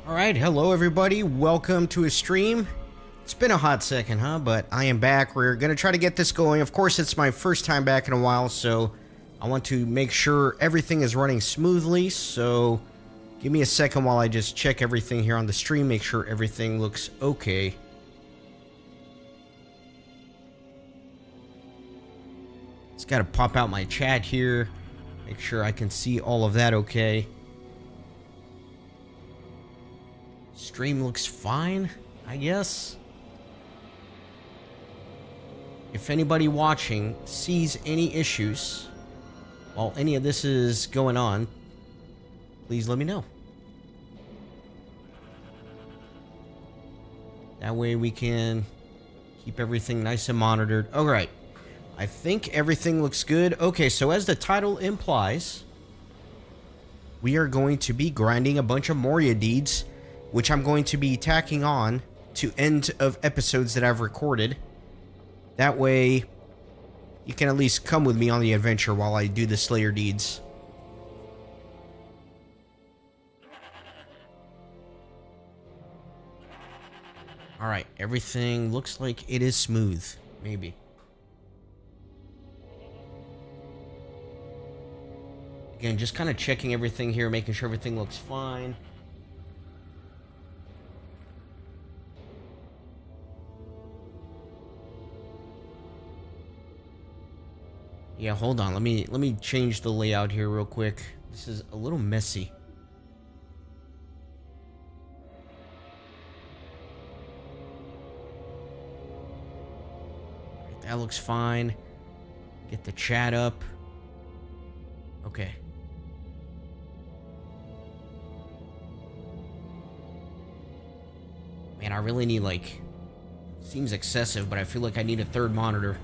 Alright, hello everybody, welcome to a stream. It's been a hot second, huh? But I am back. We're gonna try to get this going. Of course, it's my first time back in a while, so I want to make sure everything is running smoothly, so give me a second while I just check everything here on the stream, make sure everything looks okay. It's gotta pop out my chat here, make sure I can see all of that okay. Stream looks fine, I guess. If anybody watching sees any issues while any of this is going on, please let me know. That way we can keep everything nice and monitored. Alright, I think everything looks good. Okay, so as the title implies, we are going to be grinding a bunch of Moria deeds, which I'm going to be tacking on to end of episodes that I've recorded. That way, you can at least come with me on the adventure while I do the Slayer deeds. Alright, everything looks like it is smooth. Maybe. Again, just kind of checking everything here, making sure everything looks fine. Yeah, hold on. Let me change the layout here real quick. This is a little messy. Right, that looks fine. Get the chat up. Okay. Man, I really need, like, seems excessive, but I feel like I need a third monitor.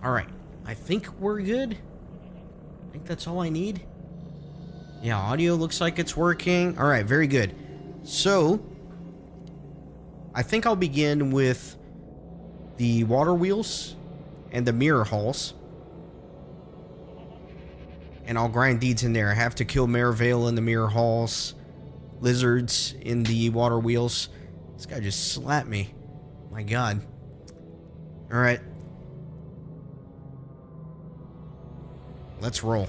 Alright, I think we're good. I think that's all I need. Yeah, audio looks like it's working. Alright, very good. So, I think I'll begin with the water wheels and the mirror halls. And I'll grind deeds in there. I have to kill Merivale in the mirror halls, lizards in the water wheels. This guy just slapped me. My god. Alright. Let's roll.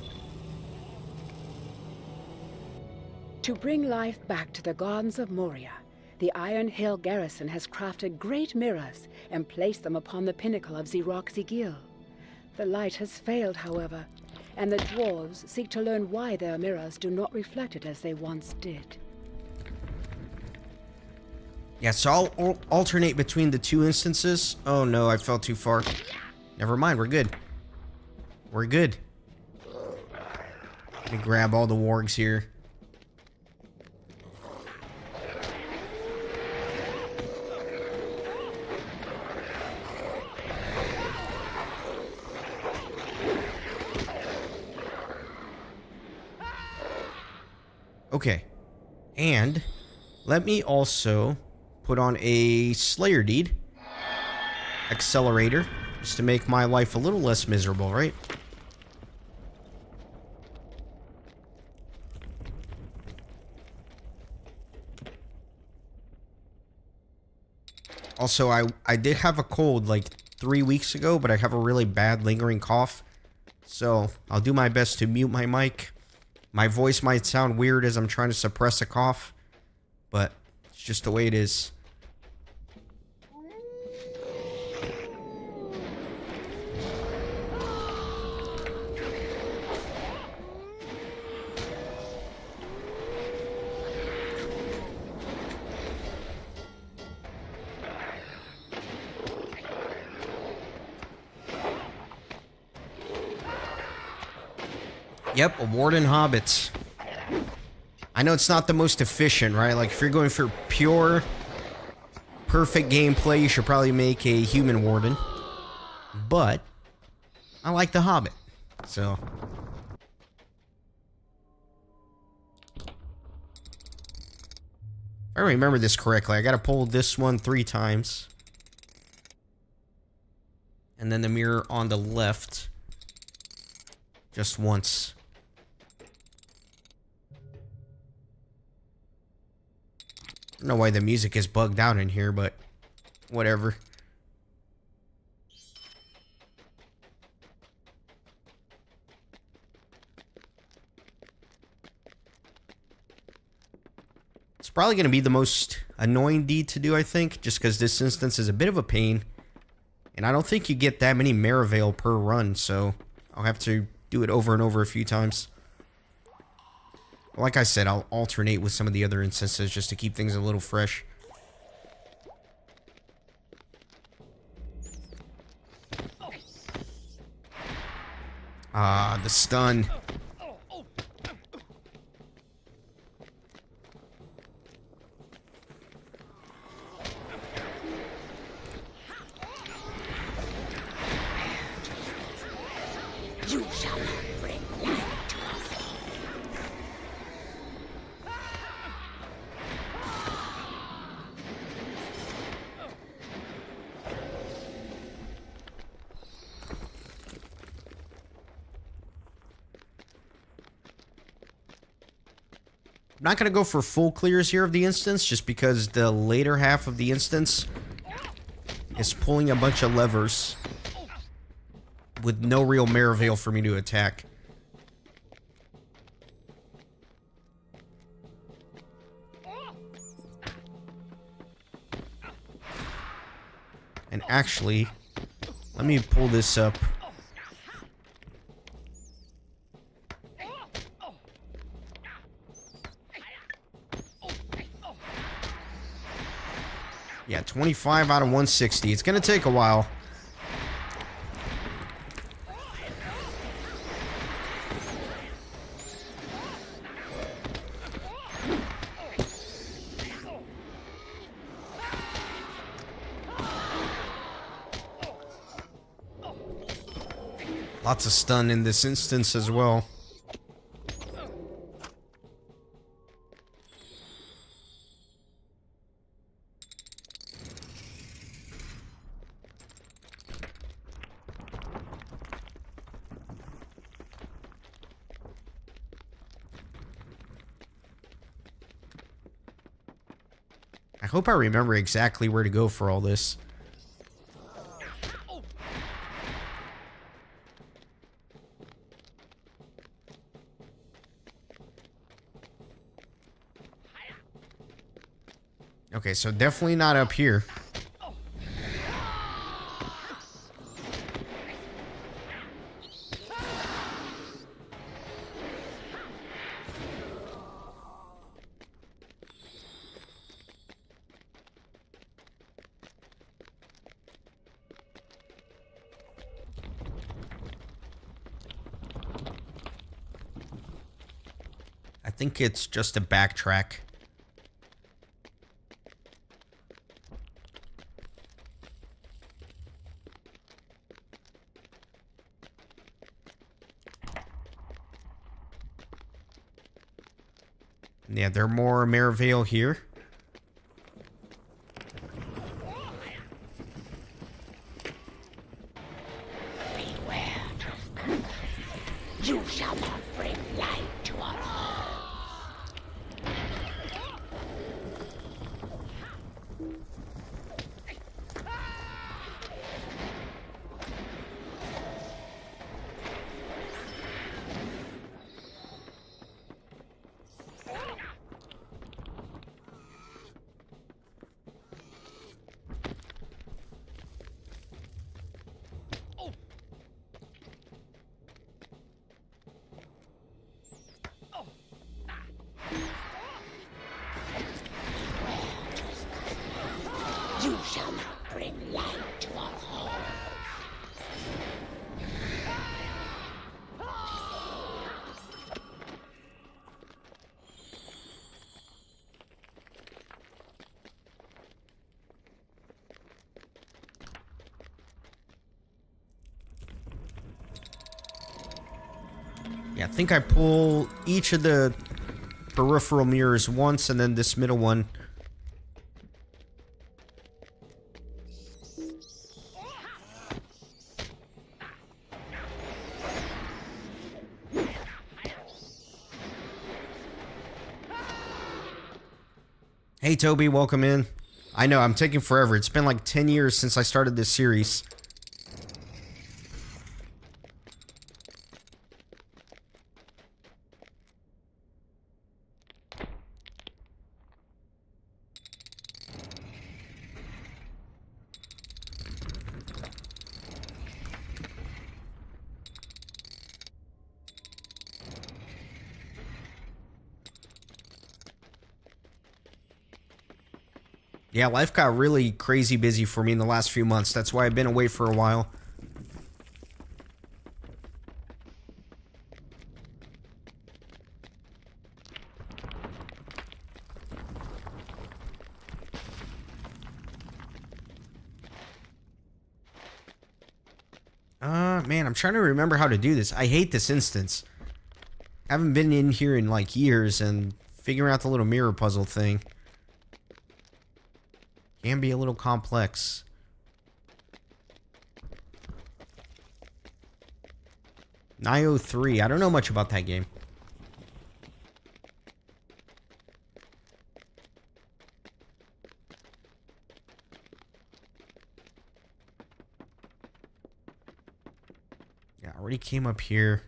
To bring life back to the gardens of Moria, the Iron Hill garrison has crafted great mirrors and placed them upon the pinnacle of Rock Zigil. The light has failed, however, and the dwarves seek to learn why their mirrors do not reflect it as they once did. Yeah, so I'll alternate between the two instances. Oh no, I fell too far. Never mind, we're good. We're good. Let me grab all the wargs here. Okay. And let me also put on a Slayer deed. Accelerator. Just to make my life a little less miserable, right? Also, I did have a cold like 3 weeks ago, but I have a really bad lingering cough. So, I'll do my best to mute my mic. My voice might sound weird as I'm trying to suppress a cough, but it's just the way it is. Yep, a warden hobbits. I know it's not the most efficient, right? Like, if you're going for pure, perfect gameplay, you should probably make a human warden. But I like the hobbit, so I remember this correctly, I gotta pull this one 3 times. And then the mirror on the left just once. I don't know why the music is bugged out in here, but whatever. It's probably going to be the most annoying deed to do, I think, just because this instance is a bit of a pain. And I don't think you get that many Merivale per run, so I'll have to do it over and over a few times. Like I said, I'll alternate with some of the other instances just to keep things a little fresh. Ah, the stun. You shall not bring life to us. I'm not going to go for full clears here of the instance, just because the later half of the instance is pulling a bunch of levers with no real Merivale for me to attack. And actually, let me pull this up. Yeah, 25 out of 160. It's going to take a while. Lots of stun in this instance as well. I hope I remember exactly where to go for all this. Okay, so definitely not up here. I think it's just a backtrack. Yeah, there are more Merivale here. Beware, trespasser. You shall not bring light to our home. You shall not bring light to our home. Yeah, I think I pull each of the peripheral mirrors once, and then this middle one Hey, Toby, welcome in. I know, I'm taking forever. It's been like 10 years since I started this series. Yeah, life got really crazy busy for me in the last few months. That's why I've been away for a while. Man, I'm trying to remember how to do this. I hate this instance. Haven't been in here in like years, and figuring out the little mirror puzzle thing can be a little complex. Nio3. I don't know much about that game. Yeah, I already came up here.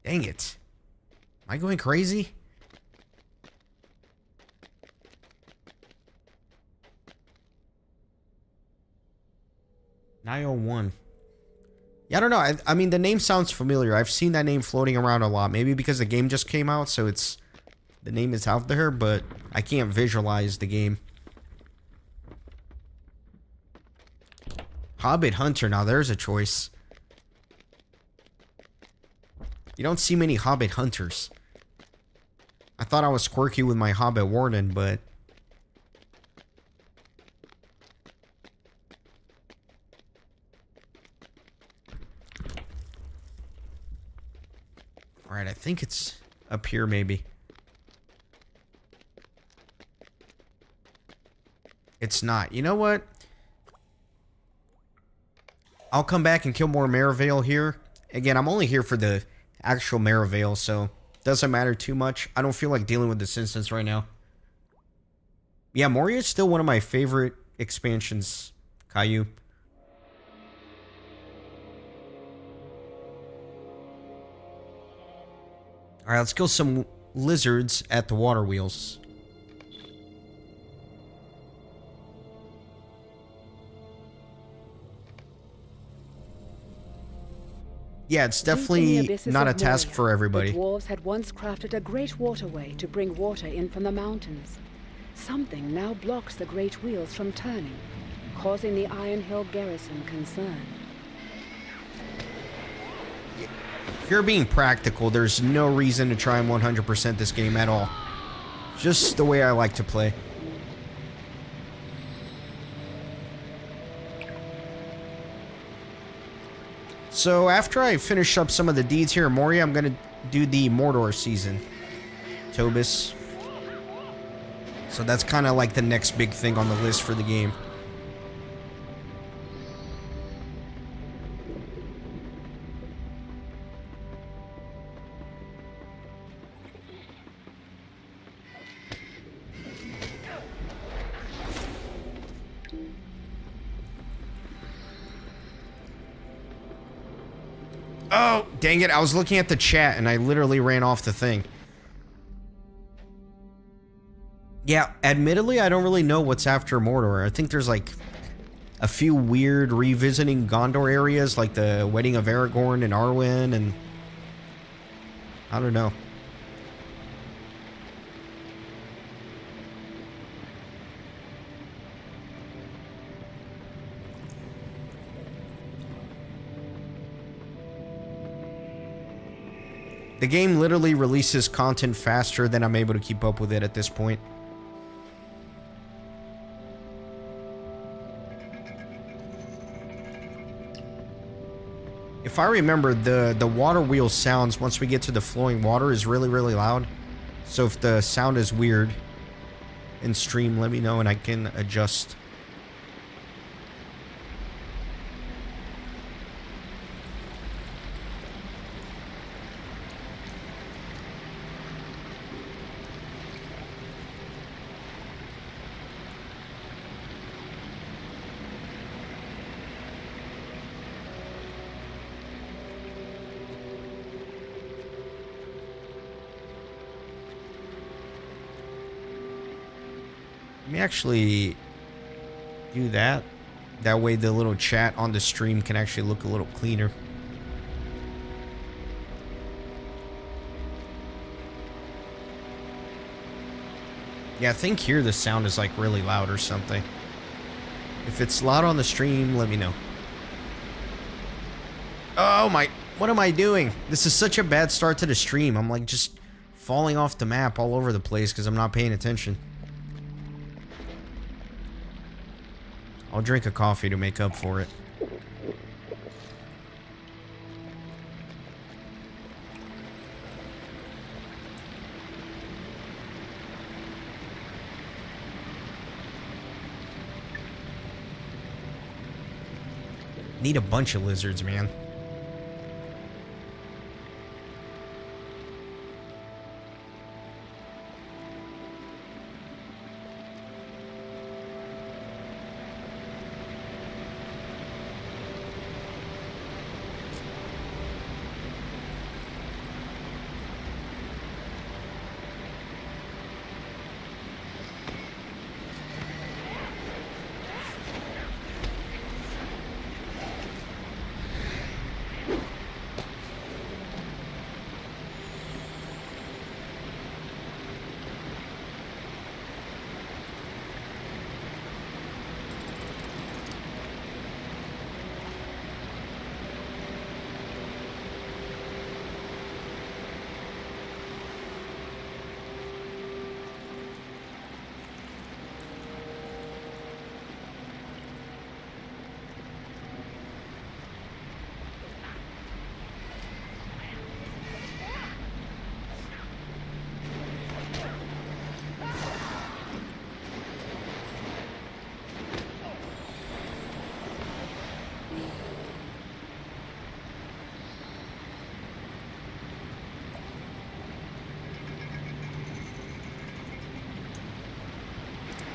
Dang it. Am I going crazy? Nio1. Yeah, I don't know. I mean, the name sounds familiar. I've seen that name floating around a lot. Maybe because the game just came out, so it's... the name is out there, but I can't visualize the game. Hobbit Hunter. Now, there's a choice. You don't see many Hobbit Hunters. I thought I was quirky with my Hobbit Warden, but... Alright, I think it's up here, maybe. It's not. You know what? I'll come back and kill more Merivale here. Again, I'm only here for the actual Merivale, so doesn't matter too much. I don't feel like dealing with this instance right now. Yeah, Moria is still one of my favorite expansions, Caillou. Alright, let's kill some lizards at the water wheels. Yeah, it's definitely not a task for everybody. The dwarves had once crafted a great waterway to bring water in from the mountains. Something now blocks the great wheels from turning, causing the Iron Hill garrison concern. If you're being practical, there's no reason to try and 100% this game at all. Just the way I like to play. So after I finish up some of the deeds here in Moria, I'm going to do the Mordor season. Tobis. So that's kind of like the next big thing on the list for the game. Oh, dang it. I was looking at the chat and I literally ran off the thing. Yeah, admittedly, I don't really know what's after Mordor. I think there's like a few weird revisiting Gondor areas, like the Wedding of Aragorn and Arwen, and I don't know. The game literally releases content faster than I'm able to keep up with it at this point. If I remember, the water wheel sounds once we get to the flowing water is really, really loud. So if the sound is weird in stream, let me know and I can adjust. Let me actually do that. That way the little chat on the stream can actually look a little cleaner. Yeah, I think here the sound is like really loud or something. If it's loud on the stream, let me know. Oh my, what am I doing? This is such a bad start to the stream. I'm like just falling off the map all over the place because I'm not paying attention. I'll drink a coffee to make up for it. Need a bunch of lizards, man.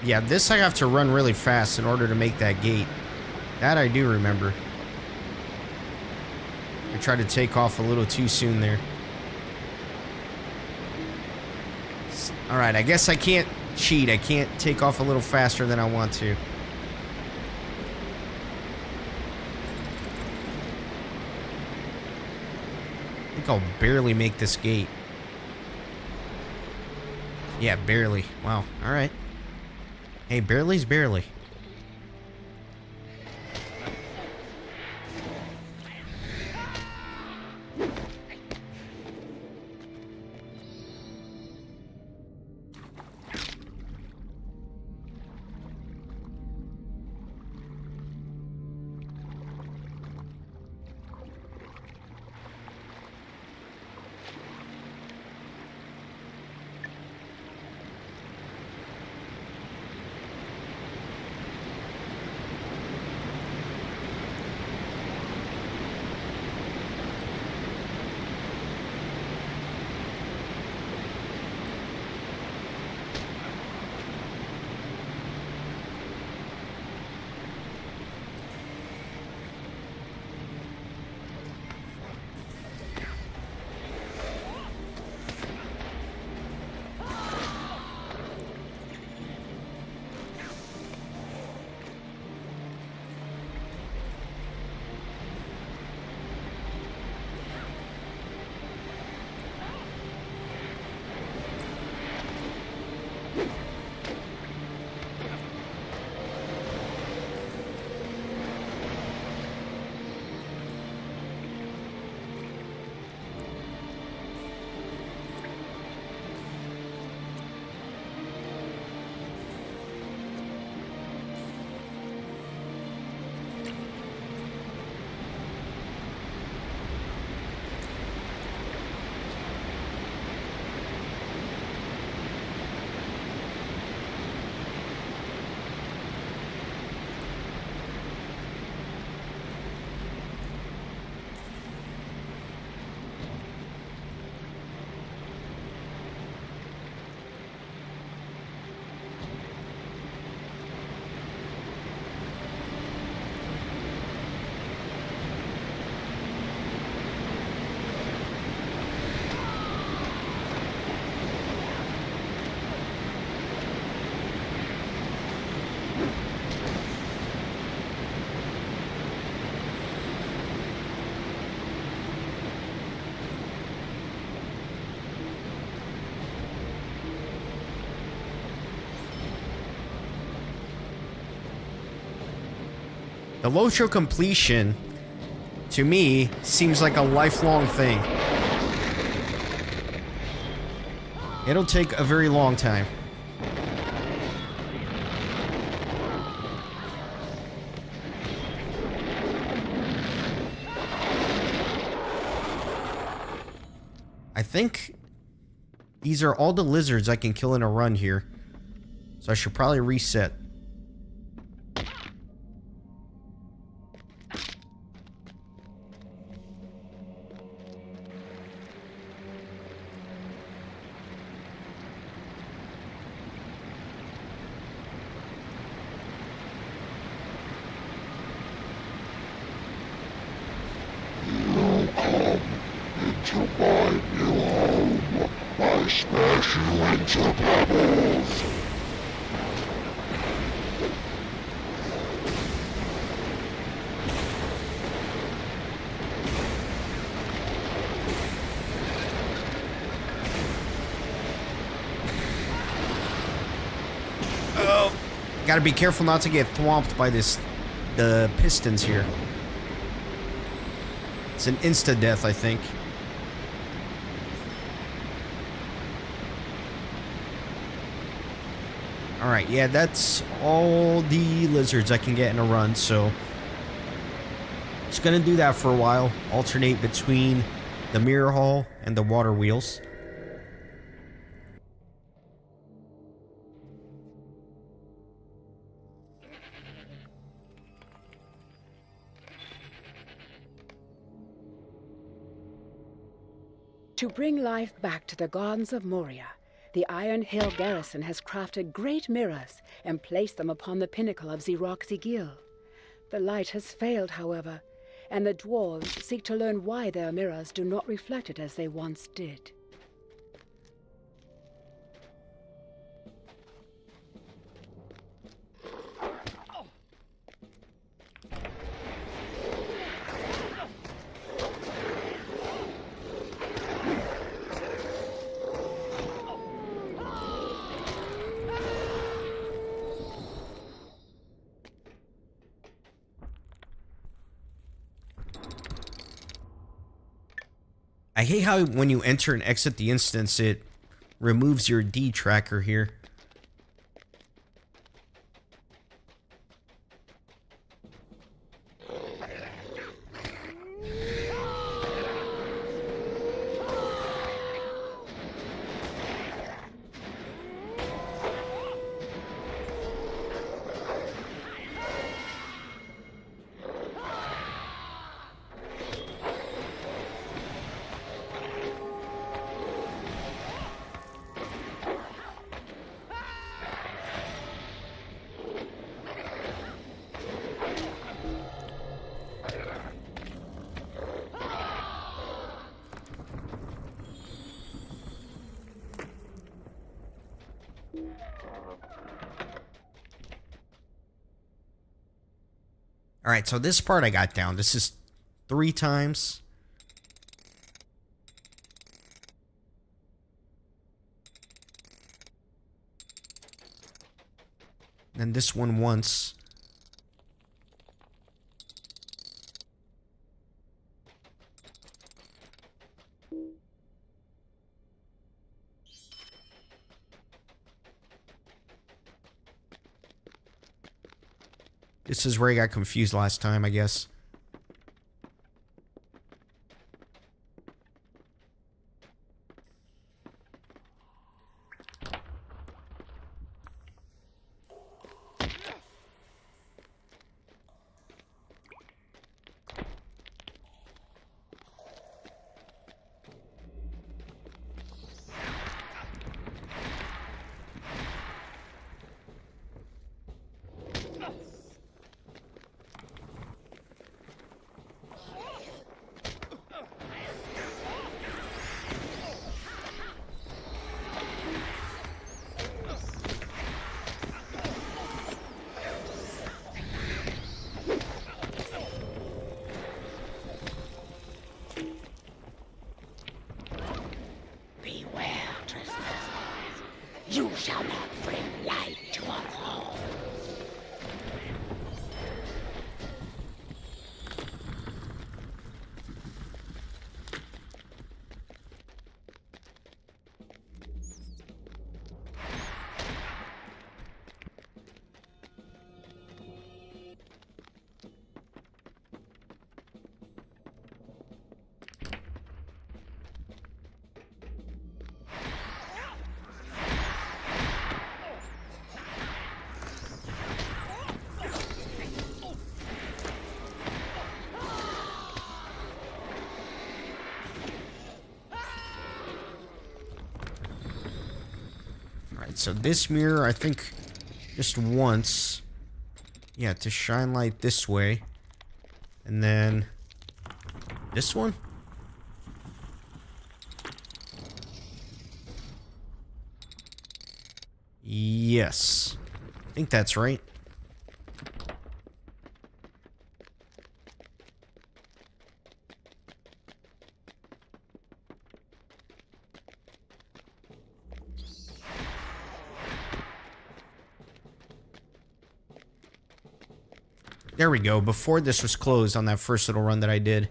Yeah, this I have to run really fast in order to make that gate. That I do remember. I tried to take off a little too soon there. Alright, I guess I can't cheat. I can't take off a little faster than I want to. I think I'll barely make this gate. Yeah, barely. Wow, alright. Hey, barely's barely. The LOTRO completion, to me, seems like a lifelong thing. It'll take a very long time. I think these are all the lizards I can kill in a run here. So I should probably reset. Gotta be careful not to get thwomped by the pistons here. It's an insta-death, I think. Alright, yeah, that's all the lizards I can get in a run, so... just gonna do that for a while. Alternate between the mirror hall and the water wheels. To bring life back to the gardens of Moria, the Iron Hill garrison has crafted great mirrors and placed them upon the pinnacle of J.R.R. The light has failed, however, and the dwarves seek to learn why their mirrors do not reflect it as they once did. I hate how when you enter and exit the instance, it removes your D tracker here. Alright, so this part I got down. This is 3 times. And this one once. This is where I got confused last time, I guess. You shall not bring light to our hall. Alright, so this mirror, I think, just once. Yeah, to shine light this way. And then... this one? Yes. I think that's right. There we go. Before this was closed on that first little run that I did.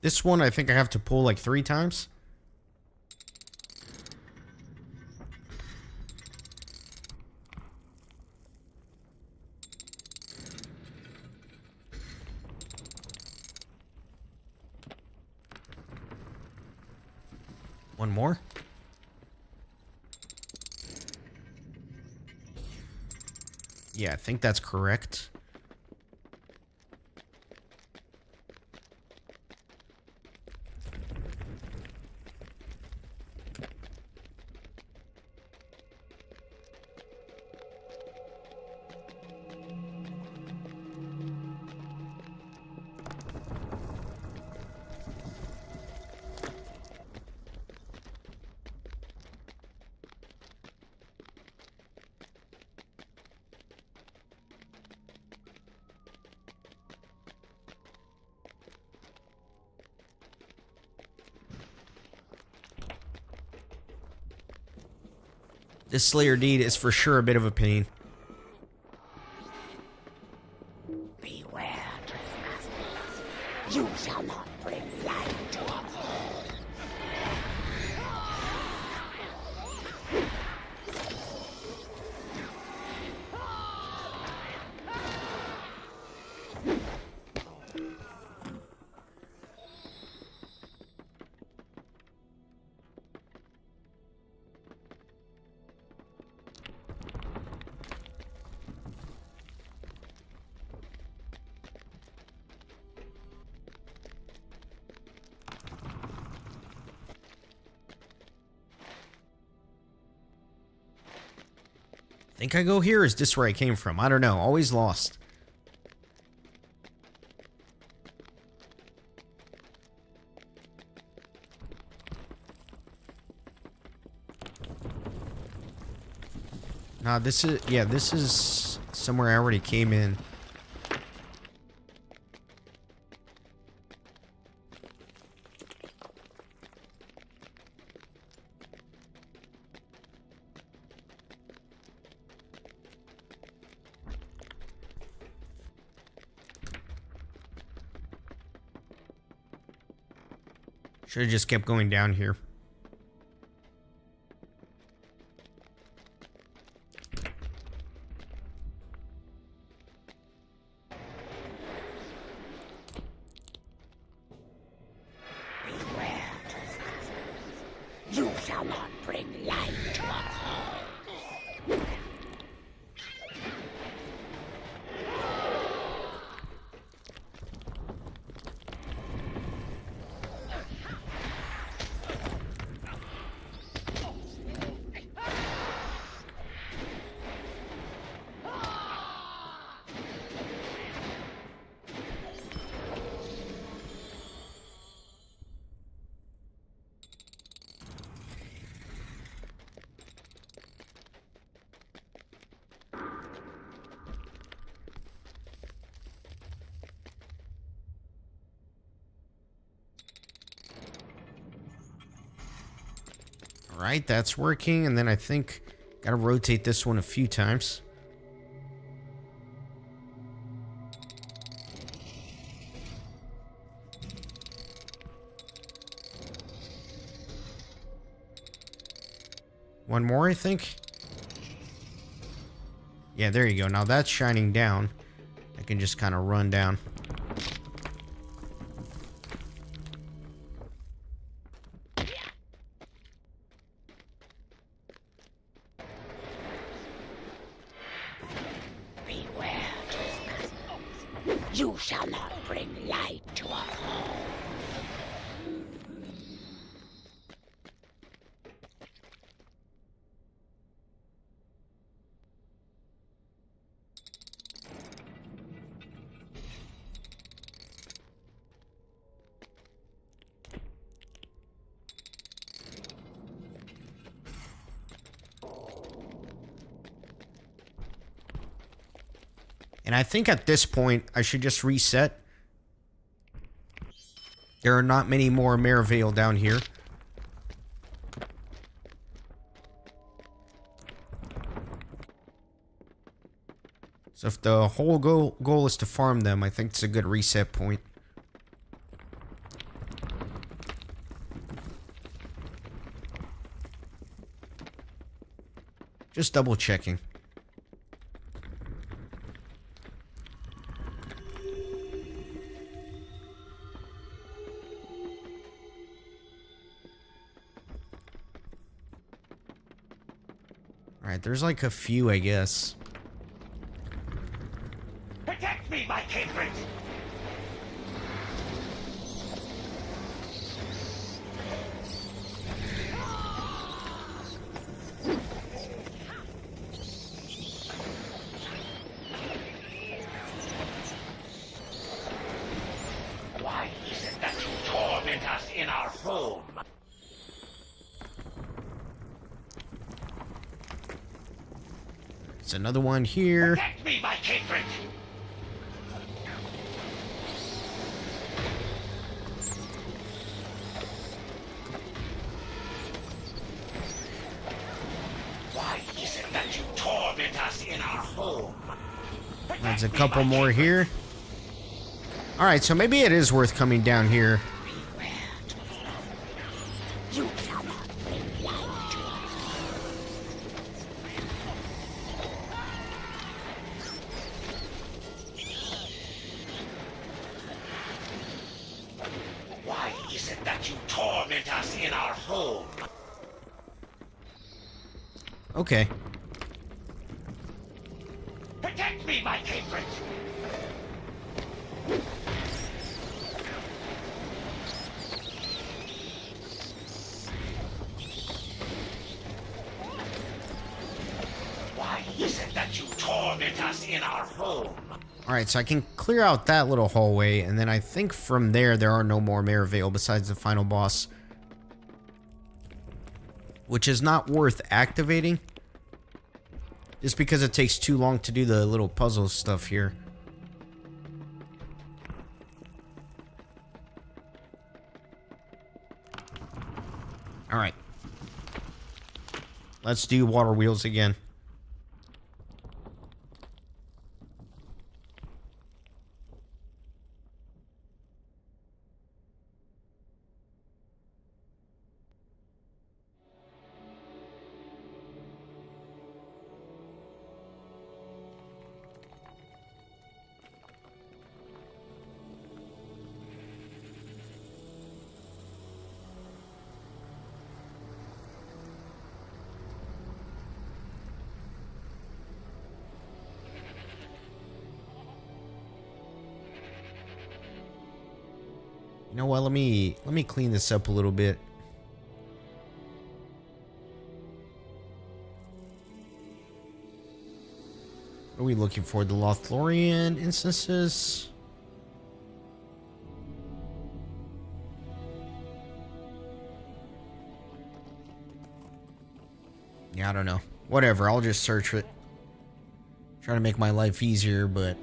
This one, I think I have to pull like 3 times. One more. Yeah, I think that's correct. This Slayer deed is for sure a bit of a pain. Beware, trespassers. You shall not bring light to our hall. Think I go here, or is this where I came from? I don't know. Always lost. Nah, this is... yeah, this is somewhere I already came in. Should have just kept going down here. Beware, trespassers. You shall not bring light to our hall. Alright, that's working, and then I think gotta rotate this one a few times. One more, I think. Yeah, there you go. Now that's shining down. I can just kind of run down. You shall not bring light to our home. And I think at this point, I should just reset. There are not many more Merivale down here. So if the whole goal is to farm them, I think it's a good reset point. Just double checking. Alright, there's like a few, I guess. Protect me, my kindred! Why is it that you torment us in our home? There's another one here. Protect me, my kindred! Why is it that you torment us in our home? There's a couple more here. Alright, so maybe it is worth coming down here. You shall not bring light to our home. Why is it that you torment us in our home? Okay. Protect me, my kindred! Why is it that you torment us in our home? Alright, so I can clear out that little hallway, and then I think from there are no more Merivale besides the final boss. Which is not worth activating. Just because it takes too long to do the little puzzle stuff here. Alright. Let's do water wheels again. You know what? Let me clean this up a little bit. What are we looking for? The Lothlorian instances? Yeah, I don't know. Whatever, I'll just search it. Trying to make my life easier, but...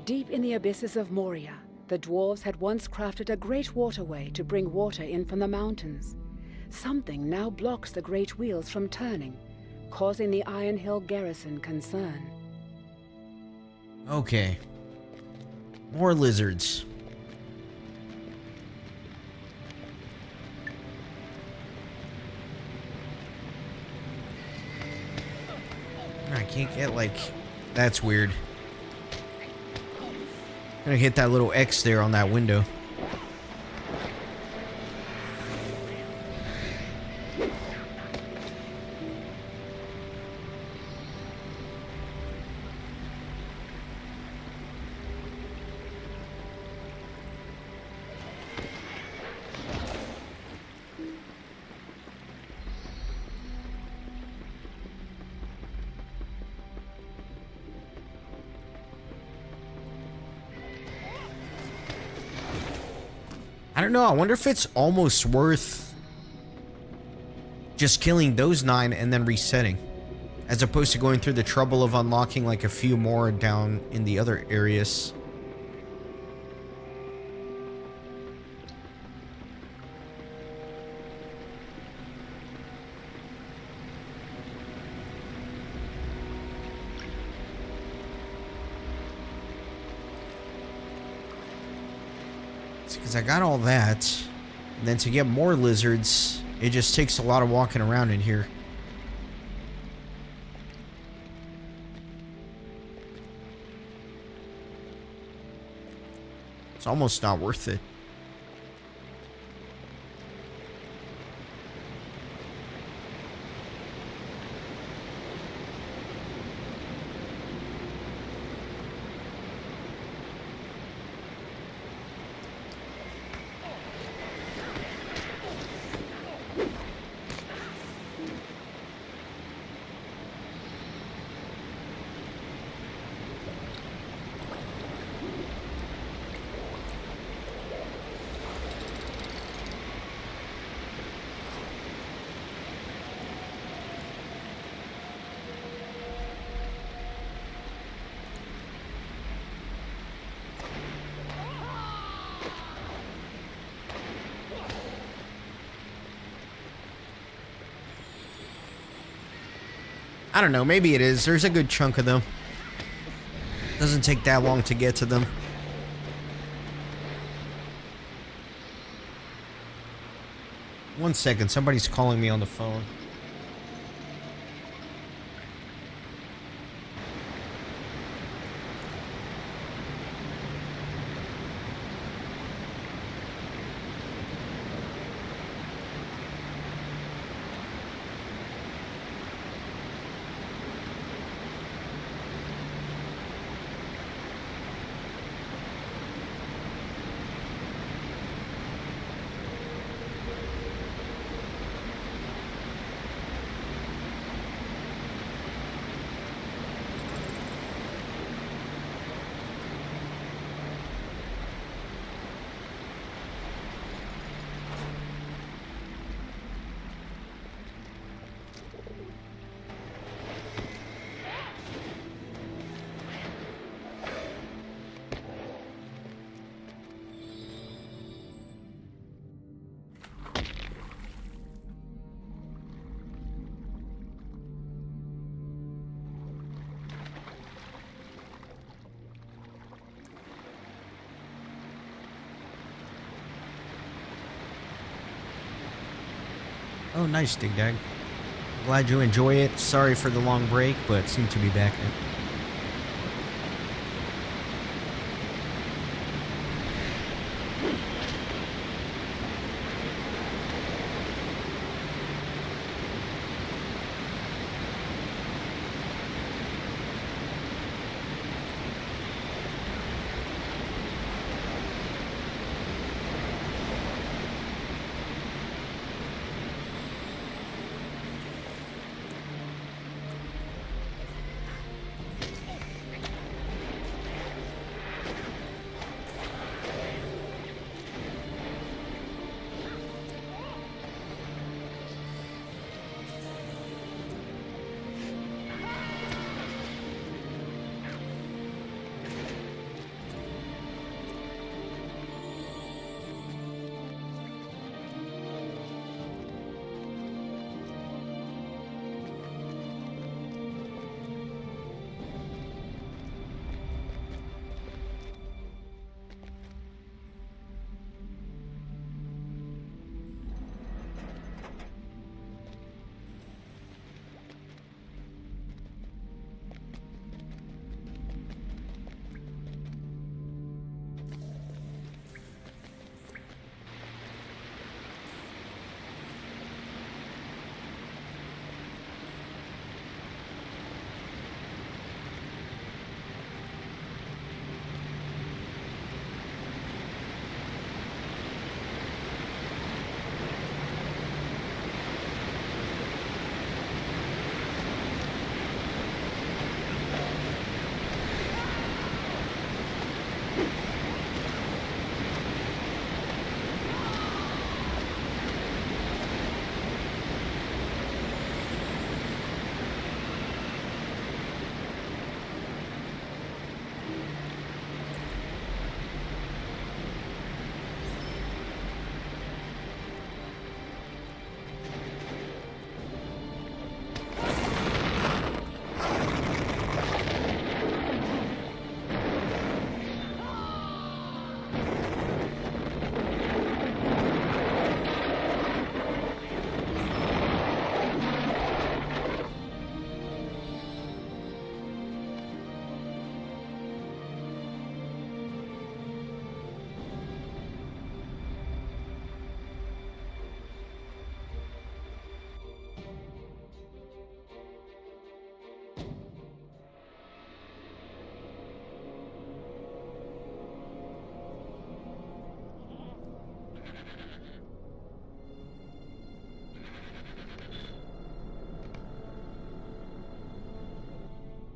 Deep in the abysses of Moria, the dwarves had once crafted a great waterway to bring water in from the mountains. Something now blocks the great wheels from turning, causing the Iron Hill garrison concern. Okay. More lizards. I can't get, like... That's weird. Gonna hit that little X there on that window. don't know. I wonder if it's almost worth just killing those 9 and then resetting, as opposed to going through the trouble of unlocking like a few more down in the other areas. Because I got all that, and then to get more lizards, it just takes a lot of walking around in here. It's almost not worth it. I don't know, maybe it is. There's a good chunk of them. Doesn't take that long to get to them. One second, somebody's calling me on the phone. Oh, nice, Dig Dag. Glad you enjoy it. Sorry for the long break, but seem to be back now.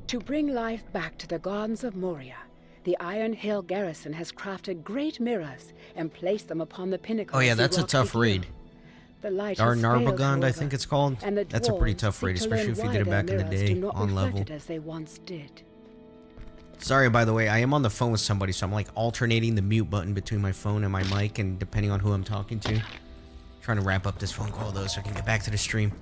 To bring life back to the gardens of Moria, the Iron Hill garrison has crafted great mirrors and placed them upon the pinnacle. Oh yeah, of the that's a rocky tough hill. raid. The light Dar has failed, Narbogund, I however, think it's called. and the That's a pretty dwarves tough raid, seek to learn especially if you why did it their back in the mirrors day do not on reflect level. it as they once did. Sorry, by the way, I am on the phone with somebody, so I'm like alternating the mute button between my phone and my mic, and depending on who I'm talking to. Trying to wrap up this phone call though, so I can get back to the stream.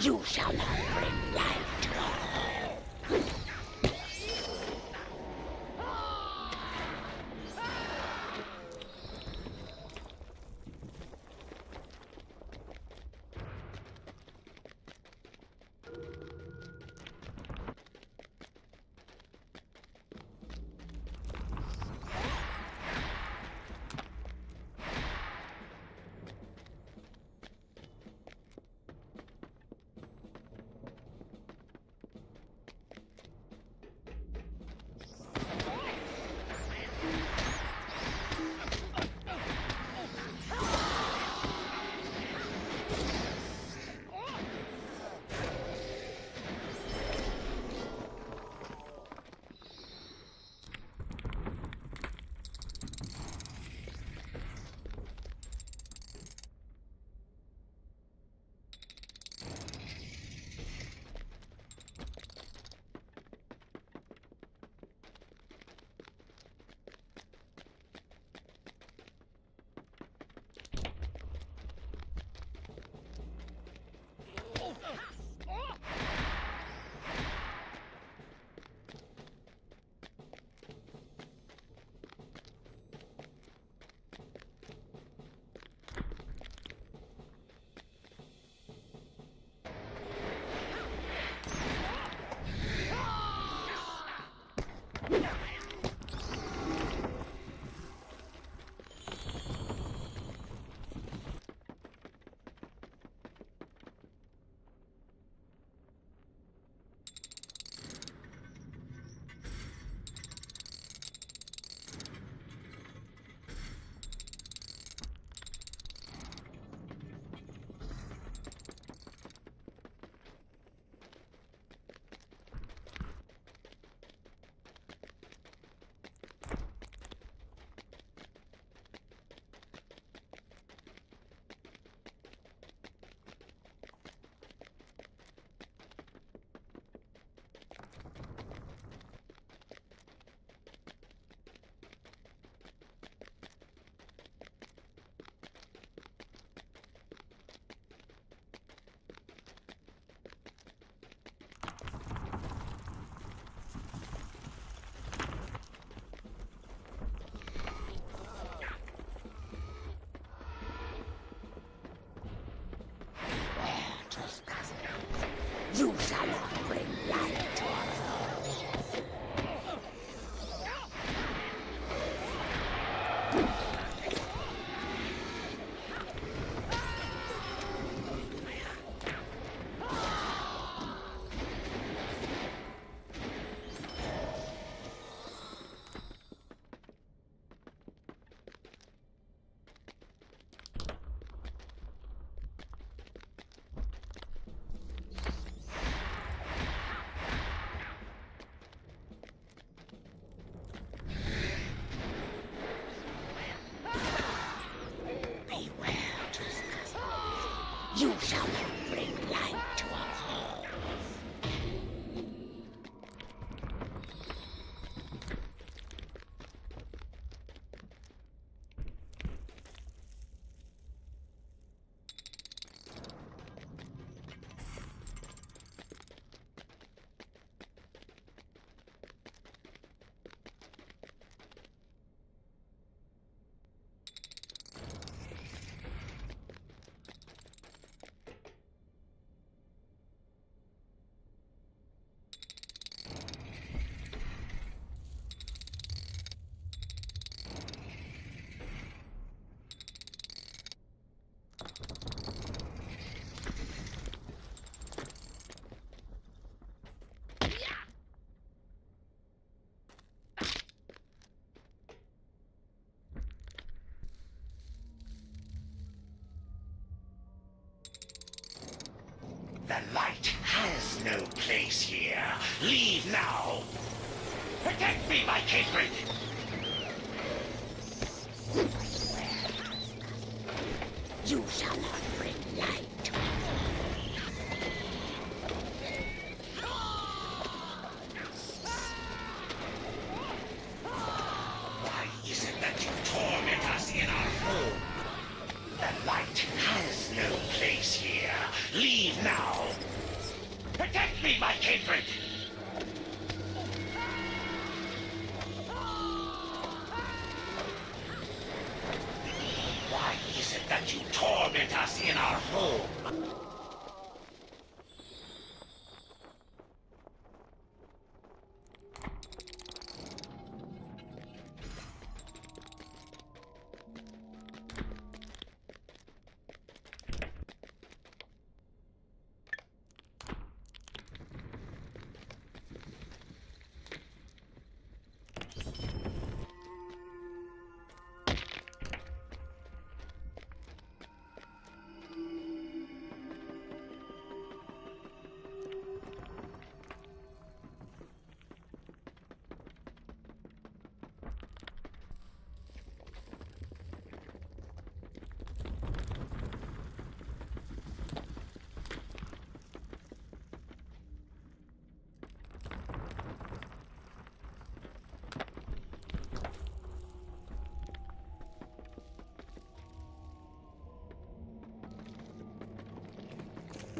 You shall not bring life to our home. You shall not bring light to our home. The light has no place here. Leave now. Protect me, my kindred. You shall not bring light to our Why is it that you torment us in our home? The light has no place here. Leave now. Protect me, my kindred. Why is it that you torment us in our home?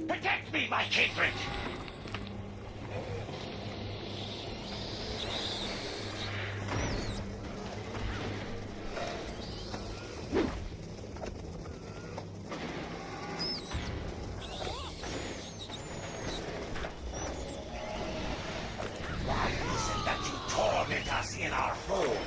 Protect me, my kindred! Why is it that you torment us in our home?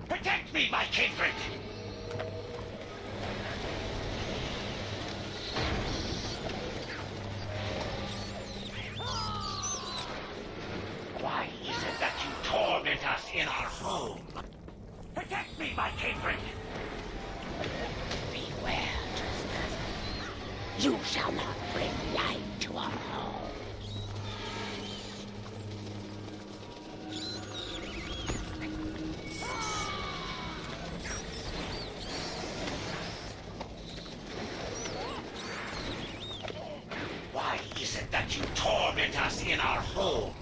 Protect me, my kindred! Why is it that you torment us in our home? Protect me, my kindred! beware, trespasser. You shall not bring light to our home. Why is it that you torment us in our home?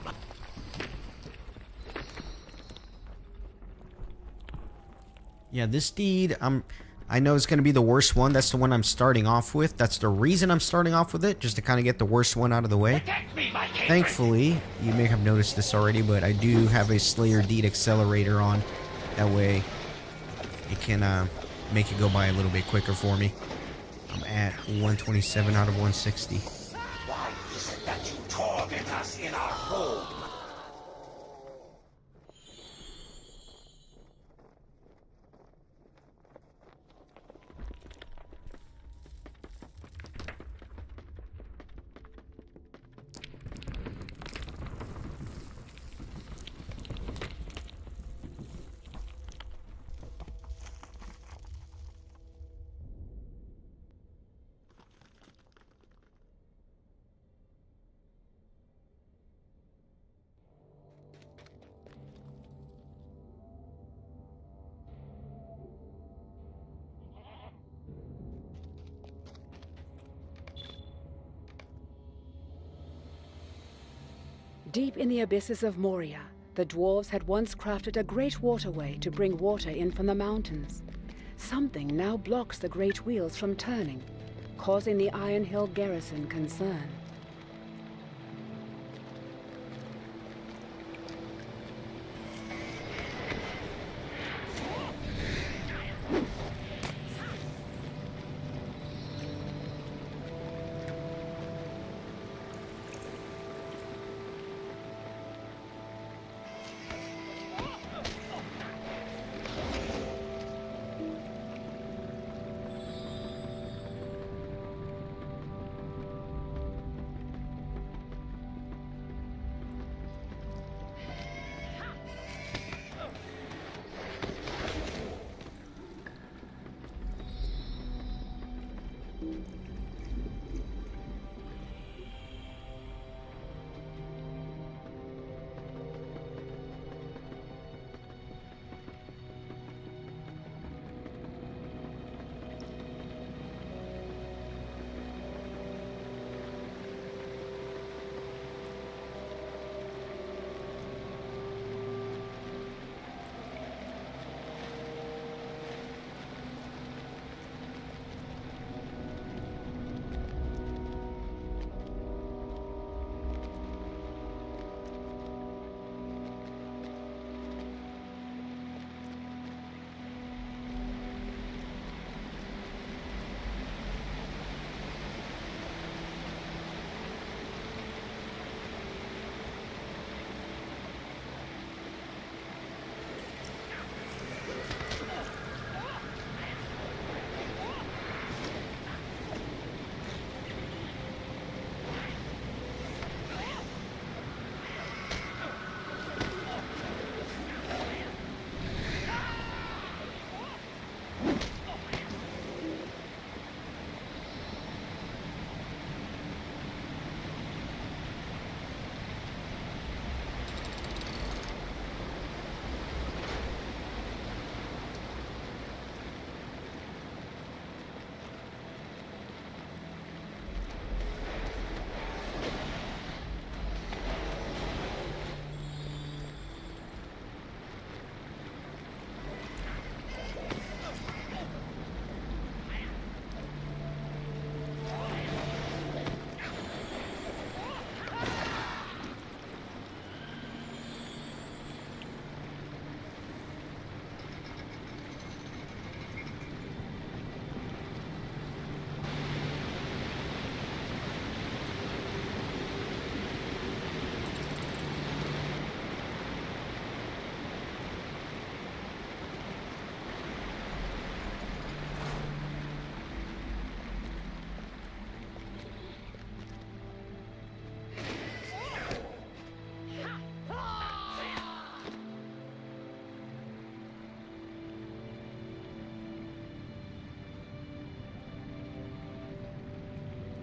Yeah, this deed, I know it's going to be the worst one. That's the one I'm starting off with. That's the reason I'm starting off with it, just to kind of get the worst one out of the way. Protect me, my kindred! Thankfully, you may have noticed this already, but I do have a Slayer deed accelerator on. That way, it can make it go by a little bit quicker for me. I'm at 127 out of 160. Why is it that you torment us in our home? Deep in the abysses of Moria, the dwarves had once crafted a great waterway to bring water in from the mountains. Something now blocks the great wheels from turning, causing the Iron Hill garrison concern.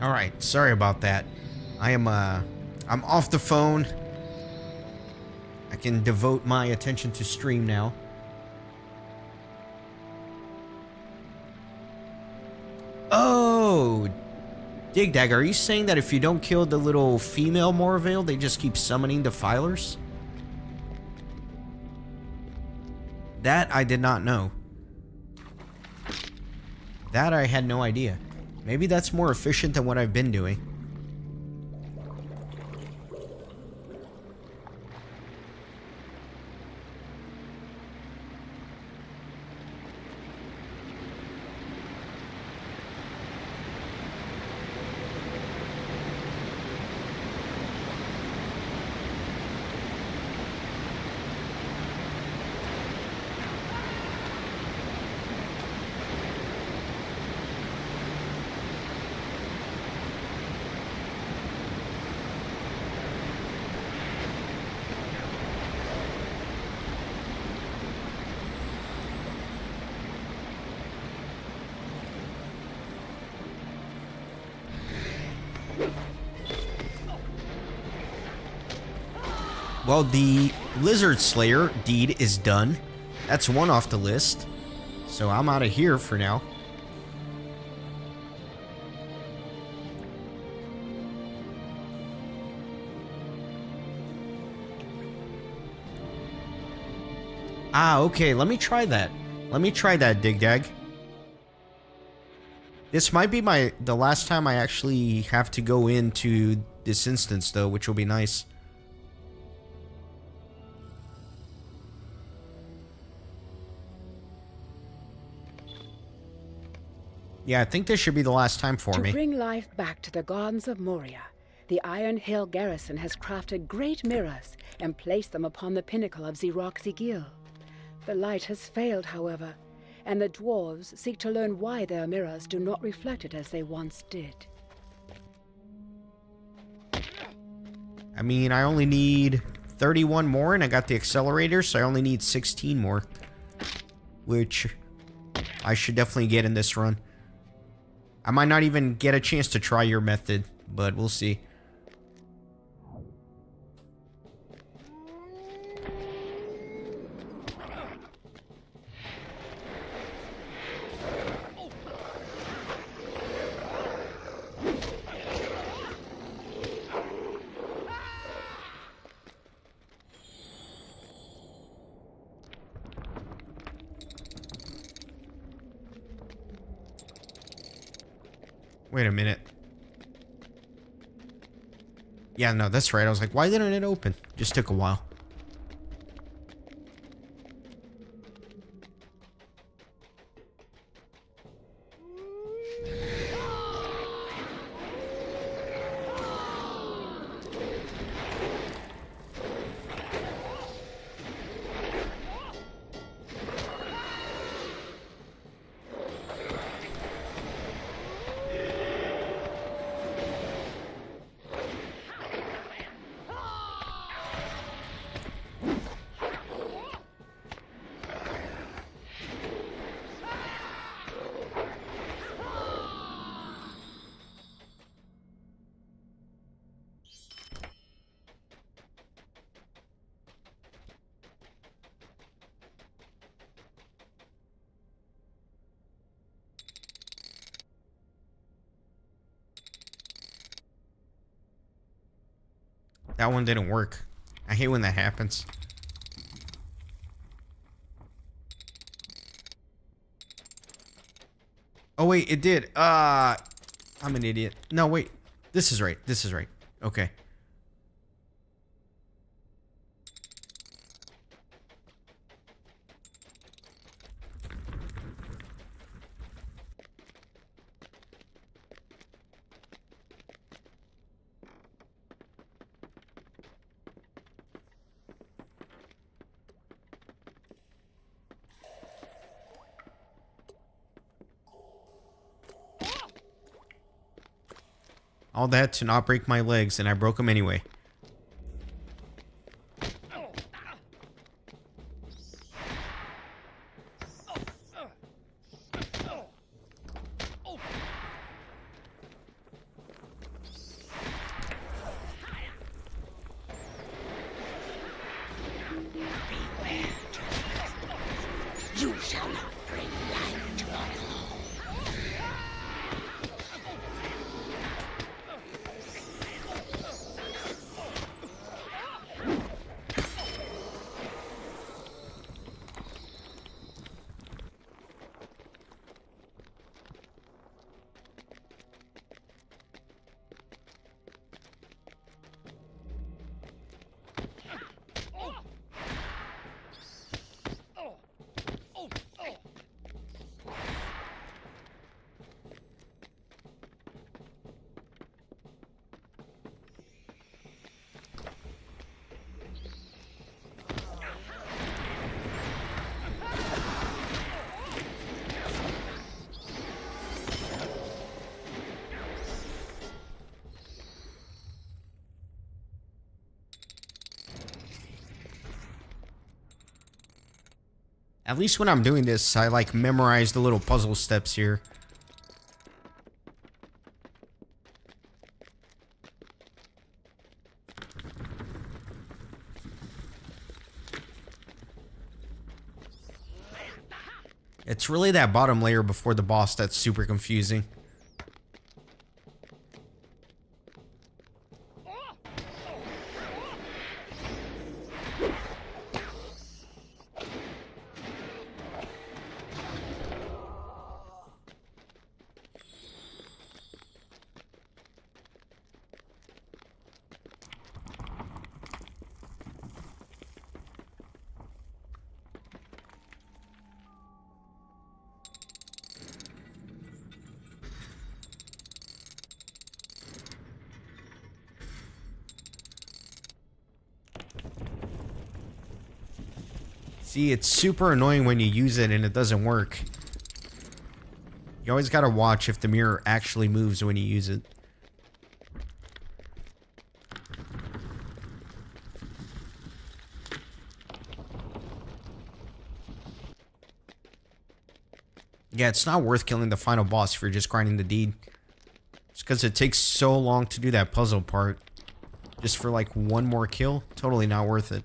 All right, sorry about that. I'm off the phone. I can devote my attention to stream now. Oh, Digdag, are you saying that if you don't kill the little female Moravale, they just keep summoning defilers? That I did not know. That I had no idea. Maybe that's more efficient than what I've been doing. Well, the Lizard Slayer deed is done. That's one off the list. So I'm out of here for now. Ah, okay, let me try that. Let me try that, Dig Dag. This might be the last time I actually have to go into this instance, though, which will be nice. Yeah, I think this should be the last time for me. To bring life back to the Gardens of Moria, the Iron Hill garrison has crafted great mirrors and placed them upon the pinnacle of Xeroxigil. The light has failed, however, and the dwarves seek to learn why their mirrors do not reflect it as they once did. I mean, I only need 31 more, and I got the accelerator, so I only need 16 more. Which I should definitely get in this run. I might not even get a chance to try your method, but we'll see. Wait a minute. Yeah, no, that's right. I was like, why didn't it open? Just took a while. That one didn't work. I hate when that happens. Oh wait, it did. I'm an idiot. No, wait. This is right. This is right. Okay. All that to not break my legs, and I broke them anyway. You shall not bring light to our home. At least when I'm doing this, I like memorize the little puzzle steps here. It's really that bottom layer before the boss that's super confusing. See, it's super annoying when you use it and it doesn't work. You always gotta watch if the mirror actually moves when you use it. Yeah, it's not worth killing the final boss if you're just grinding the deed. Just because it takes so long to do that puzzle part. Just for like one more kill, totally not worth it.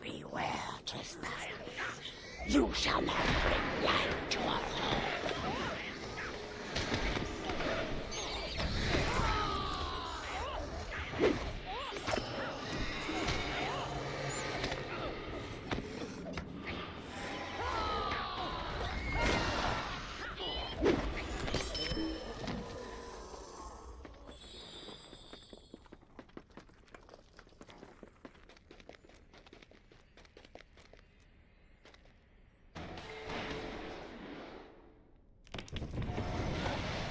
Beware, trespasser. You shall not bring light to our home.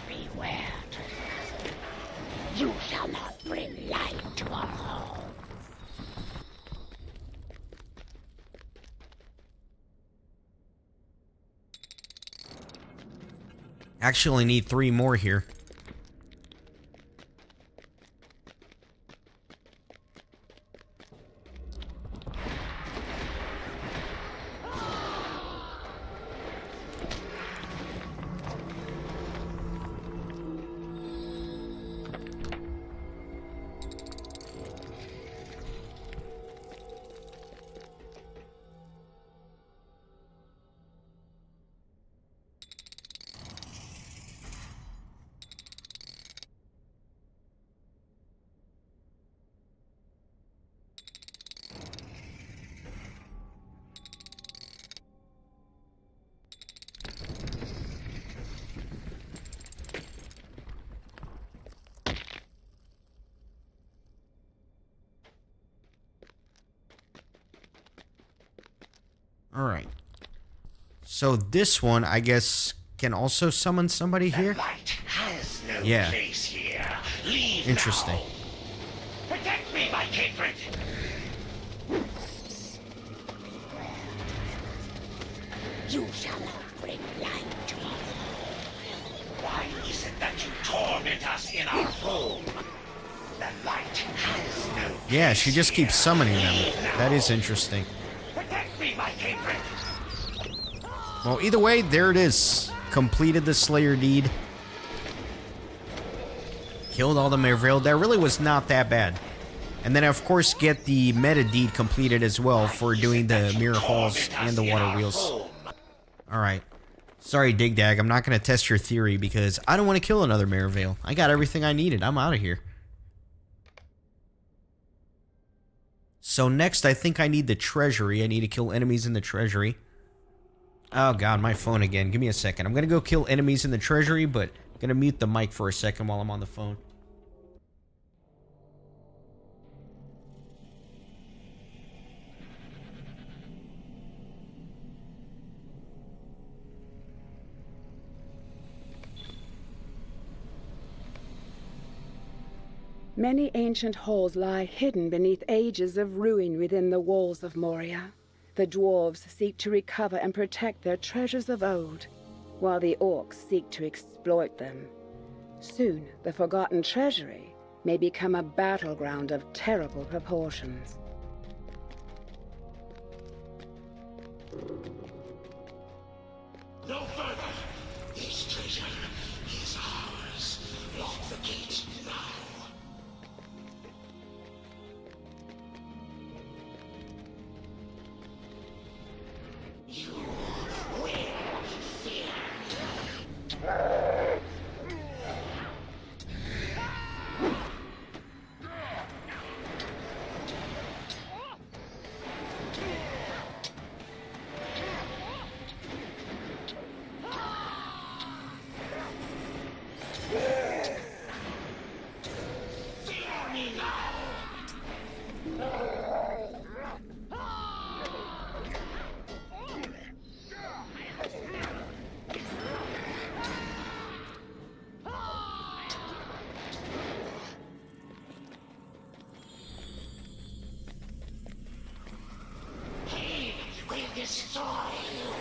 Beware, trespasser. You shall not bring light to our home. Actually need 3 more here. Alright. So this one, I guess, can also summon somebody here? The light has no Yeah. place here. Leave Interesting. now. Protect me, my kindred. You shall not bring light to our home. Why is it that you torment us in our home? The light has no Yeah, place she just here. keeps summoning them. Leave now. That is interesting. Protect me, my kindred. Well, either way, there it is. Completed the Slayer deed. Killed all the Merveil. That really was not that bad. And then, of course, get the meta deed completed as well for doing the mirror halls and the water wheels. Alright. Sorry, Digdag. I'm not going to test your theory because I don't want to kill another Merveil. I got everything I needed. I'm out of here. So next, I think I need the treasury. I need to kill enemies in the treasury. Oh god, my phone again. Give me a second. I'm gonna go kill enemies in the treasury, but I'm gonna mute the mic for a second while I'm on the phone. Many ancient halls lie hidden beneath ages of ruin within the walls of Moria. The dwarves seek to recover and protect their treasures of old, while the orcs seek to exploit them. Soon, the forgotten treasury may become a battleground of terrible proportions. No further. This treasure is ours. Lock the gate now. You will fear. He will destroy you.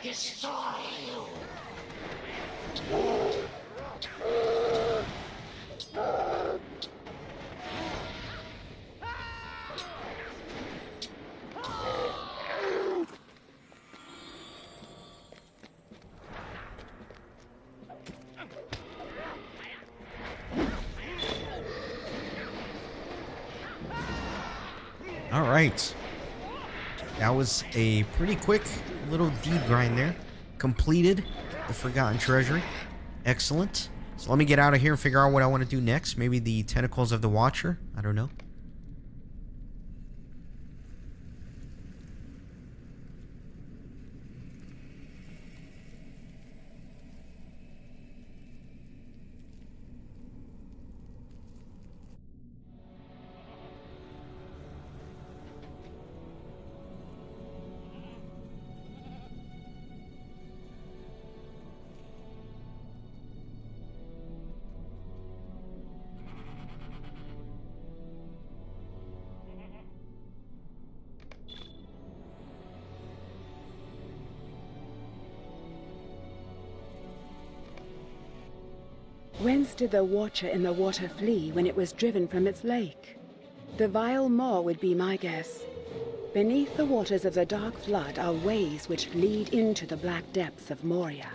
Destroy you. All right. That was a pretty quick little deed grind there. Completed the Forgotten Treasury. Excellent. So let me get out of here and figure out what I want to do next. Maybe the Tentacles of the Watcher. I don't know. Whence did the Watcher in the water flee when it was driven from its lake? The vile maw would be my guess. Beneath the waters of the dark flood are ways which lead into the black depths of Moria.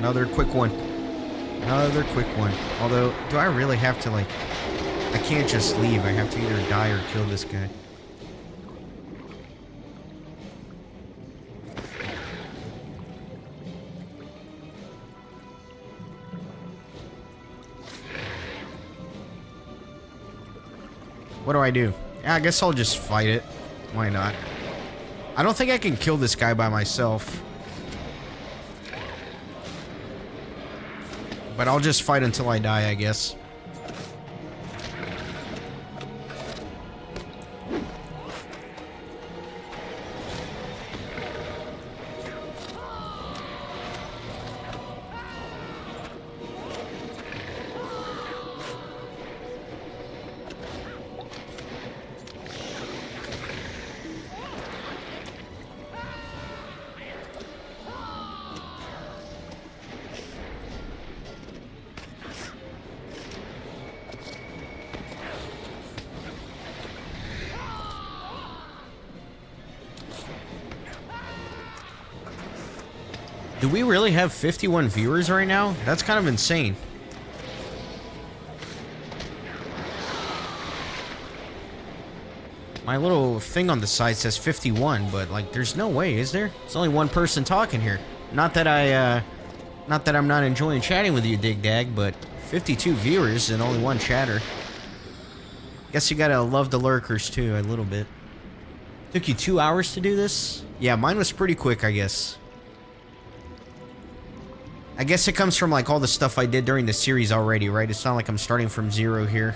Another quick one. Another quick one. Although, do I really have to, like... I can't just leave. I have to either die or kill this guy. What do I do? Yeah, I guess I'll just fight it. Why not? I don't think I can kill this guy by myself. But I'll just fight until I die, I guess. Do we really have 51 viewers right now? That's kind of insane. My little thing on the side says 51, but like, there's no way, is there? It's only one person talking here. Not that I'm not enjoying chatting with you, Dig Dag, but 52 viewers and only one chatter. Guess you gotta love the lurkers too, a little bit. Took you 2 hours to do this? Yeah, mine was pretty quick, I guess. I guess it comes from like all the stuff I did during the series already, right? It's not like I'm starting from zero here.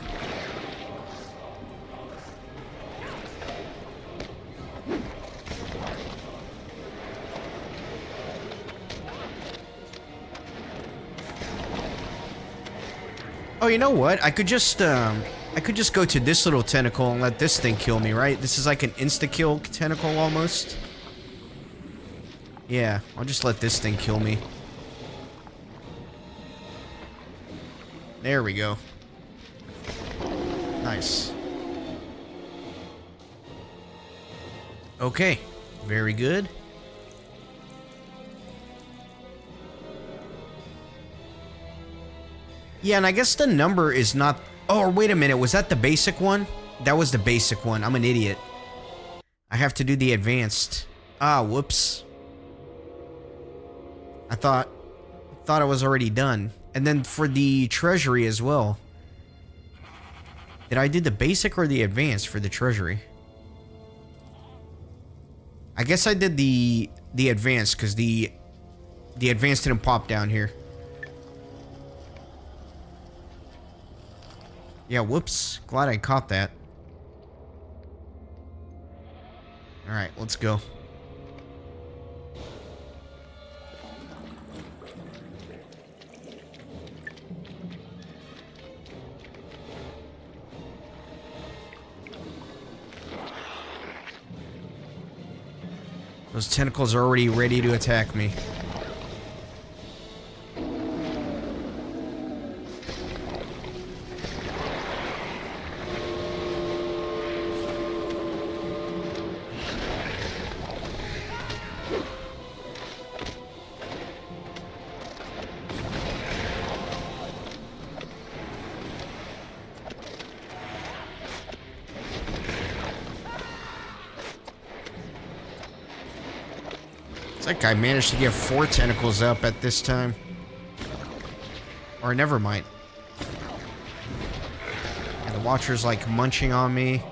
Oh, you know what? I could just go to this little tentacle and let this thing kill me, right? This is like an insta-kill tentacle almost. Yeah, I'll just let this thing kill me. There we go. Nice. Okay, very good. Yeah, and I guess the number is not... Oh, wait a minute, was that the basic one? That was the basic one. I'm an idiot. I have to do the advanced. Ah, whoops. I thought I was already done. And then for the treasury as well. Did I do the basic or the advanced for the treasury? I guess I did the advanced because the advanced didn't pop down here. Yeah, whoops. Glad I caught that. Alright, let's go. Those tentacles are already ready to attack me. That guy managed to get 4 tentacles up at this time. Or never mind. And the Watcher's like munching on me.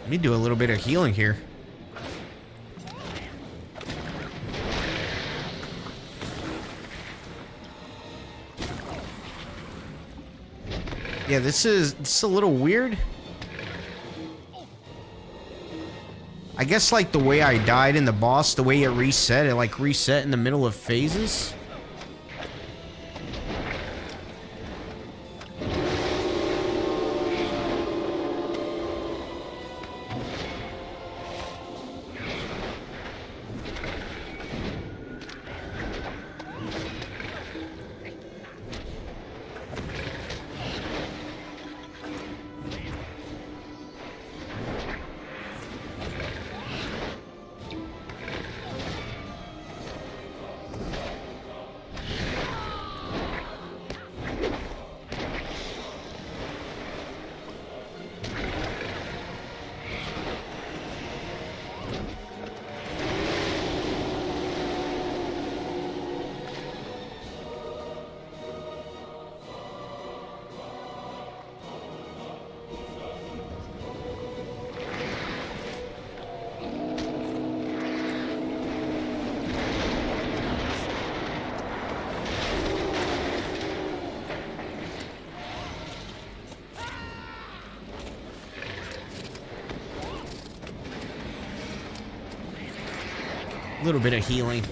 Let me do a little bit of healing here. Yeah, this is a little weird. I guess like the way I died in the boss, the way it like reset in the middle of phases. little bit of healing.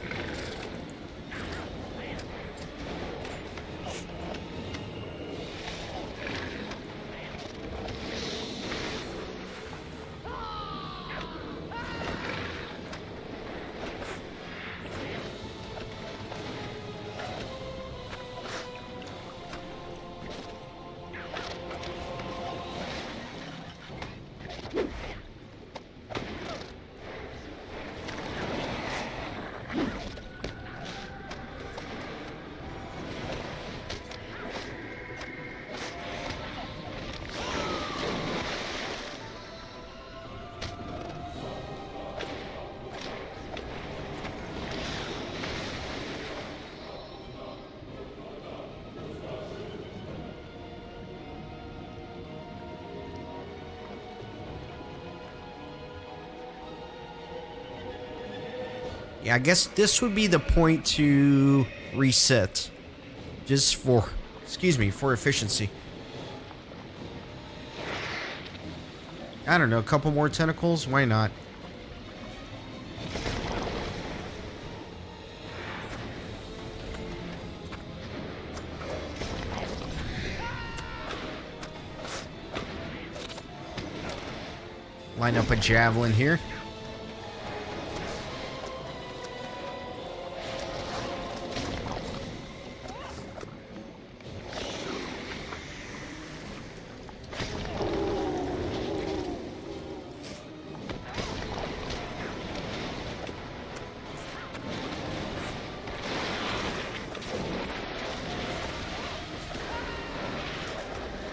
Yeah, I guess this would be the point to reset. Just for, excuse me, for efficiency. I don't know, a couple more tentacles? Why not? Line up a javelin here.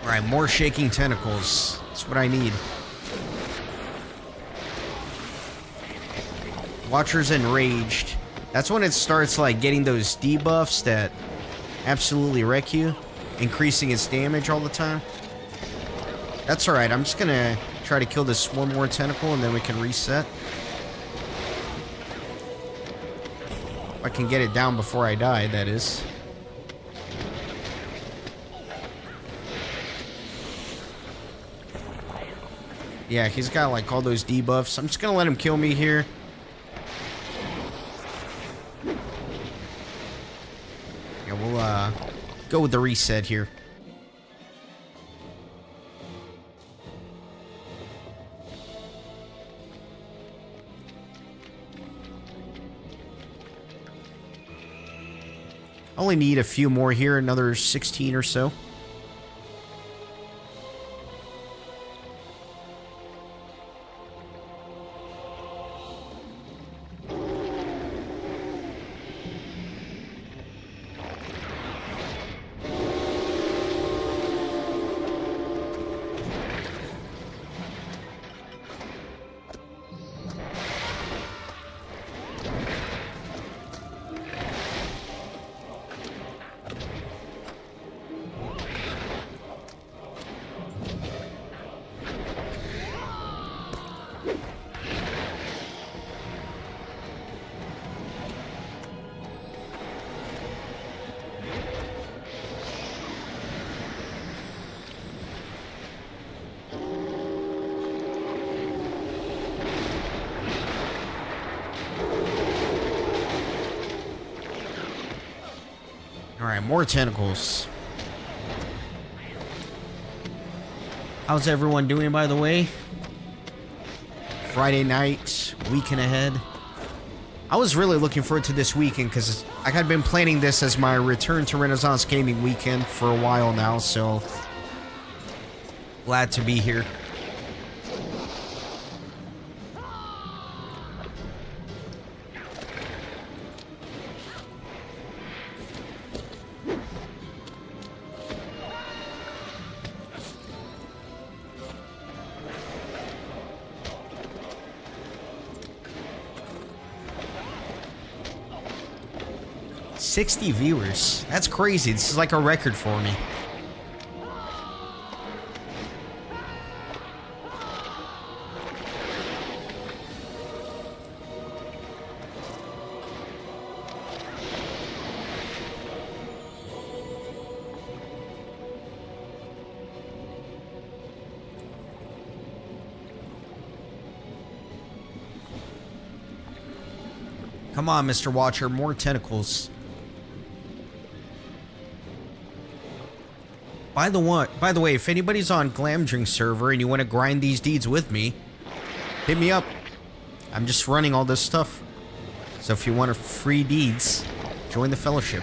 Alright, more shaking tentacles. That's what I need. Watcher's enraged. That's when it starts like getting those debuffs that absolutely wreck you, increasing its damage all the time. That's alright, I'm just gonna try to kill this one more tentacle and then we can reset. If I can get it down before I die, that is. Yeah, he's got like all those debuffs. I'm just gonna let him kill me here. Yeah, we'll go with the reset here. Only need a few more here, another 16 or so. Alright, more tentacles. How's everyone doing, by the way? Friday night, weekend ahead. I was really looking forward to this weekend because I had been planning this as my return to Renaissance Gaming weekend for a while now, so glad to be here. $60 viewers. That's crazy. This is like a record for me. Come on, Mr. Watcher, more tentacles. By the way, if anybody's on Glamdring server and you want to grind these deeds with me, hit me up. I'm just running all this stuff. So if you want free deeds, join the fellowship.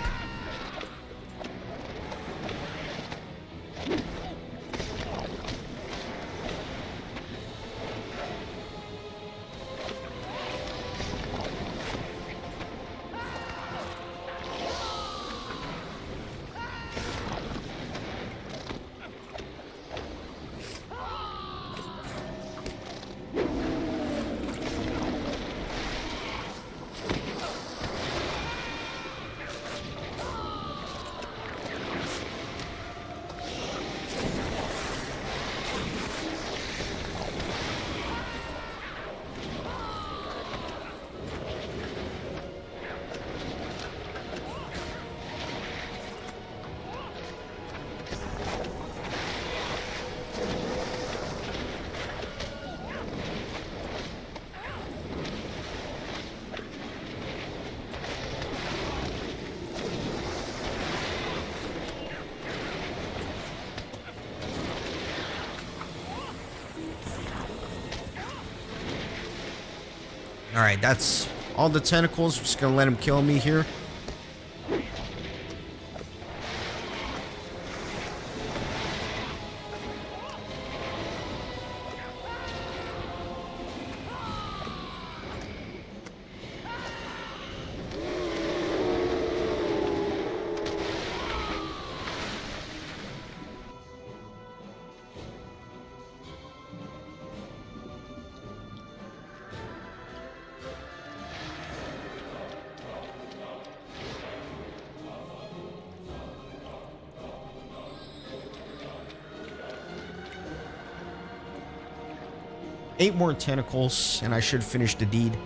Alright, that's all the tentacles. We're just gonna let him kill me here. Eight more tentacles, and I should finish the deed.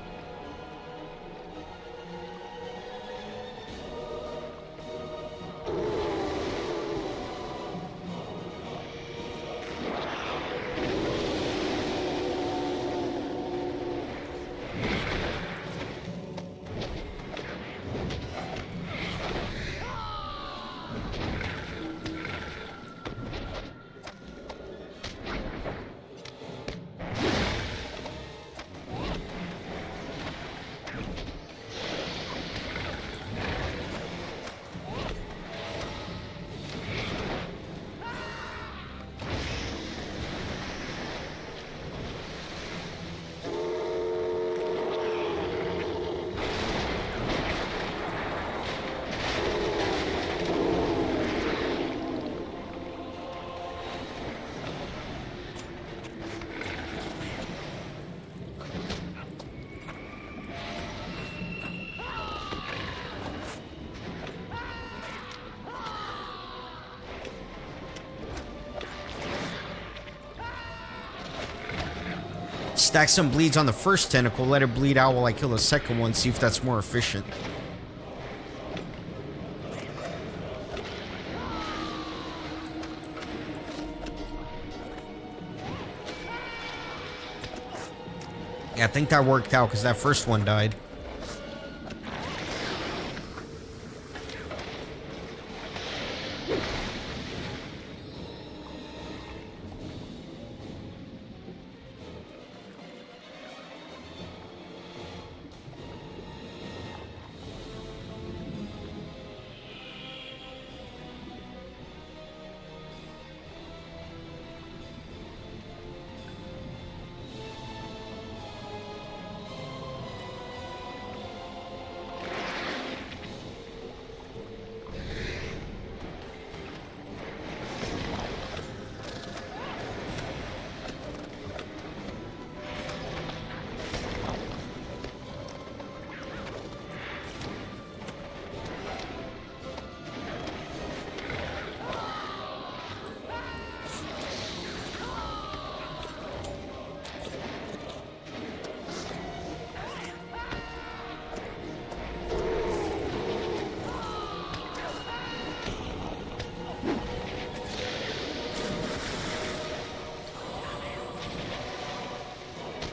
Stack some bleeds on the first tentacle, let it bleed out while I kill the second one, see if that's more efficient. Yeah, I think that worked out because that first one died.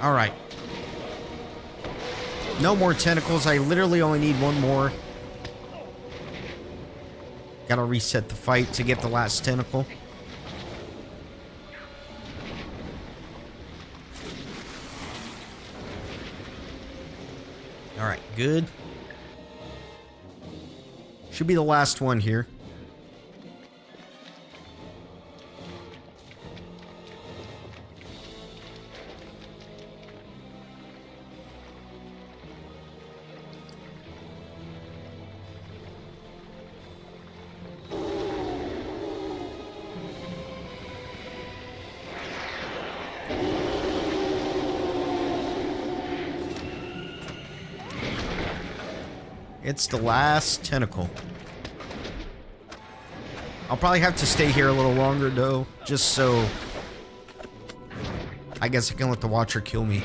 All right. No more tentacles. I literally only need one more. Gotta reset the fight to get the last tentacle. Alright, good. Should be the last one here. It's the last tentacle. I'll probably have to stay here a little longer, though, just so I guess I can let the Watcher kill me.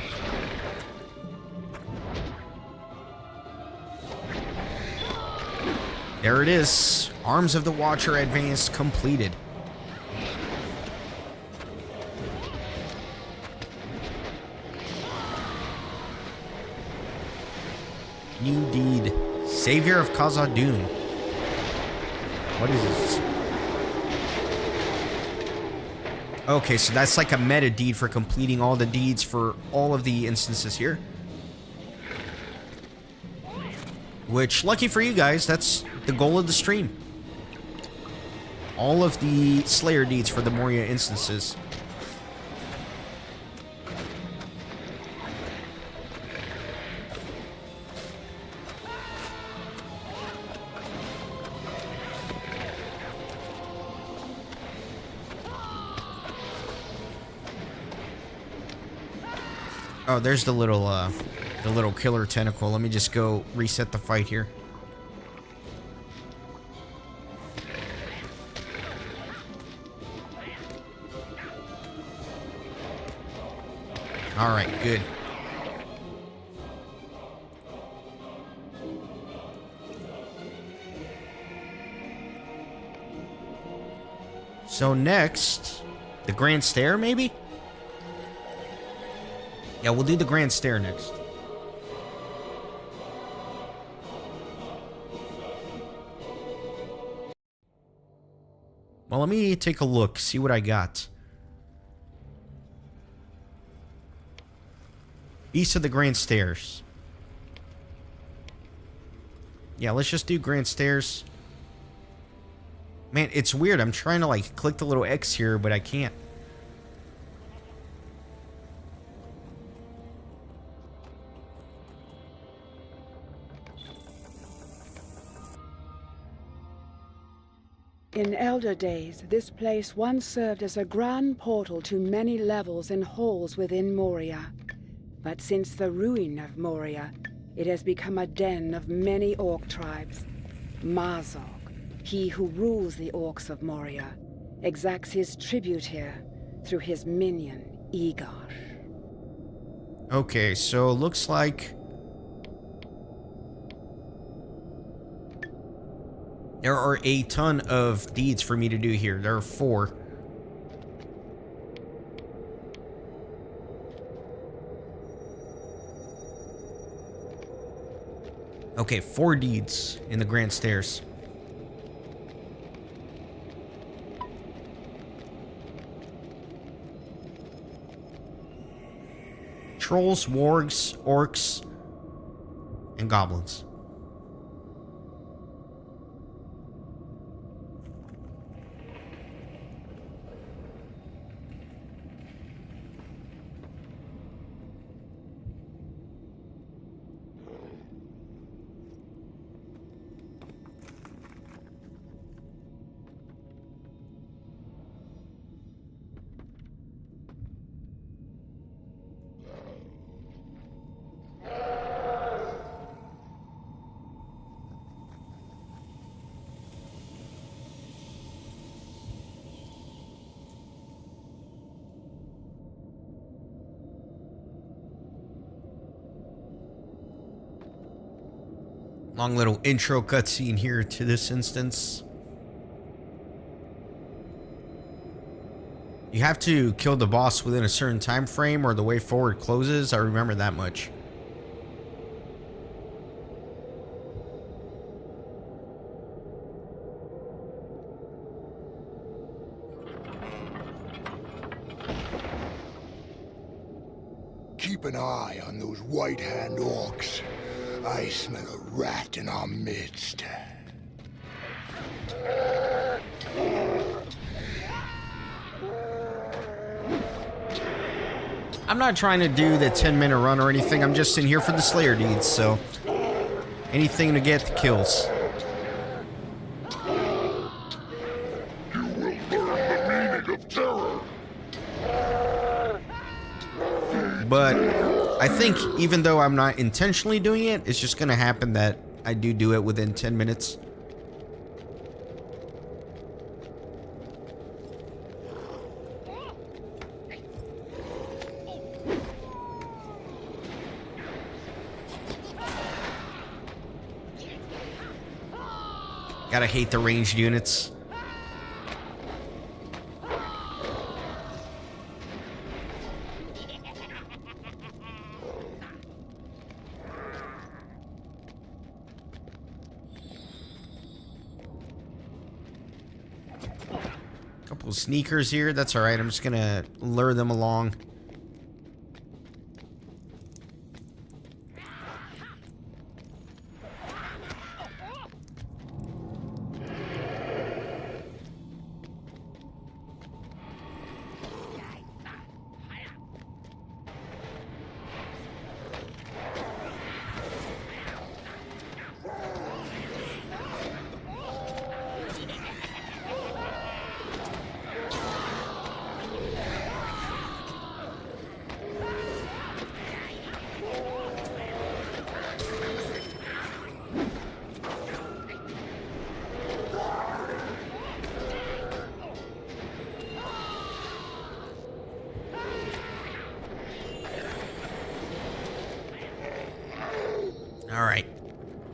There it is. Arms of the Watcher Advanced completed. New deed. Savior of Khazad-dûm. What is this? Okay, so that's like a meta deed for completing all the deeds for all of the instances here. Which, lucky for you guys, that's the goal of the stream. All of the Slayer deeds for the Moria instances. Oh, there's the little killer tentacle. Let me just go reset the fight here. All right, good. So next, the Grand Stair, maybe? Yeah, we'll do the Grand Stair next. Well, let me take a look, see what I got. East of the Grand Stairs. Yeah, let's just do Grand Stairs. Man, it's weird. I'm trying to, like, click the little X here, but I can't. In elder days, this place once served as a grand portal to many levels and halls within Moria. But since the ruin of Moria, it has become a den of many orc tribes. Marzok, he who rules the orcs of Moria, exacts his tribute here through his minion, Egosh. Okay, so it looks like there are a ton of deeds for me to do here. There are 4. Okay, 4 deeds in the Grand Stairs. Trolls, wargs, orcs, and goblins. Long little intro cutscene here to this instance. You have to kill the boss within a certain time frame or the way forward closes. I remember that much. keep an eye on those White Hand orcs. I smell a rat in our midst. I'm not trying to do the 10-minute run or anything. I'm just in here for the Slayer deeds, so anything to get the kills. You will learn the meaning of terror. But I think even though I'm not intentionally doing it, it's just gonna happen that I do it within 10 minutes. Gotta hate the ranged units. Couple of sneakers here. That's alright. I'm just gonna lure them along. Alright.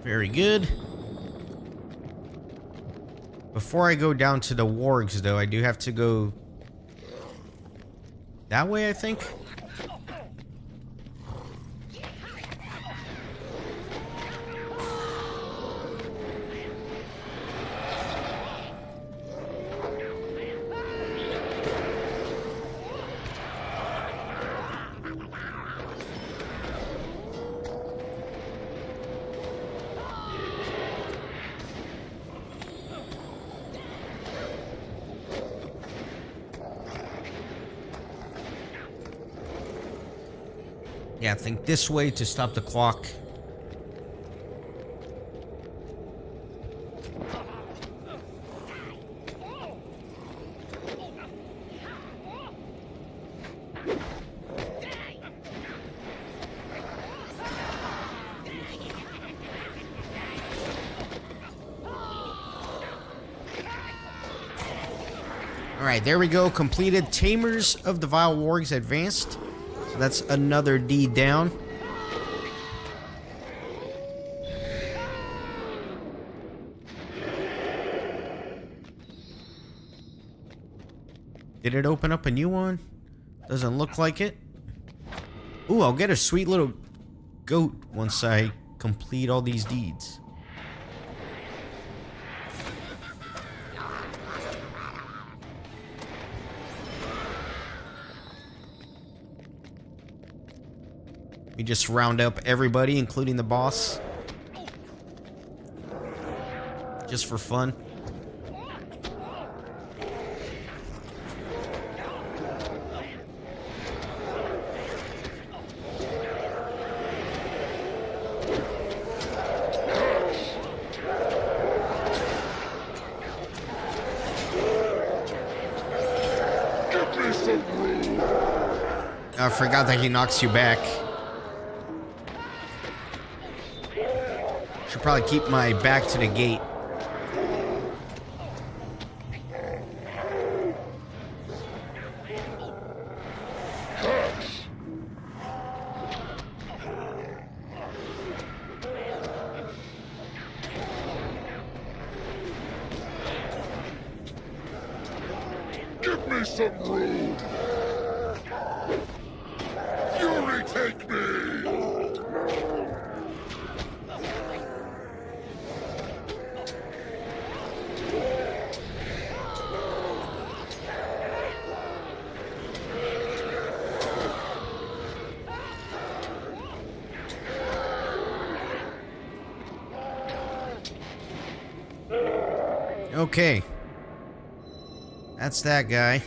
Very good. Before I go down to the wargs, though, I do have to go that way, I think. Yeah, I think this way to stop the clock. Alright, there we go. Completed. Tamers of the Vile Wargs advanced. So that's another D down. Did it open up a new one? Doesn't look like it. Ooh, I'll get a sweet little goat once I complete all these deeds. We just round up everybody, including the boss. Just for fun. I forgot that he knocks you back. Should probably keep my back to the gate. Give me some room! Fury, take me! Okay. That's that guy.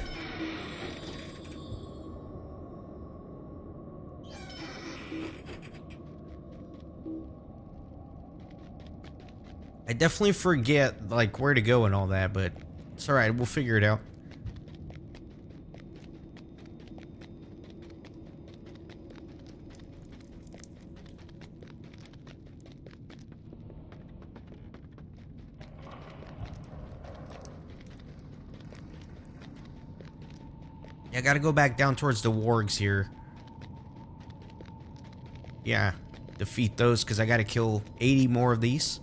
I definitely forget, like, where to go and all that, but it's alright, we'll figure it out. Yeah, I gotta go back down towards the wargs here. Yeah, defeat those, because I gotta kill 80 more of these.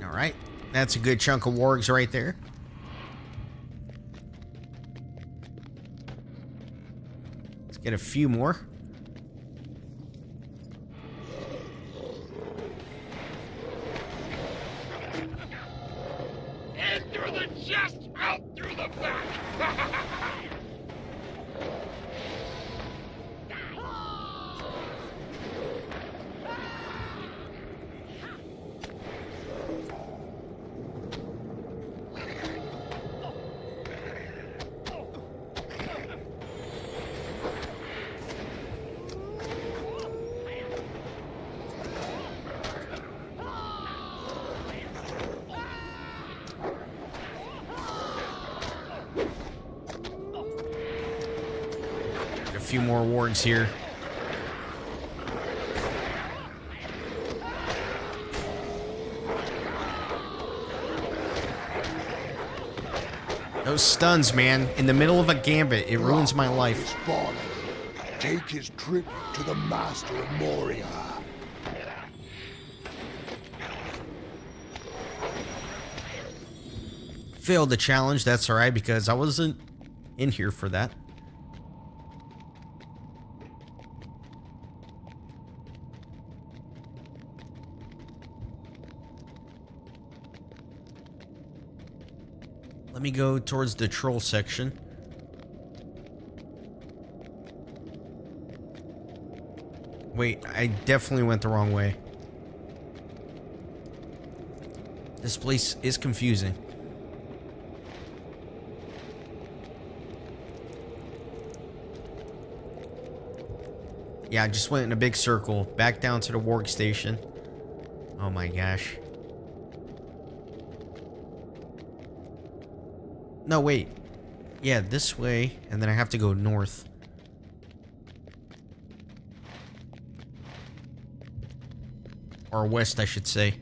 Alright, that's a good chunk of wargs right there. Let's get a few more. In through the chest, out through the back. A few more wargs here. Those stuns, man, in the middle of a gambit, it ruins my life. Is falling. Take his tribute to the master of Moria. Failed the challenge, that's alright, because I wasn't in here for that. Let me go towards the troll section. Wait, I definitely went the wrong way. This place is confusing. Yeah, I just went in a big circle, back down to the warg station. Oh my gosh. No, wait. Yeah, this way, and then I have to go north. Or west, I should say.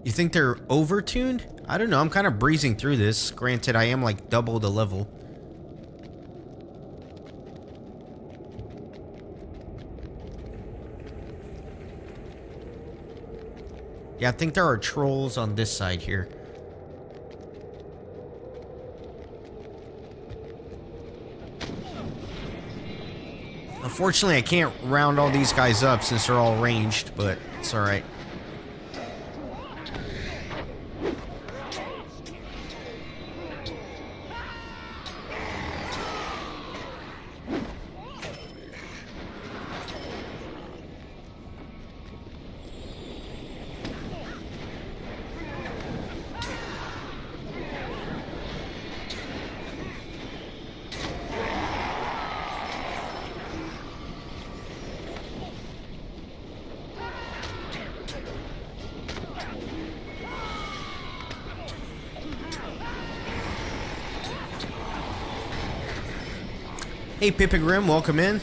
You think they're over-tuned? I don't know, I'm kind of breezing through this. Granted, I am like double the level. Yeah, I think there are trolls on this side here. Unfortunately, I can't round all these guys up since they're all ranged, but it's alright. Hey, Pippigrim, welcome in.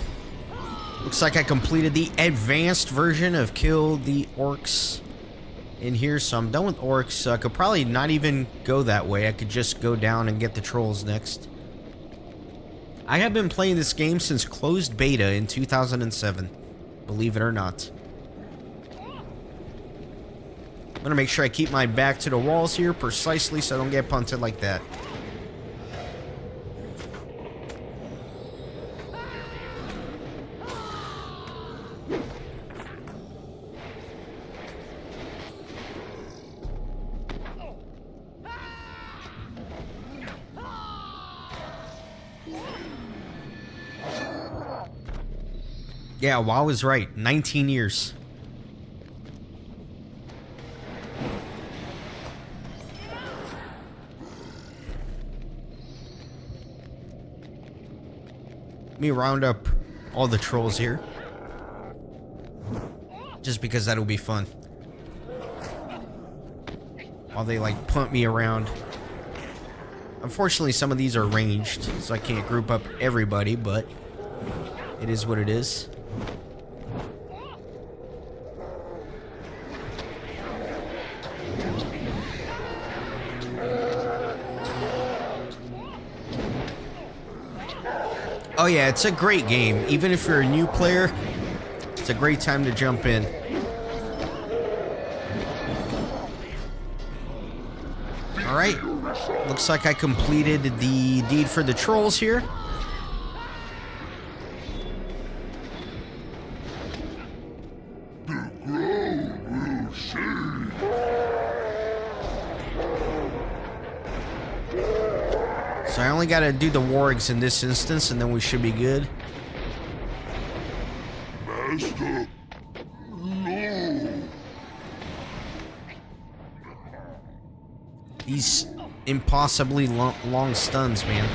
Looks like I completed the advanced version of Kill the Orcs in here, so I'm done with orcs. I could probably not even go that way. I could just go down and get the trolls next. I have been playing this game since closed beta in 2007, believe it or not. I'm gonna make sure I keep my back to the walls here precisely so I don't get punted like that. Yeah, well, I was right. 19 years. Let me round up all the trolls here. Just because that'll be fun. While they, like, punt me around. Unfortunately, some of these are ranged, so I can't group up everybody, but it is what it is. Oh yeah, it's a great game. Even if you're a new player, it's a great time to jump in. Alright, looks like I completed the deed for the trolls here. So I only gotta do the wargs in this instance, and then we should be good. Master, no. These impossibly long stuns, man.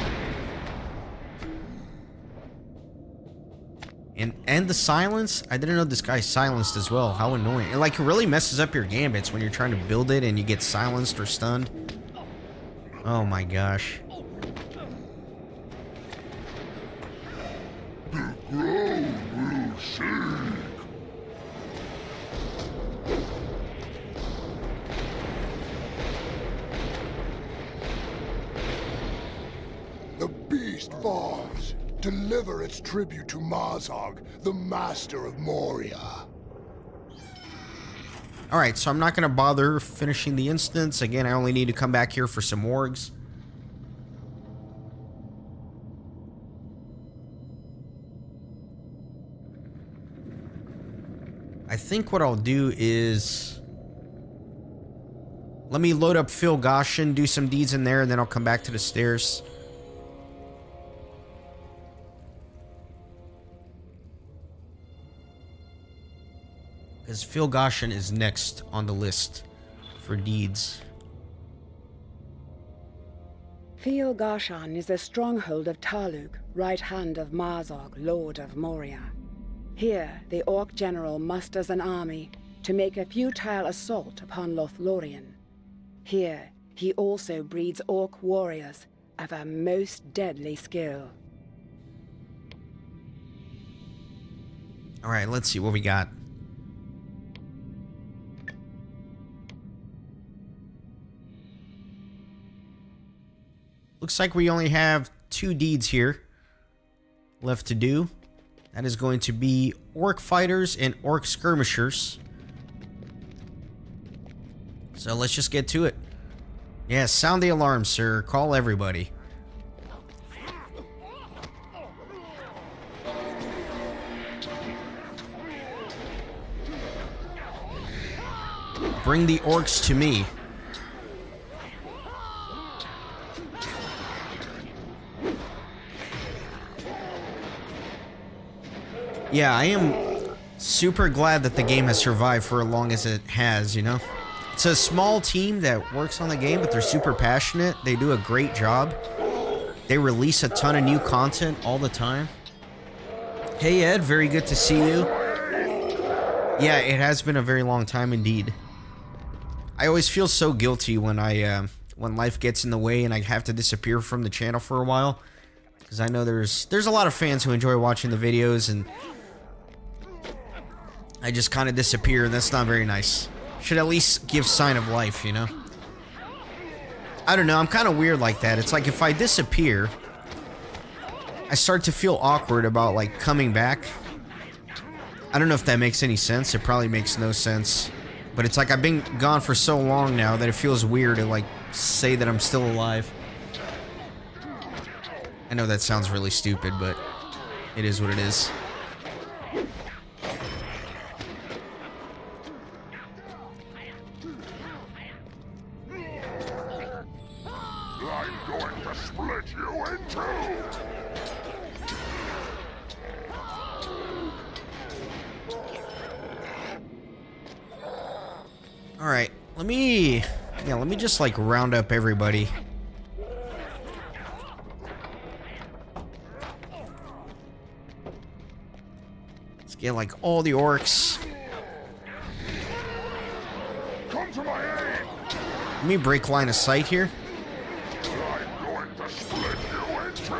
And the silence? I didn't know this guy's silenced as well. How annoying. It like really messes up your gambits when you're trying to build it and you get silenced or stunned. Oh my gosh. The beast falls. Deliver its tribute to Mazog, the master of Moria. Alright, so I'm not going to bother finishing the instance. Again, I only need to come back here for some wargs. I think what I'll do is... let me load up Phil Goshen, do some deeds in there, and then I'll come back to the stairs. Because Phil Goshen is next on the list for deeds. Phil Goshen is the stronghold of Taluk, right hand of Mazog, Lord of Moria. Here, the Orc general musters an army to make a futile assault upon Lothlorien. Here, he also breeds Orc warriors of a most deadly skill. Alright, let's see what we got. Looks like we only have 2 deeds here left to do. That is going to be Orc Fighters and Orc Skirmishers. So let's just get to it. Yeah, sound the alarm, sir. Call everybody. Bring the orcs to me. Yeah, I am super glad that the game has survived for as long as it has, you know? It's a small team that works on the game, but they're super passionate. They do a great job. They release a ton of new content all the time. Hey Ed, very good to see you. Yeah, it has been a very long time indeed. I always feel so guilty when when life gets in the way and I have to disappear from the channel for a while. Because I know there's a lot of fans who enjoy watching the videos, and I just kind of disappear, and that's not very nice. Should at least give sign of life, you know? I don't know, I'm kind of weird like that. It's like if I disappear, I start to feel awkward about, like, coming back. I don't know if that makes any sense. It probably makes no sense. But it's like I've been gone for so long now that it feels weird to, like, say that I'm still alive. I know that sounds really stupid, but it is what it is. I'm going to split you in two! Alright, let me just, like, round up everybody. Let's get, like, all the orcs. Come to my aid! Let me break line of sight here. I'm going to split you in two!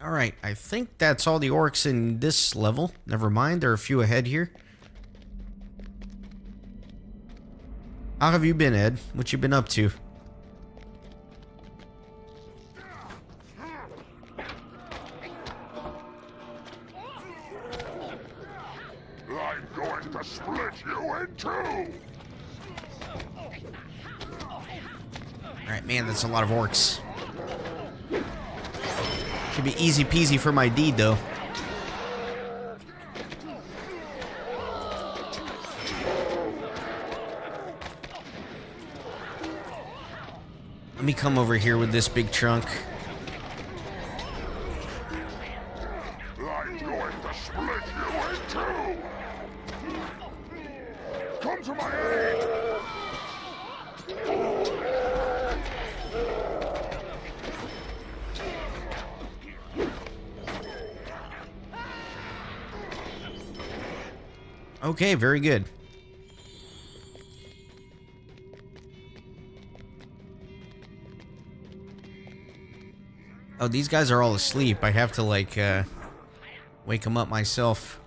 Alright, I think that's all the orcs in this level. Never mind, there are a few ahead here. How have you been, Ed? What you been up to? I'm going to split you in two! Alright, man, that's a lot of orcs. Should be easy peasy for my deed, though. Let me come over here with this big chunk. I'm going to split you in two! Come to my aid! Okay, very good. Oh, these guys are all asleep. I have to, like, wake them up myself.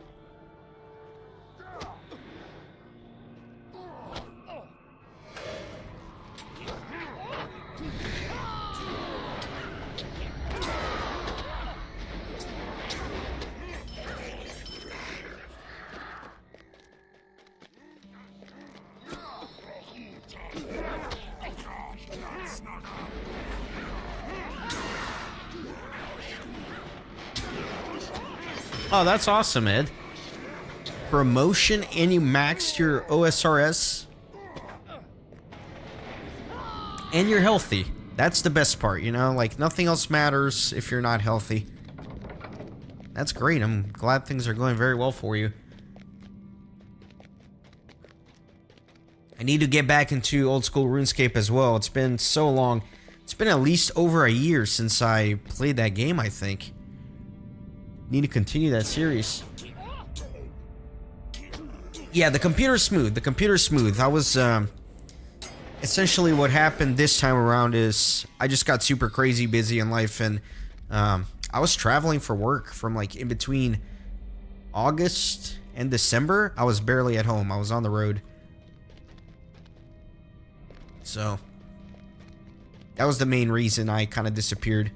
Oh, that's awesome, Ed. Promotion and you maxed your OSRS. And you're healthy. That's the best part, you know? Like, nothing else matters if you're not healthy. That's great. I'm glad things are going very well for you. I need to get back into old school RuneScape as well. It's been so long. It's been at least over a year since I played that game, I think. Need to continue that series. Yeah, the computer's smooth. The computer's smooth. I was, essentially what happened this time around is I just got super crazy busy in life, and I was traveling for work from, like, in between August and December. I was barely at home. I was on the road. So that was the main reason I kind of disappeared.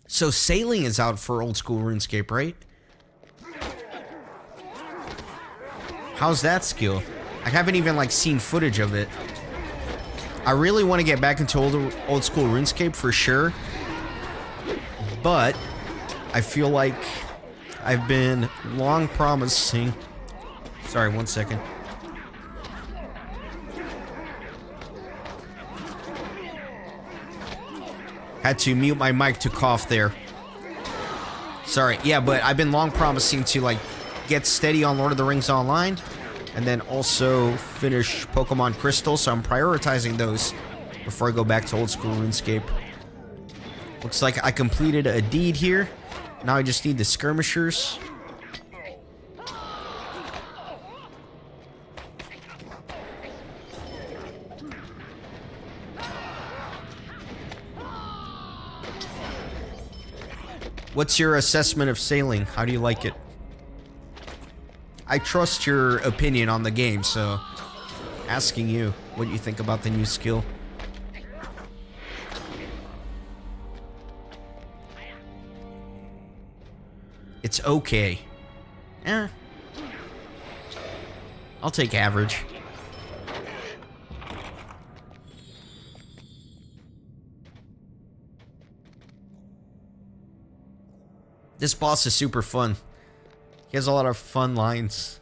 So sailing is out for old school RuneScape, right? How's that skill? I haven't even, like, seen footage of it. I really want to get back into old school RuneScape for sure. But I feel like I've been long promising. Sorry, one second. Had to mute my mic to cough there. Sorry, yeah, but I've been long promising to, like, get steady on Lord of the Rings Online, and then also finish Pokemon Crystal, so I'm prioritizing those. before I go back to old school RuneScape. Looks like I completed a deed here. Now I just need the skirmishers. What's your assessment of sailing? How do you like it? I trust your opinion on the game, so asking you what you think about the new skill. It's okay. I'll take average. This boss is super fun. He has a lot of fun lines.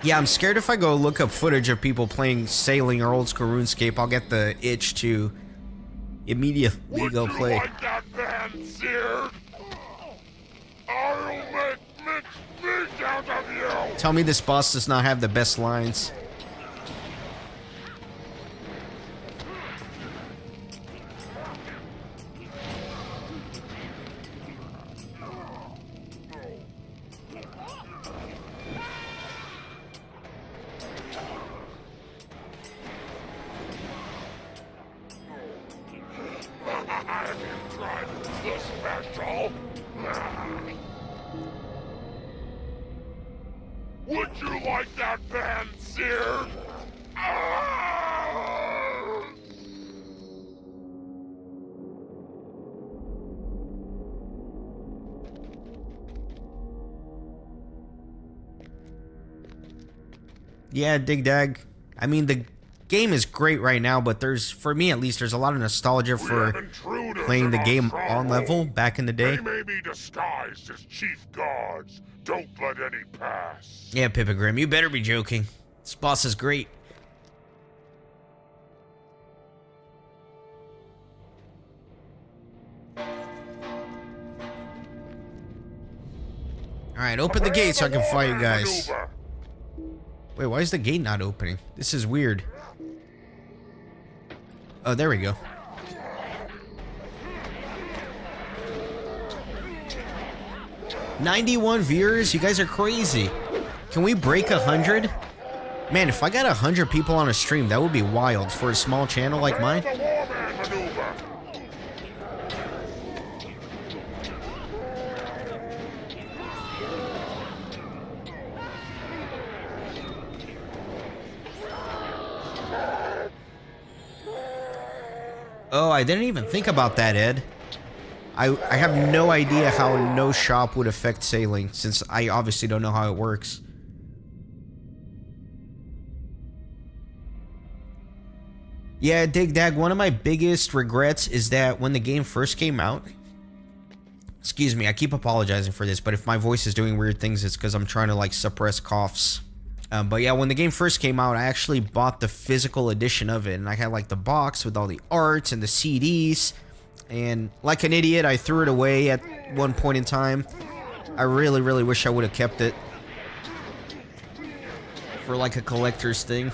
Yeah, I'm scared if I go look up footage of people playing sailing or old school RuneScape, I'll get the itch to immediately go play. Like that man seared? I'll make mixed meat out of you! Tell me this boss does not have the best lines. Have you tried the special? Would you like that pan seared? Yeah, dig dag. I mean, the game is great right now, but there's, for me at least, there's a lot of nostalgia for playing the game on level back in the day. They may be disguised as chief guards. Don't let any pass. Yeah, Pipigram, you better be joking. This boss is great. Alright, open the gate so I can fight you guys. Wait, why is the gate not opening? This is weird. Oh, there we go. $91 viewers? You guys are crazy. Can we break 100? Man, if I got 100 people on a stream, that would be wild for a small channel like mine. Oh, I didn't even think about that, Ed. I have no idea how no shop would affect sailing, since I obviously don't know how it works. Yeah, Dig Dag, one of my biggest regrets is that when the game first came out... Excuse me, I keep apologizing for this, but if my voice is doing weird things, it's because I'm trying to, like, suppress coughs. But yeah, when the game first came out, I actually bought the physical edition of it, and I had, like, the box with all the arts and the CDs... And like an idiot, I threw it away at one point in time. I really, really wish I would have kept it for like a collector's thing.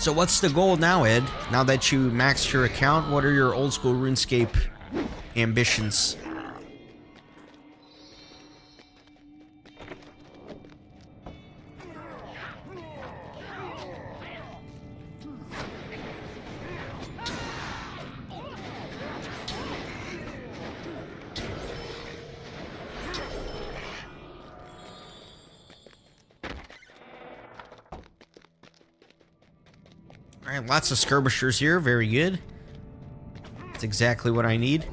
So what's the goal now, Ed? Now that you maxed your account, what are your old school RuneScape ambitions? Alright, lots of skirmishers here. Very good. That's exactly what I need.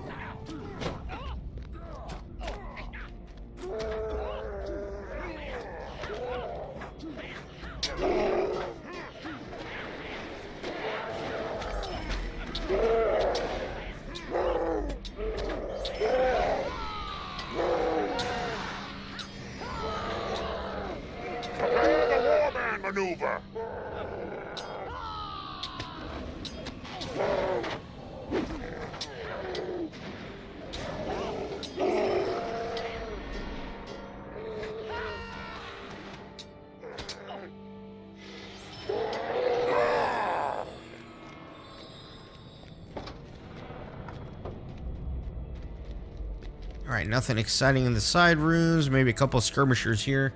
maneuver. Alright, nothing exciting in the side rooms. Maybe a couple skirmishers here.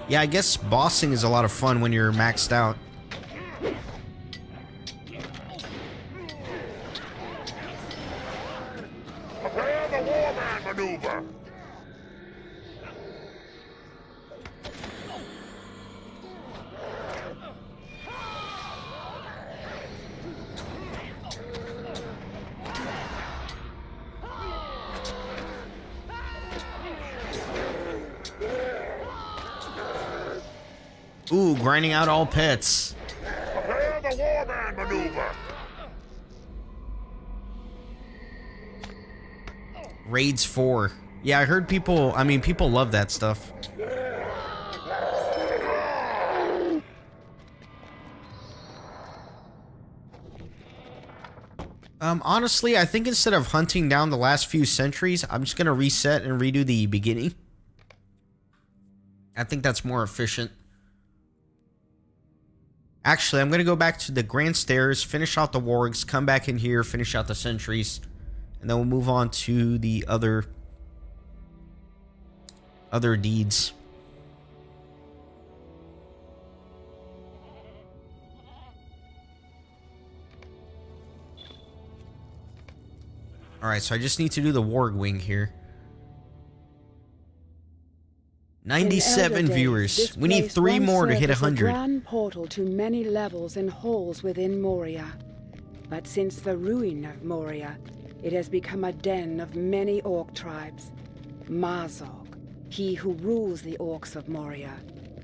Yeah, I guess bossing is a lot of fun when you're maxed out. Prepare the warman maneuver. Ooh, grinding out all pets. Prepare the warman maneuver. Raids 4. Yeah, I heard people, people love that stuff. Honestly, I think instead of hunting down the last few centuries, I'm just gonna reset and redo the beginning. I think that's more efficient. Actually, I'm gonna go back to the Grand Stairs, finish out the wargs, come back in here, finish out the sentries, and then we'll move on to the other deeds. Alright, so I just need to do the warg wing here. 97 viewers. We need 3 more to hit 100. A grand portal to many levels and halls within Moria. But since the ruin of Moria, it has become a den of many orc tribes. Marzog, he who rules the orcs of Moria,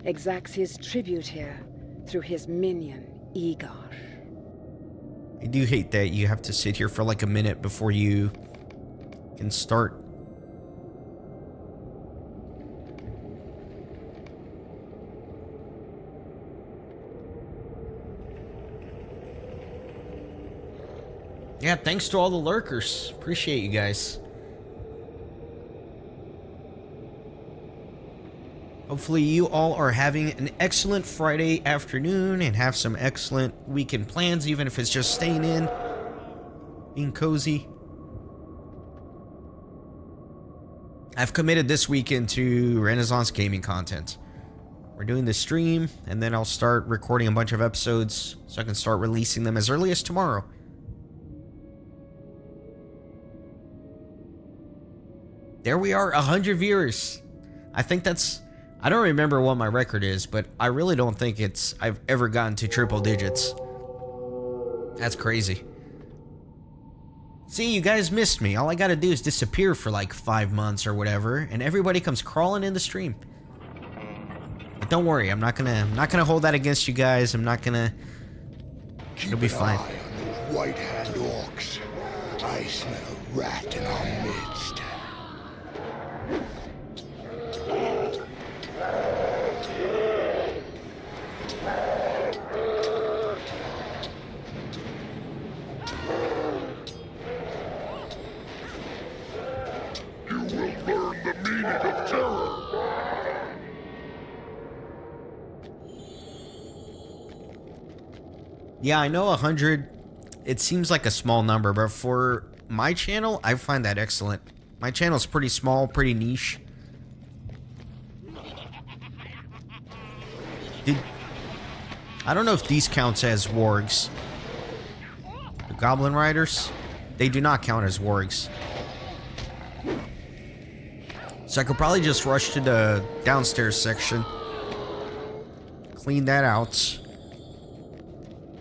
exacts his tribute here through his minion, Igor. I do hate that you have to sit here for like a minute before you can start. Yeah, thanks to all the lurkers. Appreciate you guys. Hopefully you all are having an excellent Friday afternoon and have some excellent weekend plans, even if it's just staying in, being cozy. I've committed this weekend to Renaissance gaming content. We're doing the stream, and then I'll start recording a bunch of episodes so I can start releasing them as early as tomorrow. There we are, 100 viewers. I think that's... I don't remember what my record is, but I really don't think I've ever gotten to triple digits. That's crazy. See, you guys missed me. All I gotta do is disappear for like 5 months or whatever, and everybody comes crawling in the stream. But don't worry, I'm not gonna hold that against you guys. I'm not gonna... It'll be fine. Keep an eye on those white-hand orcs. I smell a rat in our midst. Yeah, I know 100, it seems like a small number, but for my channel, I find that excellent. My channel's pretty small, pretty niche. I don't know if these counts as wargs. The Goblin Riders, they do not count as wargs. So I could probably just rush to the downstairs section, clean that out,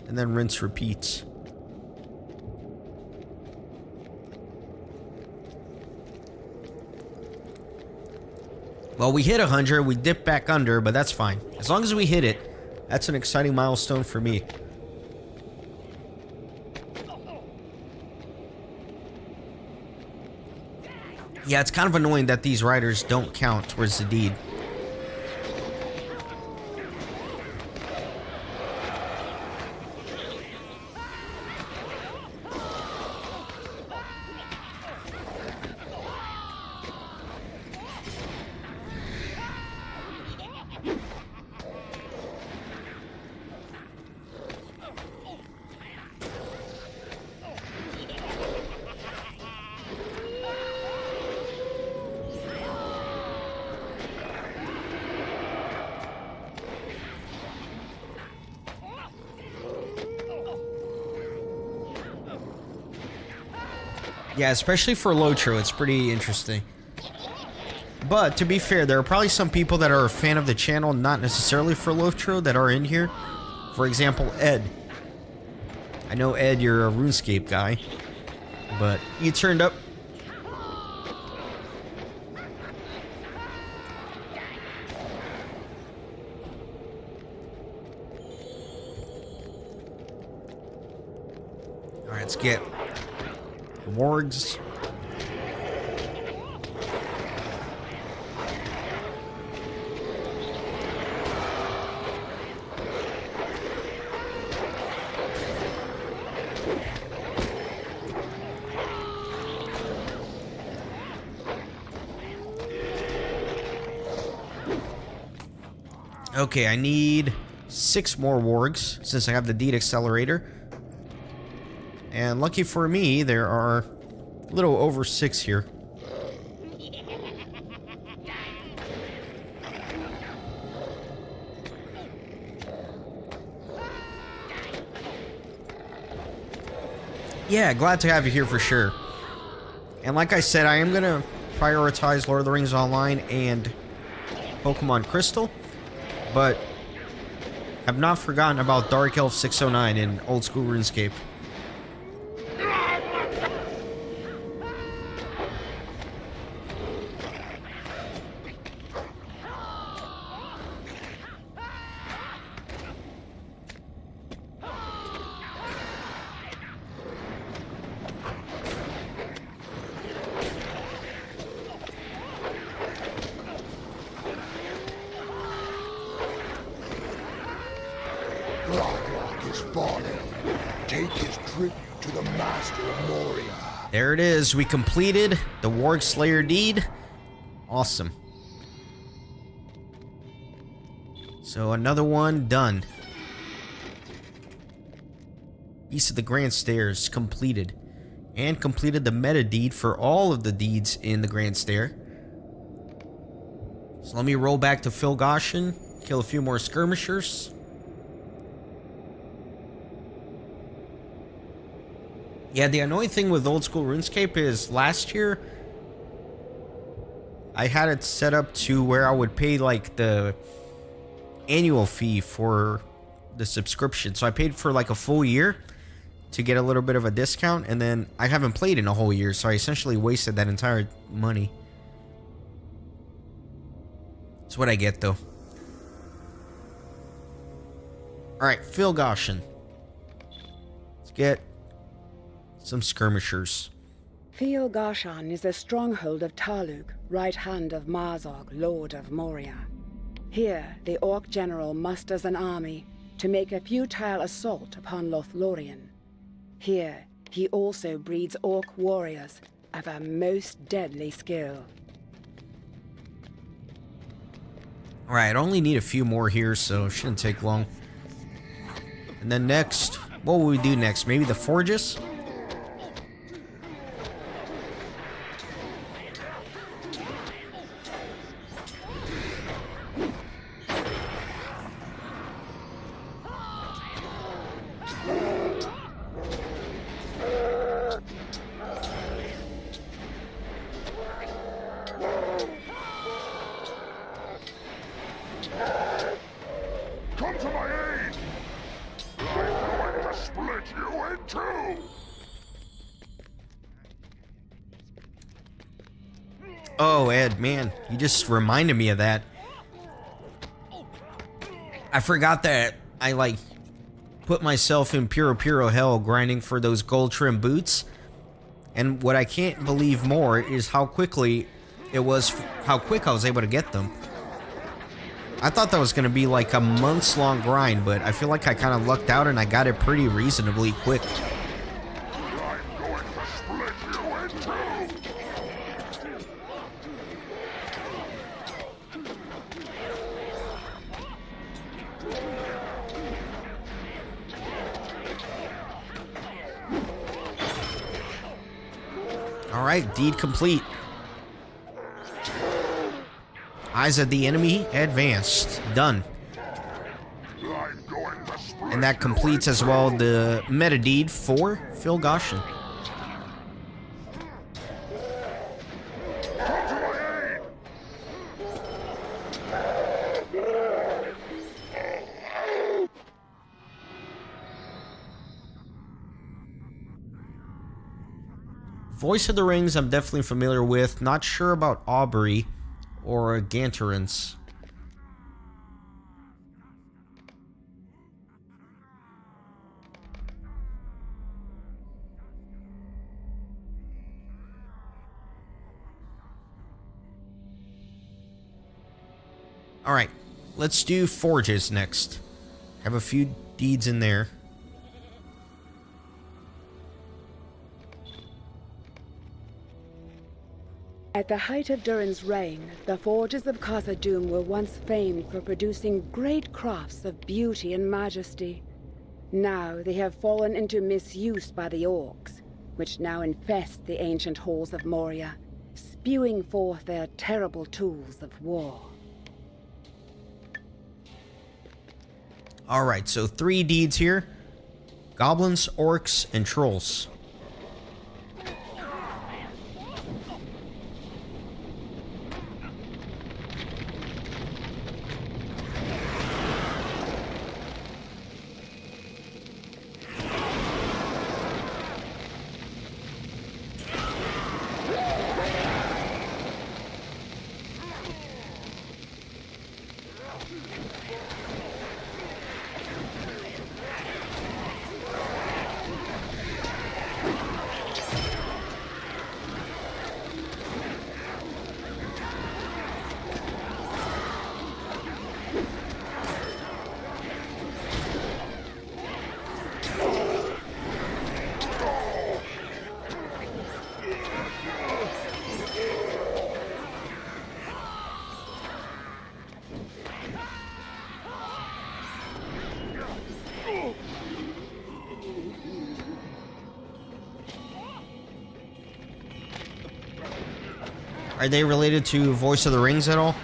and then rinse repeat. Well, we hit 100. We dipped back under, but that's fine. As long as we hit it, that's an exciting milestone for me. Yeah, it's kind of annoying that these riders don't count towards the deed. Yeah, especially for LOTRO, it's pretty interesting. But to be fair, there are probably some people that are a fan of the channel, not necessarily for LOTRO, that are in here. For example, Ed. I know, Ed, you're a RuneScape guy, but you turned up. Alright, let's get wargs. Okay, I need 6 more wargs since I have the deed accelerator. And lucky for me, there are a little over 6 here. Yeah, glad to have you here for sure. And like I said, I am going to prioritize Lord of the Rings Online and Pokemon Crystal. But I've not forgotten about Dark Elf 609 in old school RuneScape. Take his tribute to the Master of Moria. There it is. We completed the Warg Slayer deed. Awesome. So another one done. Beast of the Grand Stairs completed. And completed the meta deed for all of the deeds in the Grand Stair. So let me roll back to Phil Goshen. Kill a few more skirmishers. Yeah, the annoying thing with old school RuneScape is last year I had it set up to where I would pay like the annual fee for the subscription. So I paid for like a full year to get a little bit of a discount, and then I haven't played in a whole year, so I essentially wasted that entire money. That's what I get though. Alright, Phil Goshen. Let's get some skirmishers. Phil Goshen is the stronghold of Taluk, right hand of Marzog, Lord of Moria. Here, the Orc general musters an army to make a futile assault upon Lothlorien. Here, he also breeds Orc warriors of a most deadly skill. Alright, I only need a few more here, so it shouldn't take long. And then next, what will we do next? Maybe the Forges? Come to my aid! I'm going to split you in two! Oh, Ed, man, you just reminded me of that. I forgot that I, like, put myself in puro hell grinding for those gold trim boots. And what I can't believe more is how quick I was able to get them. I thought that was going to be like a months-long grind, but I feel like I kind of lucked out and I got it pretty reasonably quick. Alright, deed complete. Eyes of the enemy advanced. Done. And that completes as well the meta deed for Phil Goshen. Voice of the Rings I'm definitely familiar with. Not sure about Aubrey or Ganterance. Alright, let's do forges next. Have a few deeds in there. At the height of Durin's reign, the forges of Khazad-dûm were once famed for producing great crafts of beauty and majesty. Now they have fallen into misuse by the orcs, which now infest the ancient halls of Moria, spewing forth their terrible tools of war. Alright, so 3 deeds here. Goblins, orcs, and trolls. Are they related to Voice of the Rings at all?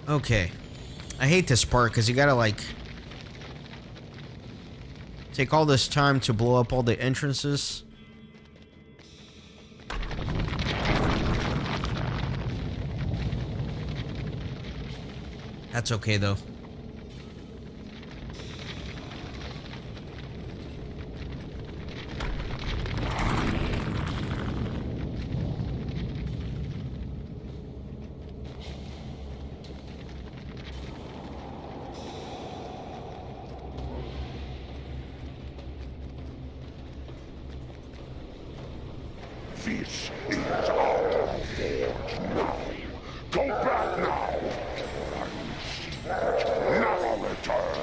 Okay. I hate this part because you gotta, like, take all this time to blow up all the entrances. That's okay, though. This is our forge now. Go back now. And never return.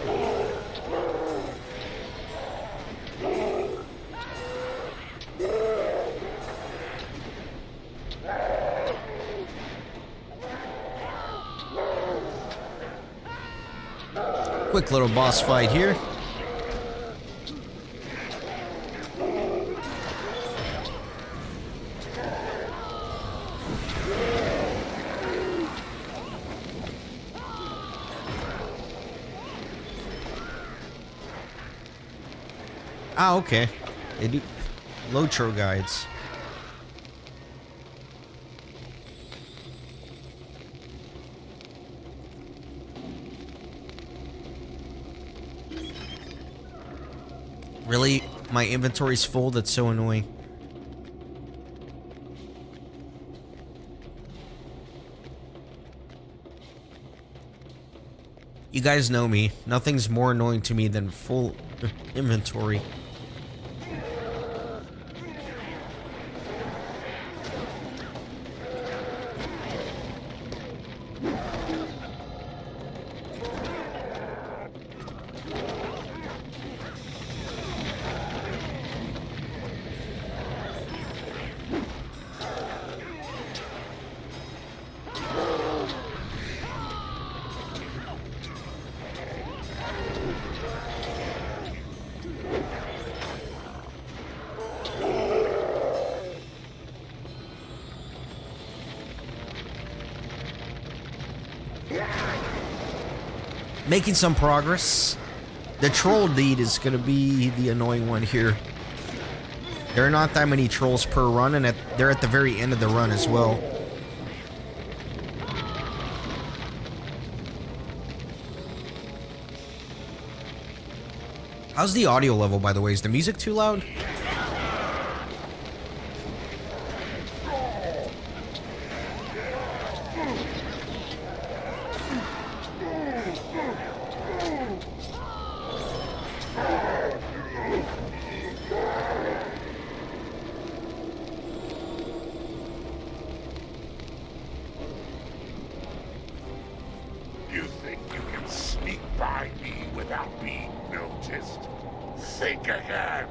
Quick little boss fight here. Ah, okay. They do LOTRO guides. Really? My inventory's full? That's so annoying. You guys know me. Nothing's more annoying to me than full inventory. Making some progress. The troll lead is going to be the annoying one here. There are not that many trolls per run, and they're at the very end of the run as well. How's the audio level, by the way? Is the music too loud? You think you can sneak by me without being noticed? Think again.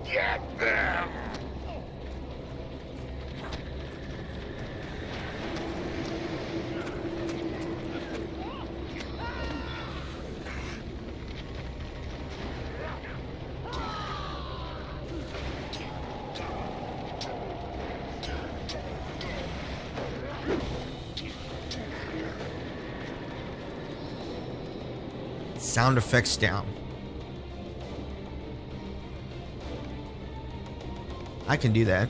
Get them! Sound effects down. I can do that.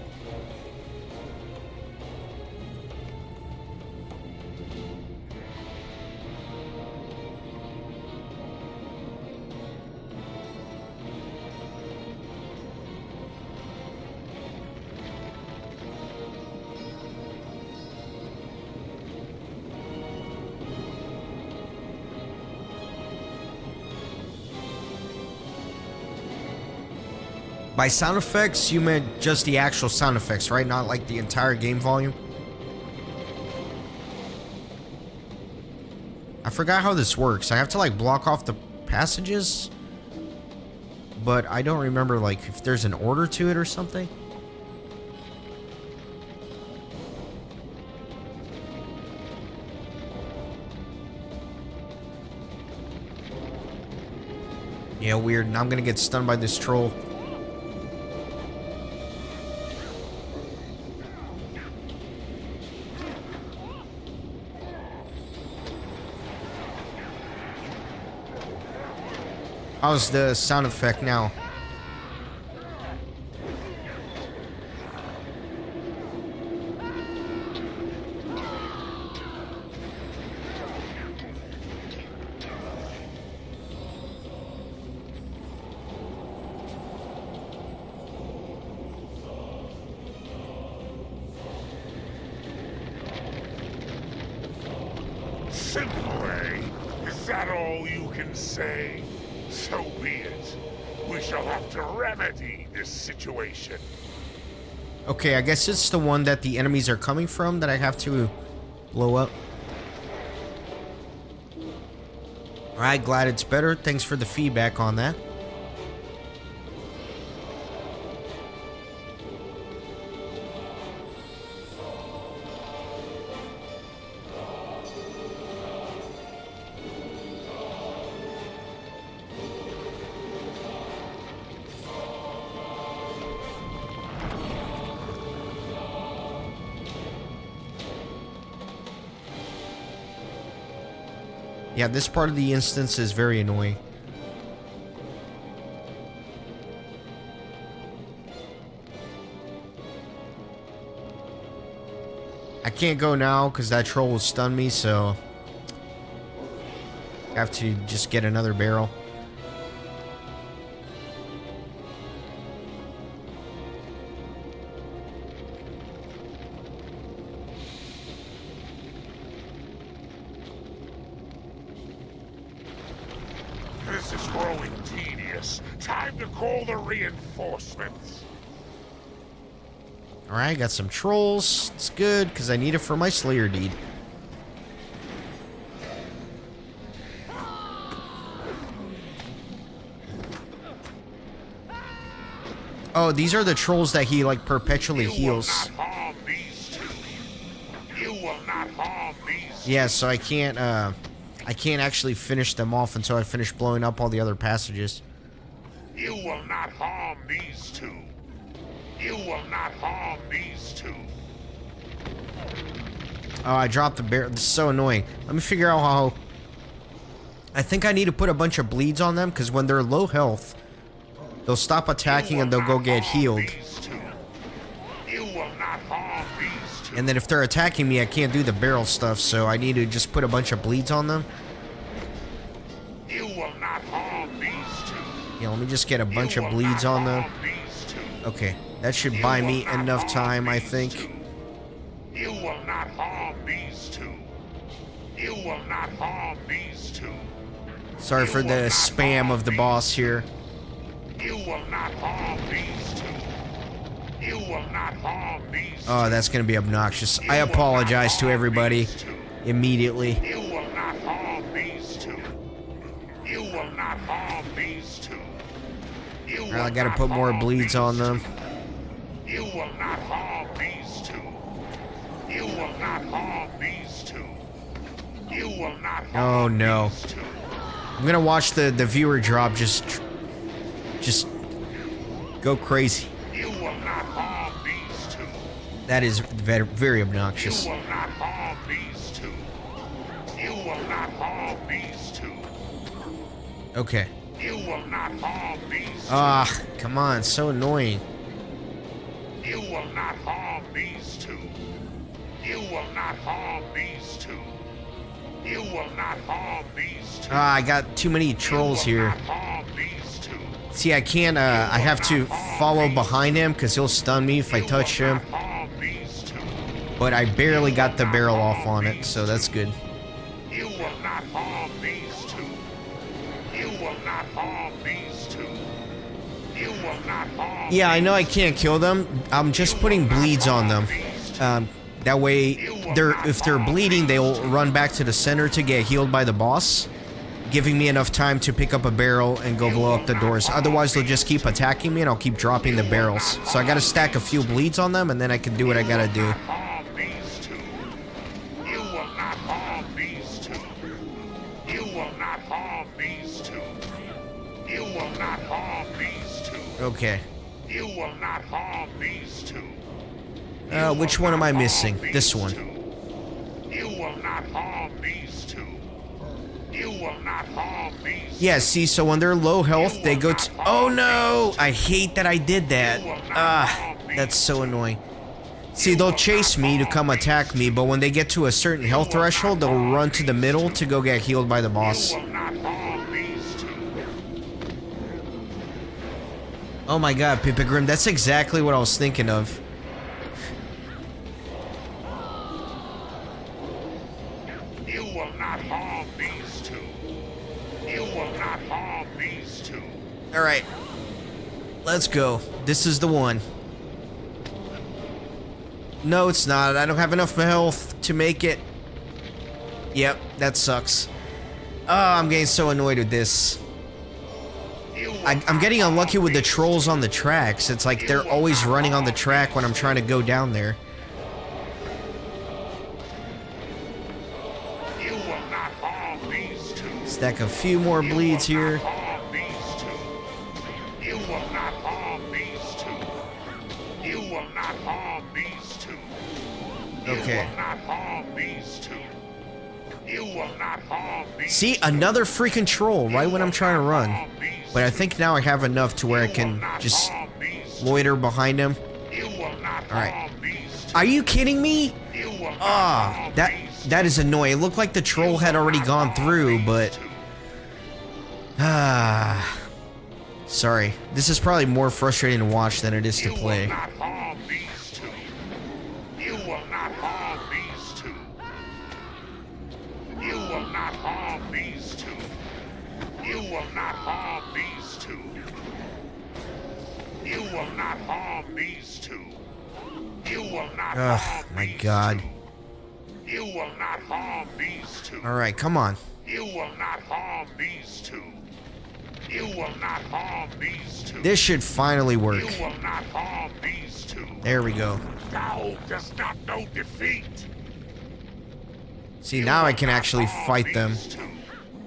By sound effects, you meant just the actual sound effects, right? Not like the entire game volume? I forgot how this works. I have to like block off the passages, but I don't remember like if there's an order to it or something. Yeah, weird. Now I'm gonna get stunned by this troll. How's the sound effect now? Simple, eh? Is that all you can say? So be it. We shall have to remedy this situation. Okay, I guess it's the one that the enemies are coming from that I have to blow up. Alright, glad it's better. Thanks for the feedback on that. Yeah, this part of the instance is very annoying. I can't go now because that troll will stun me, so I have to just get another barrel. This is growing tedious. Time to call the reinforcements. Alright, got some trolls. It's good, because I need it for my Slayer deed. Oh, these are the trolls that he, like, perpetually heals. Yeah, so I can't actually finish them off until I finish blowing up all the other passages. You will not harm these two. You will not harm these two. Oh, I dropped the barrel. This is so annoying. Let me figure out how... I think I need to put a bunch of bleeds on them, because when they're low health, they'll stop attacking and they'll go get healed. You will not harm these two. And then if they're attacking me, I can't do the barrel stuff, so I need to just put a bunch of bleeds on them. You will not harm these two. Yeah, let me just get a bunch of bleeds on them. Okay, that should buy me enough time, I think. You will not harm these two. You will not harm these two. Sorry for the spam of the boss here. You will not harm these two. You will not harm these two. Oh, that's gonna be obnoxious. I apologize to everybody immediately. You will not harm these two. You will not harm these two. I gotta put more bleeds on them. You will not harm these two. You will not harm these two. You will not harm Oh no. these two. I'm gonna watch the viewer drop just go crazy. You will not harm these two. That is very, very obnoxious. You will not harm these two. You will not harm these two. Okay. You will not harm these two. Ah, come on, so annoying. You will not harm these two. You will not harm these two. You will not harm these two. Ah, I got too many trolls You will here. not harm these two. See, I can't, I have to follow behind him because he'll stun me if I touch him. You will not harm these two. But I barely got the barrel off on it, so that's good. You will not harm these two. You will not harm these two. You will not harm. Yeah, I know I can't kill them. I'm just putting bleeds on them. That way, if they're bleeding, they'll run back to the center to get healed by the boss, giving me enough time to pick up a barrel and go blow up the doors. Otherwise, they'll just keep attacking me and I'll keep dropping the barrels. So I gotta stack a few bleeds on them and then I can do what I gotta do. Harm these two. You will not harm these two. You will not harm these two. You will not harm these two. Okay. You will not harm these two. Which one am I missing? This one. You will not harm these two. You will not harm these. Yeah, see, so when they're low health, they go to... Oh no! I hate that I did that. Ah, that's so annoying. See, they'll chase me to come attack me, but when they get to a certain health threshold, they'll run to the middle to go get healed by the boss. You will not harm these two. Oh my god, Pipigrim, that's exactly what I was thinking of. You will not harm these two. You will not harm these two. Alright. Let's go. This is the one. No, it's not. I don't have enough health to make it. Yep, that sucks. Oh, I'm getting so annoyed with this. I'm getting unlucky with the trolls on the tracks. It's like they're always running on the track when I'm trying to go down there. You will not harm these two. Stack a few more bleeds here. Harm these two. You will not harm these two. You will not harm these two. Okay. You will not harm these two. You will not harm these. See, another freaking troll right when I'm trying to run. But I think now I have enough to where I can just loiter behind him. You will not Alright. harm these two. Are you kidding me? You will not Ah, harm that is annoying. It looked like the troll had already gone through, but... Sorry. This is probably more frustrating to watch than it is to play. You will not harm these two. You will not harm these two. You will not harm these two. You will not harm these two. You will not harm these two. You will not Ugh, harm my these God. two. You will not harm these two. Alright, come on. You will not harm these two. You will not harm these two. This should finally work. You will not harm these two. There we go. Thou does not know defeat. See, now I can actually fight them. These two.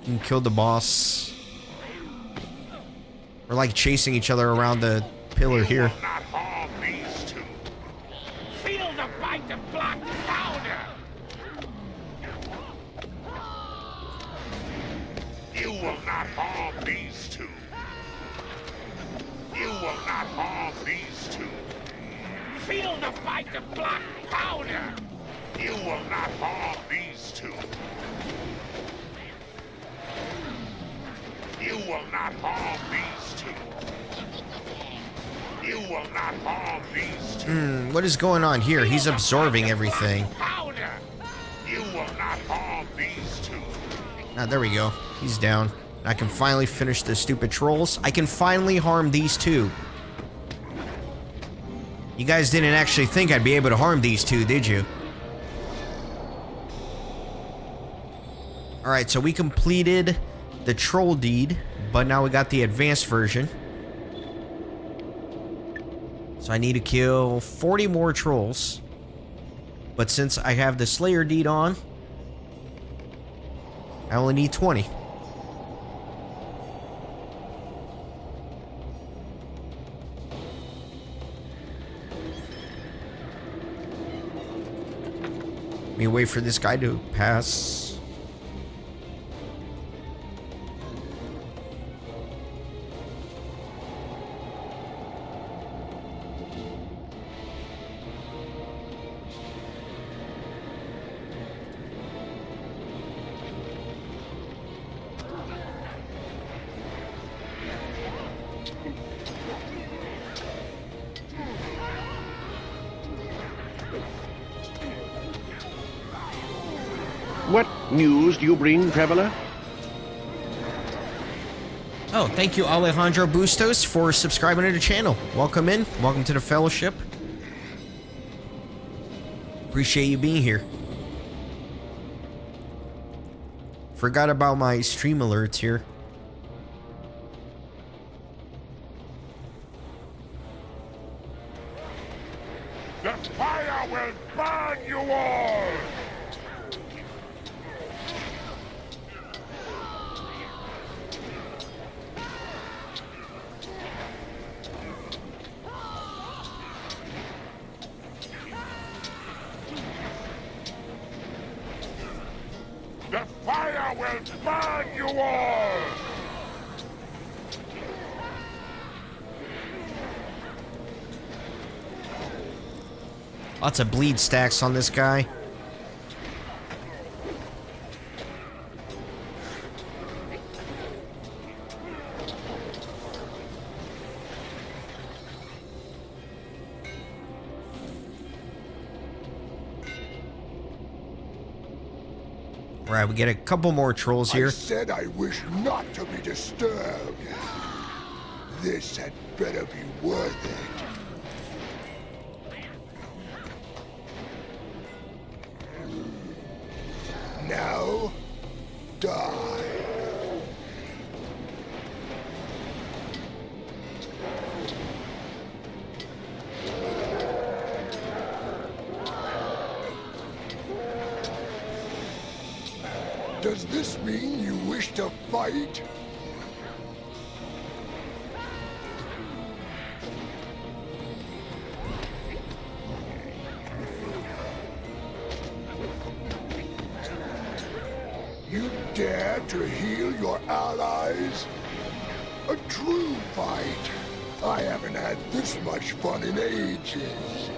And kill the boss. We're like chasing each other around the pillar here. You will not harm these two. Feel the bite of black powder. You will not harm these two. You will not harm these two. Feel the bite of black powder. You will not harm these two. You will not harm these two. You will not harm these two. What is going on here? He's absorbing everything. Powder. You will not harm these two. Ah, there we go. He's down. I can finally finish the stupid trolls. I can finally harm these two. You guys didn't actually think I'd be able to harm these two, did you? Alright, so we completed the troll deed, but now we got the advanced version. So I need to kill 40 more trolls. But since I have the Slayer deed on, I only need 20. Let me wait for this guy to pass. What news do you bring, traveler? Oh, thank you, Alejandro Bustos, for subscribing to the channel. Welcome in. Welcome to the fellowship. Appreciate you being here. Forgot about my stream alerts here. The fire will burn you all! The fire will burn you all! Lots of bleed stacks on this guy. Alright, we get a couple more trolls I here. said I wish not to be disturbed. This had better be worth it. Now, die. Does this mean you wish to fight? You dare to heal your allies? A true fight. I haven't had this much fun in ages.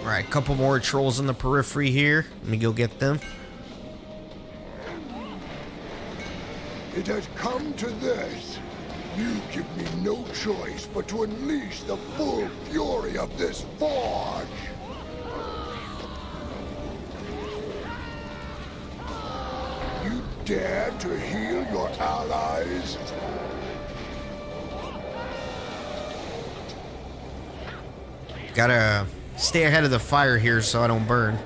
Alright, a couple more trolls in the periphery here. Let me go get them. It has come to this. You give me no choice but to unleash the full fury of this forge. You dare to heal your allies? Gotta stay ahead of the fire here so I don't burn.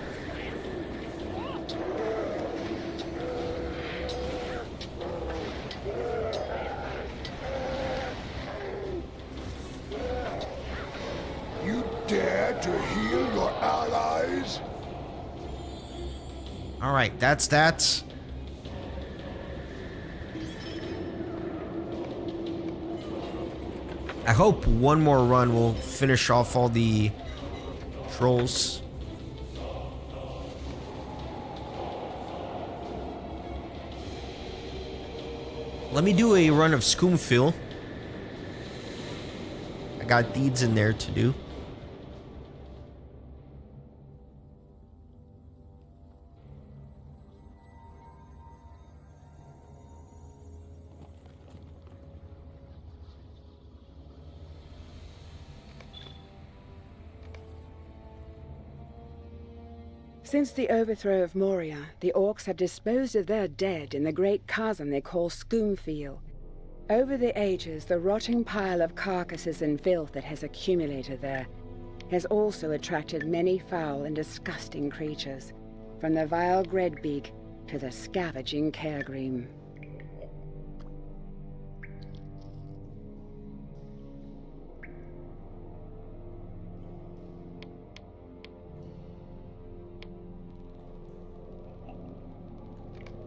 You dare to heal your allies? Alright, that's that. I hope one more run will finish off all the trolls. Let me do a run of Scoomfill. I got deeds in there to do. Since the overthrow of Moria, the orcs have disposed of their dead in the great chasm they call Scoomfield. Over the ages, the rotting pile of carcasses and filth that has accumulated there has also attracted many foul and disgusting creatures, from the vile Gredbeak to the scavenging Caregrim.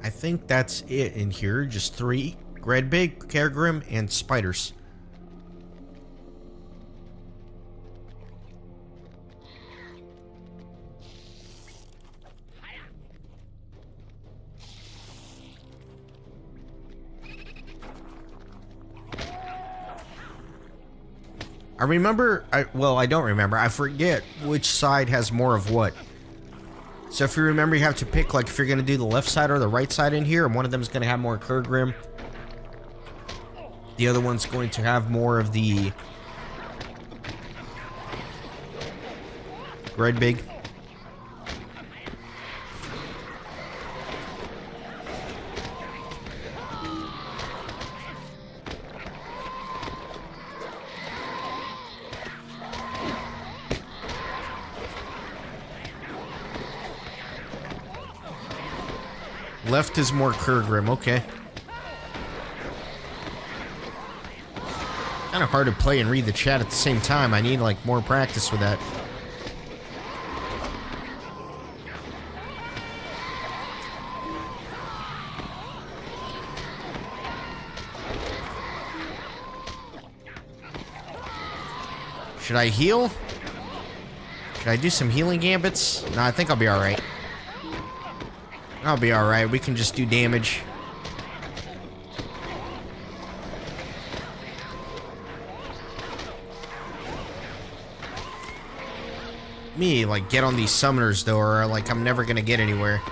I think that's it in here. Just 3. Gredbig, Caregrim, and spiders. I remember, well, I don't remember. I forget which side has more of what. So if you remember, you have to pick, like, if you're going to do the left side or the right side in here, and one of them is going to have more Caregrim. The other one's going to have more of the Gredbig. Left is more Caregrim, okay. Kind of hard to play and read the chat at the same time. I need, like, more practice with that. Should I heal? Should I do some healing gambits? No, I think I'll be alright. I'll be alright. We can just do damage. Me, like, get on these summoners, though, or, like, I'm never gonna get anywhere.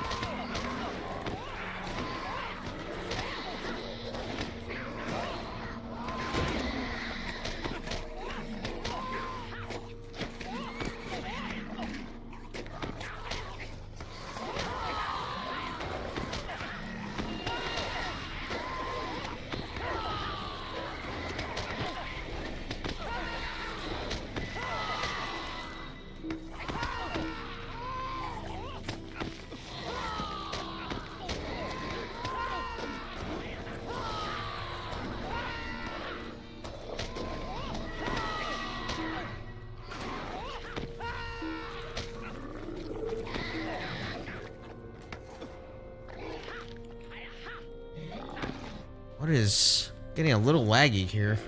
What is getting a little laggy here?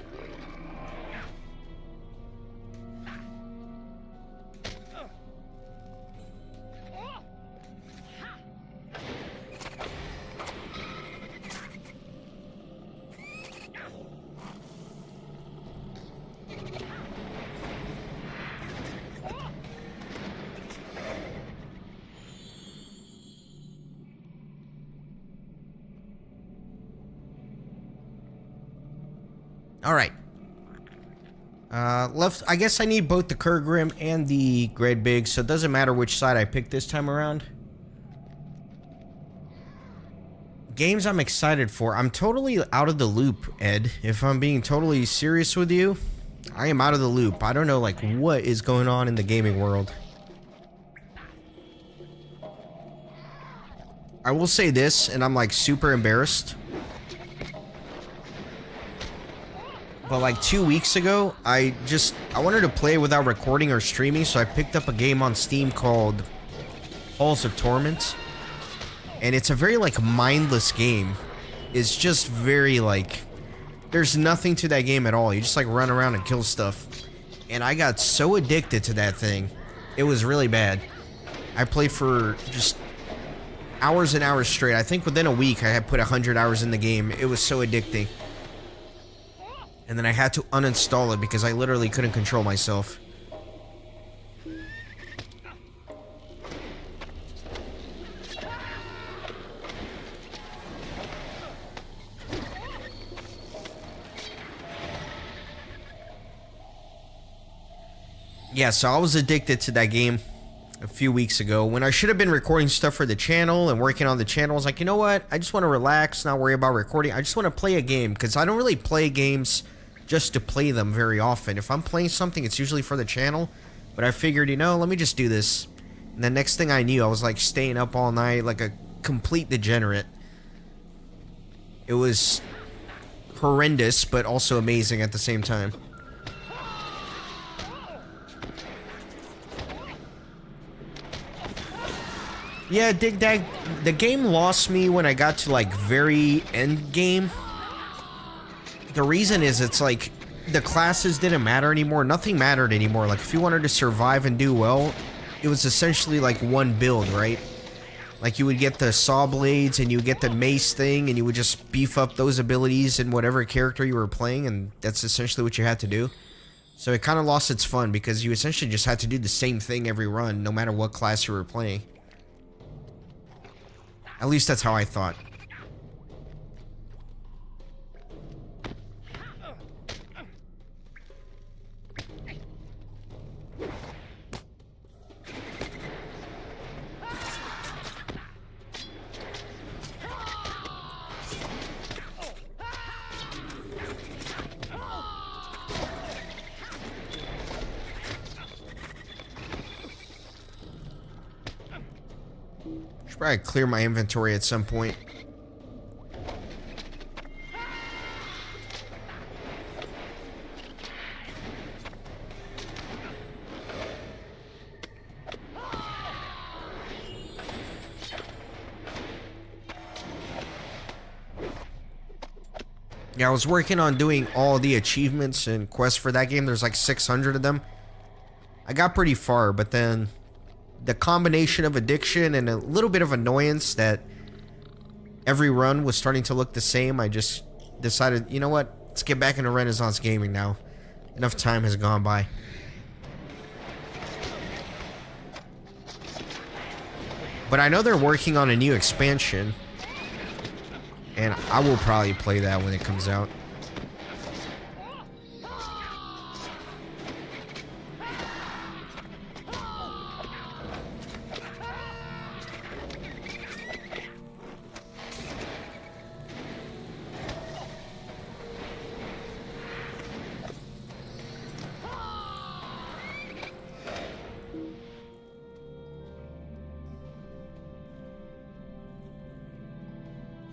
Alright. Left. I guess I need both the Kurgrim and the Great Big, so it doesn't matter which side I pick this time around. Games I'm excited for. I'm totally out of the loop, Ed. If I'm being totally serious with you, I am out of the loop. I don't know, like, what is going on in the gaming world. I will say this, and I'm, like, super embarrassed. But like 2 weeks ago, I wanted to play without recording or streaming, so I picked up a game on Steam called Halls of Torment. And it's a very like mindless game. It's just very like, there's nothing to that game at all. You just like run around and kill stuff. And I got so addicted to that thing. It was really bad. I played for just hours and hours straight. I think within a week I had put 100 hours in the game. It was so addicting. And then I had to uninstall it because I literally couldn't control myself. Yeah, so I was addicted to that game a few weeks ago when I should have been recording stuff for the channel and working on the channel. I was like, you know what? I just want to relax, not worry about recording. I just want to play a game because I don't really play games just to play them very often. If I'm playing something, it's usually for the channel. But I figured, you know, let me just do this. And the next thing I knew, I was like staying up all night like a complete degenerate. It was horrendous, but also amazing at the same time. Yeah, Dig Dag, the game lost me when I got to like very end game. The reason is it's like the classes didn't matter anymore. Nothing mattered anymore. Like if you wanted to survive and do well, it was essentially like one build, right? Like you would get the saw blades and you would get the mace thing and you would just beef up those abilities in whatever character you were playing, and that's essentially what you had to do. So it kind of lost its fun because you essentially just had to do the same thing every run, no matter what class you were playing. At least that's how I thought. Probably clear my inventory at some point. Yeah, I was working on doing all the achievements and quests for that game. There's like 600 of them. I got pretty far, but then the combination of addiction and a little bit of annoyance that every run was starting to look the same, I just decided, you know what? Let's get back into Renaissance gaming now. Enough time has gone by. But I know they're working on a new expansion, and I will probably play that when it comes out.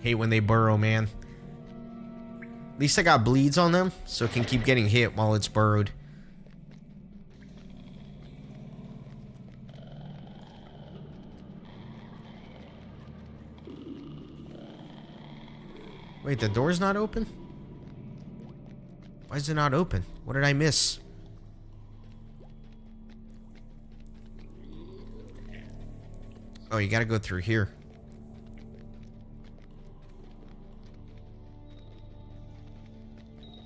Hate when they burrow, man. At least I got bleeds on them, so it can keep getting hit while it's burrowed. Wait, the door's not open? Why is it not open? What did I miss? Oh, you gotta go through here.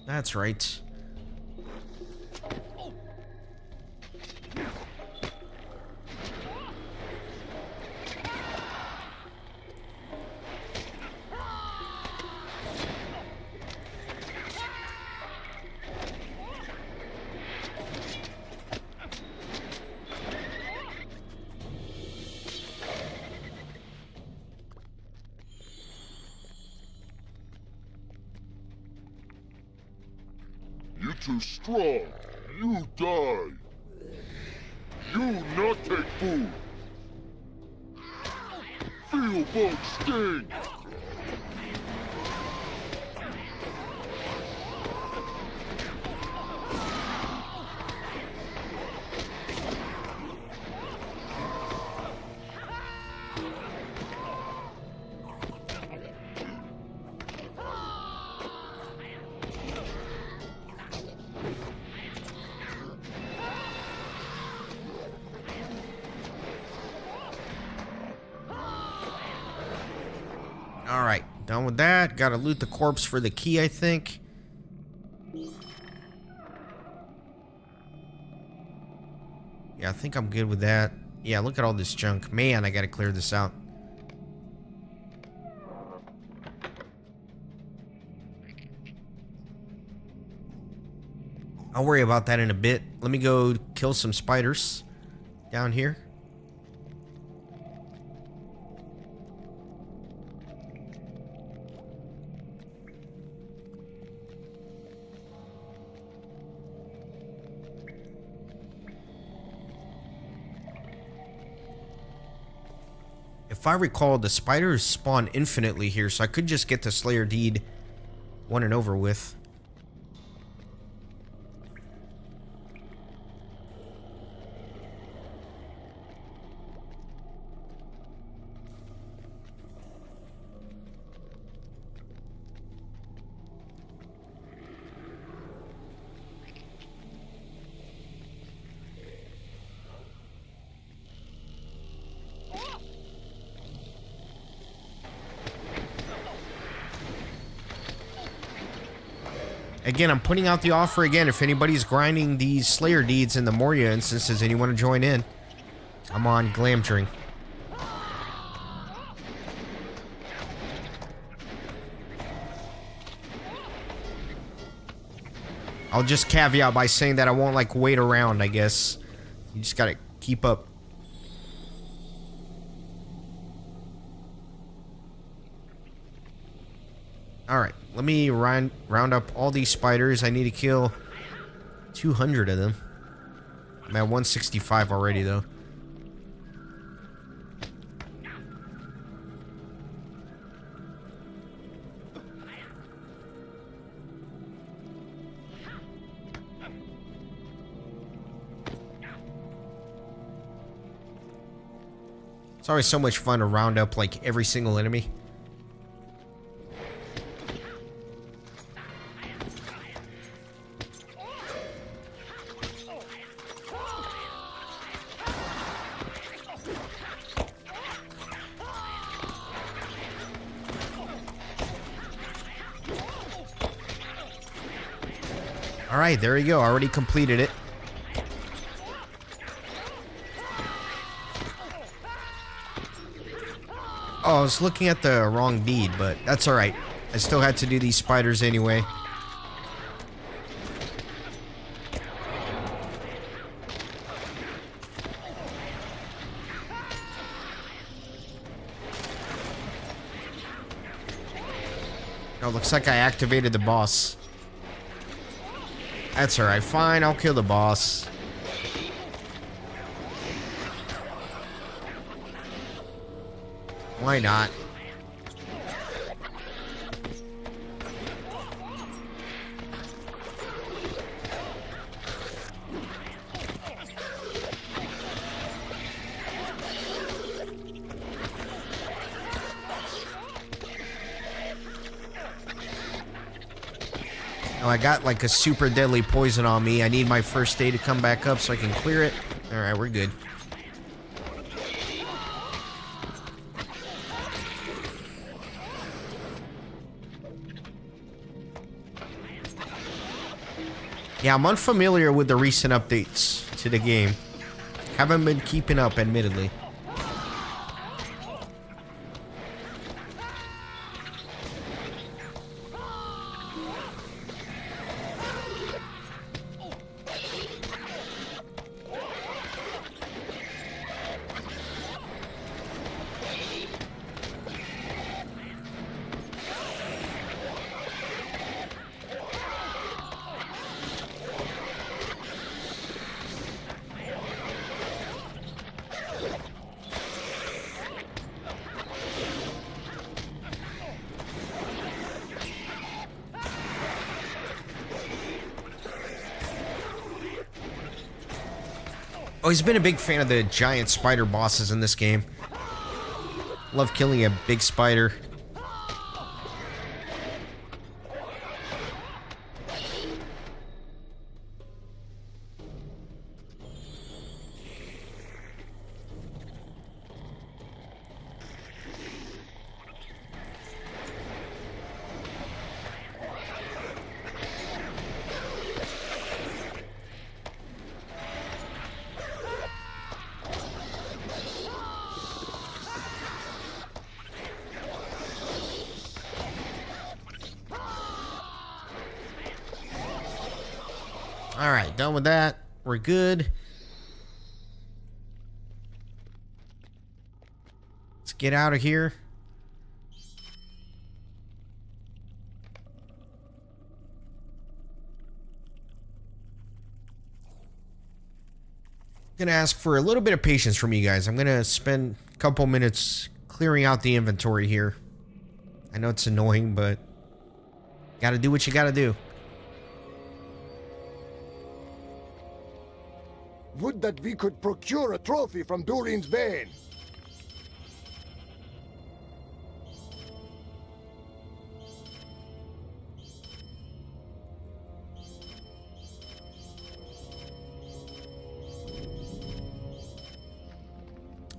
That's right. too strong. You die. You not take food. Feel bug sting. Alright, done with that. Gotta loot the corpse for the key, I think. Yeah, I think I'm good with that. Yeah, look at all this junk. Man, I gotta clear this out. I'll worry about that in a bit. Let me go kill some spiders down here. If I recall, the spiders spawn infinitely here, so I could just get the Slayer Deed one and over with. Again, I'm putting out the offer again. If anybody's grinding these Slayer Deeds in the Moria instances and you want to join in, I'm on Glamdring. I'll just caveat by saying that I won't, like, wait around, I guess. You just gotta keep up. Alright, let me round up all these spiders. I need to kill 200 of them. I'm at 165 already, though. It's always so much fun to round up, like, every single enemy. Alright, there you go. Already completed it. Oh, I was looking at the wrong deed, but that's alright. I still had to do these spiders anyway. Oh, looks like I activated the boss. That's alright, fine, I'll kill the boss. Why not? Oh, I got like a super deadly poison on me. I need my first aid to come back up so I can clear it. Alright, we're good. Yeah, I'm unfamiliar with the recent updates to the game. Haven't been keeping up, admittedly. Always been a big fan of the giant spider bosses in this game. Love killing a big spider. Alright, done with that. We're good. Let's get out of here. I'm gonna ask for a little bit of patience from you guys. I'm gonna spend a couple minutes clearing out the inventory here. I know it's annoying, but gotta do what you gotta do. Would that we could procure a trophy from Durin's Bane.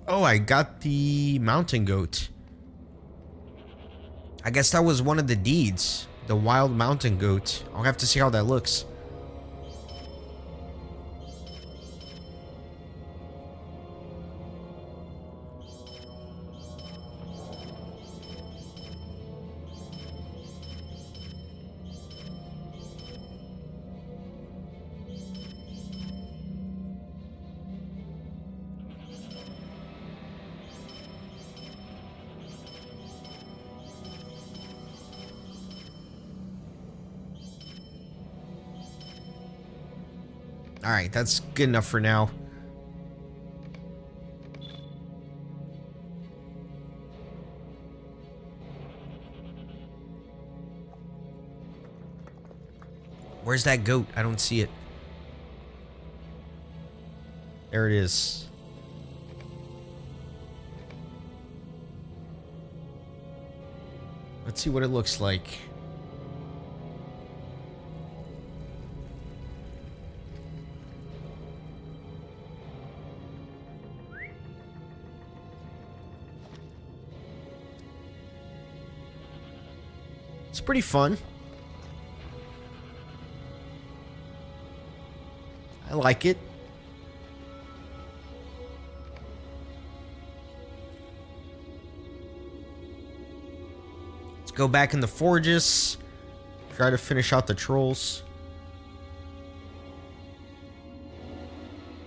Oh, I got the mountain goat. I guess that was one of the deeds. The wild mountain goat. I'll have to see how that looks. Alright, that's good enough for now. Where's that goat? I don't see it. There it is. Let's see what it looks like. It's pretty fun. I like it. Let's go back in the forges. Try to finish out the trolls.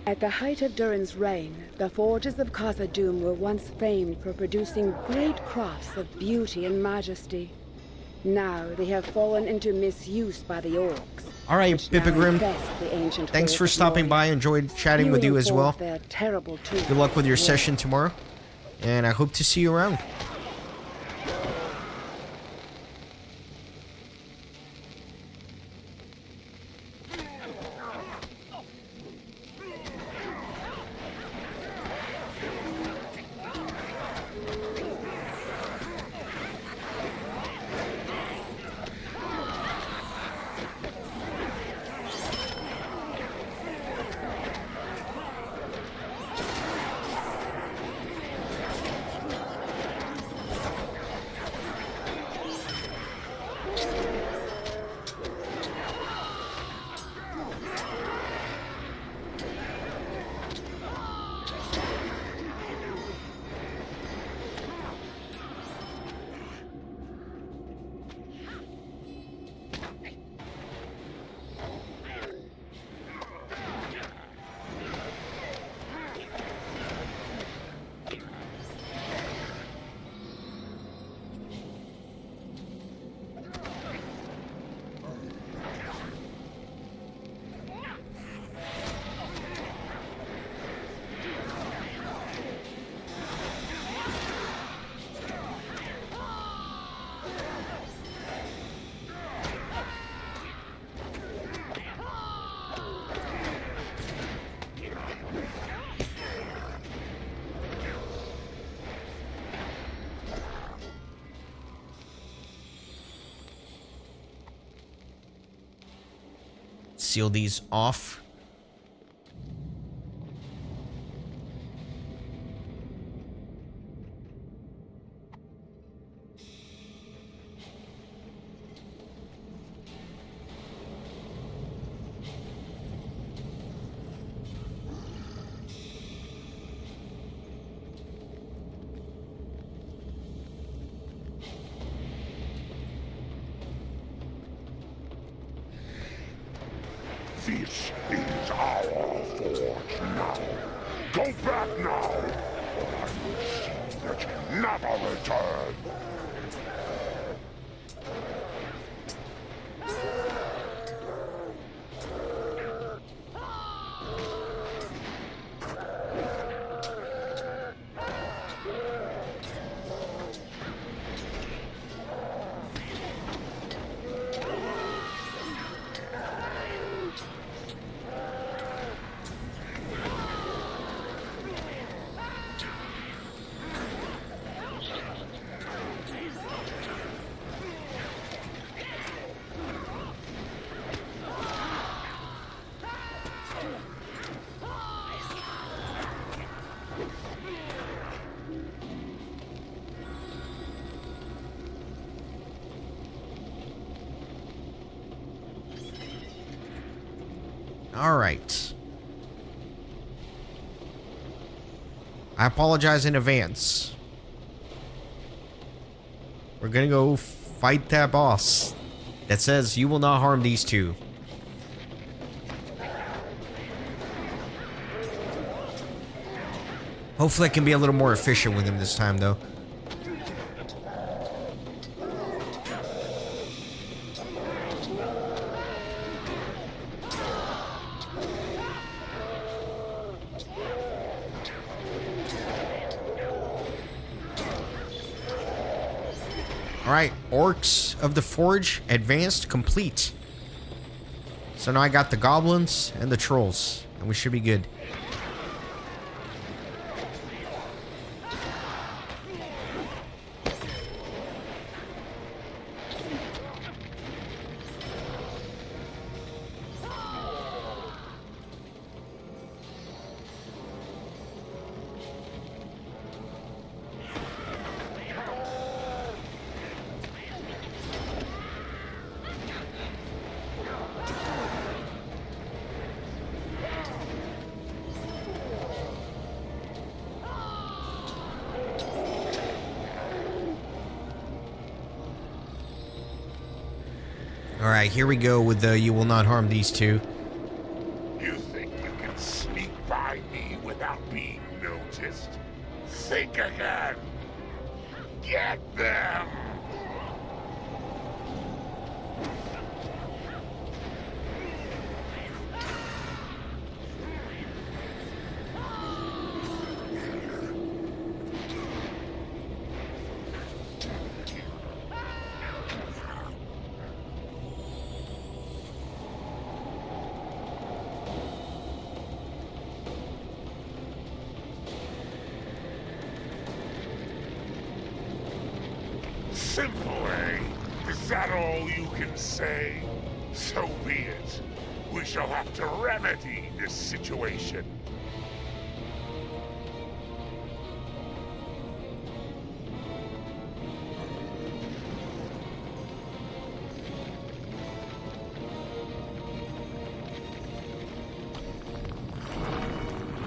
At the height of Durin's reign, the forges of Khazad-dûm were once famed for producing great crafts of beauty and majesty. Now they have fallen into misuse by the orcs. All right, Pipigrim. Thanks for stopping by. Enjoyed chatting with you as well. Good luck with your session tomorrow, and I hope to see you around. seal these off. This is our forge now. Go back now, or I will see that you never return. All right. I apologize in advance. We're gonna go fight that boss that says you will not harm these two. Hopefully I can be a little more efficient with him this time, though. Alright, Orcs of the Forge, advanced, complete. So now I got the goblins and the trolls, and we should be good. Alright, here we go with the you will not harm these two. You think you can sneak by me without being noticed? Think again! Get them! Simple, eh? Is that all you can say? So be it. We shall have to remedy this situation.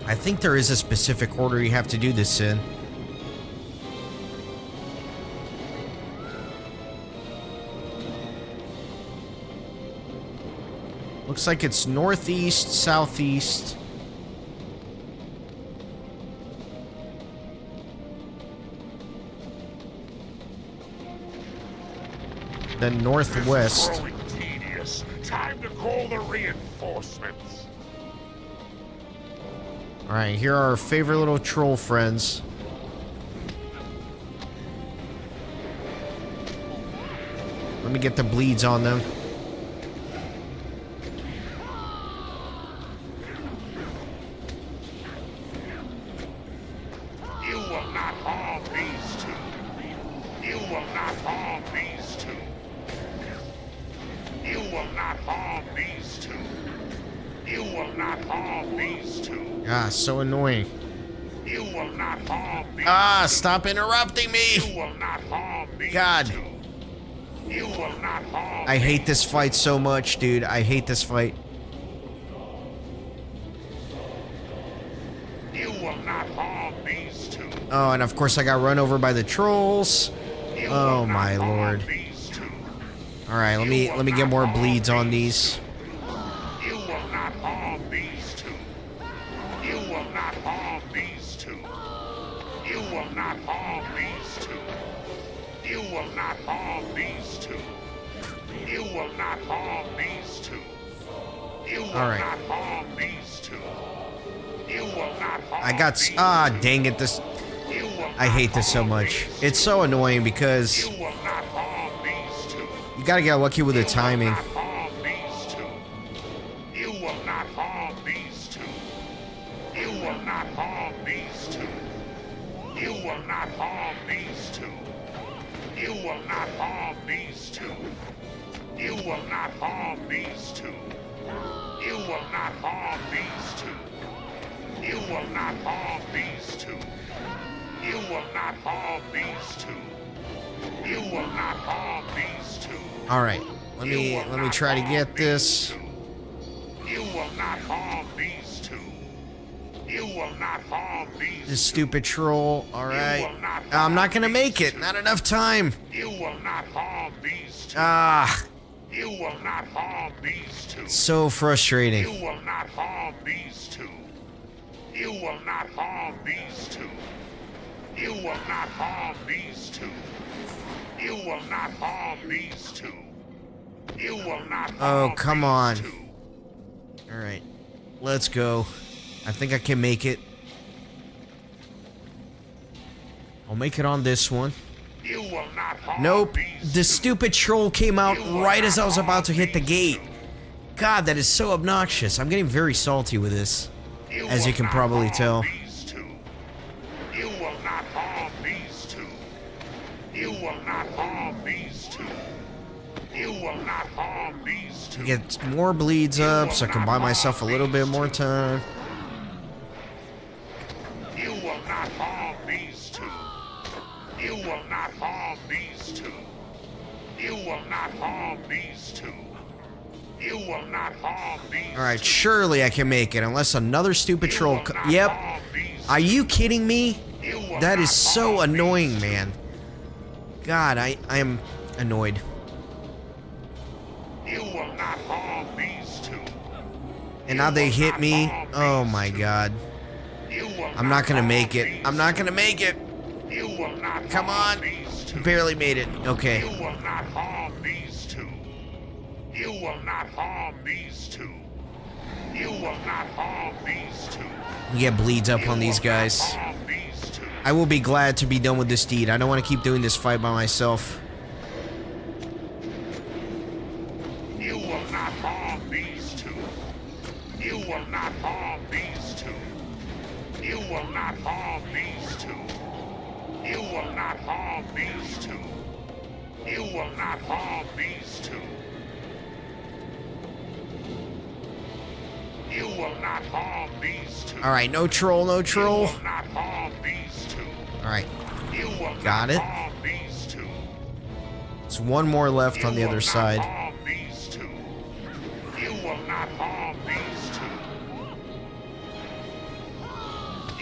I think there is a specific order you have to do this in. Looks like it's northeast, southeast. Then northwest. It's growing tedious. Time to call the reinforcements. Alright, here are our favorite little troll friends. Let me get the bleeds on them. You will not harm these two. You will not harm these two. You will not harm these two. You will not harm these two. Ah, so annoying. You will not harm these Ah, two. stop interrupting me! You will not harm these God. two. You will not harm I hate this fight so much, dude. I hate this fight. You will not harm these two. Oh, and of course I got run over by the trolls. You Oh will my not harm lord. these two. All right, let me get more bleeds on these. You will not harm these two. You will not harm these two. You will not harm these two. You will not harm these two. You will not harm these two. You will All right. not harm these two. You will not harm I got these dang it, this You will I not hate this so harm much. these It's so annoying because You will not harm these two. you got to get lucky with the You will timing. not harm these two. You will not harm these two. You will not harm these two. You will not harm these two. You will not harm these two. You will not harm these two. You will not harm these two. You will not harm these two. You will not harm these two. You will not harm these two. All right. Let me try to get this. You will not harm these two. You will not harm these This two. stupid troll. All right. I'm not going to make it. Not enough time. You will not harm these two. Ah, You will not harm these two. so You frustrating. will not harm these two. You will not harm these two. You will not harm these two. You will not harm these two. You will not harm Oh, come on. these two. All right. Let's go. I think I can make it. I'll make it on this one. You will not harm Nope. these The two. stupid troll came out right as I was about to hit the gate. God, that is so obnoxious. I'm getting very salty with this. You as you will can not probably harm tell. these two. You will not harm these two. You will not harm these two. You will not harm these two. Get more bleeds up so I can buy myself a little bit more time. You will not harm these two. You will not harm these two. You will not harm these two. You will not harm these. All right, surely I can make it unless another stupid You troll. will not Yep. harm these. Are you kidding me? You will That not is so harm annoying, these. man. God, I am annoyed. You will not harm these two. And now they hit me. Oh my God. You will I'm not gonna harm make it. these I'm not gonna make it. two. You will not Come harm on. these two. Barely made it. Okay. You will not harm these two. You will not harm these two. You will not harm these two. We get bleeds up You on these will not guys. harm these two. I will be glad to be done with this deed. I don't want to keep doing this fight by myself. You will not harm these two. You will not harm these two. You will not harm these two. You will not harm these two. You will not harm these two. You will not harm these two. All right, no troll, no You troll. will not harm these two. All right, You will Got not it. harm these two. there's one more left on the You other will not side. harm these two. You will not harm these two.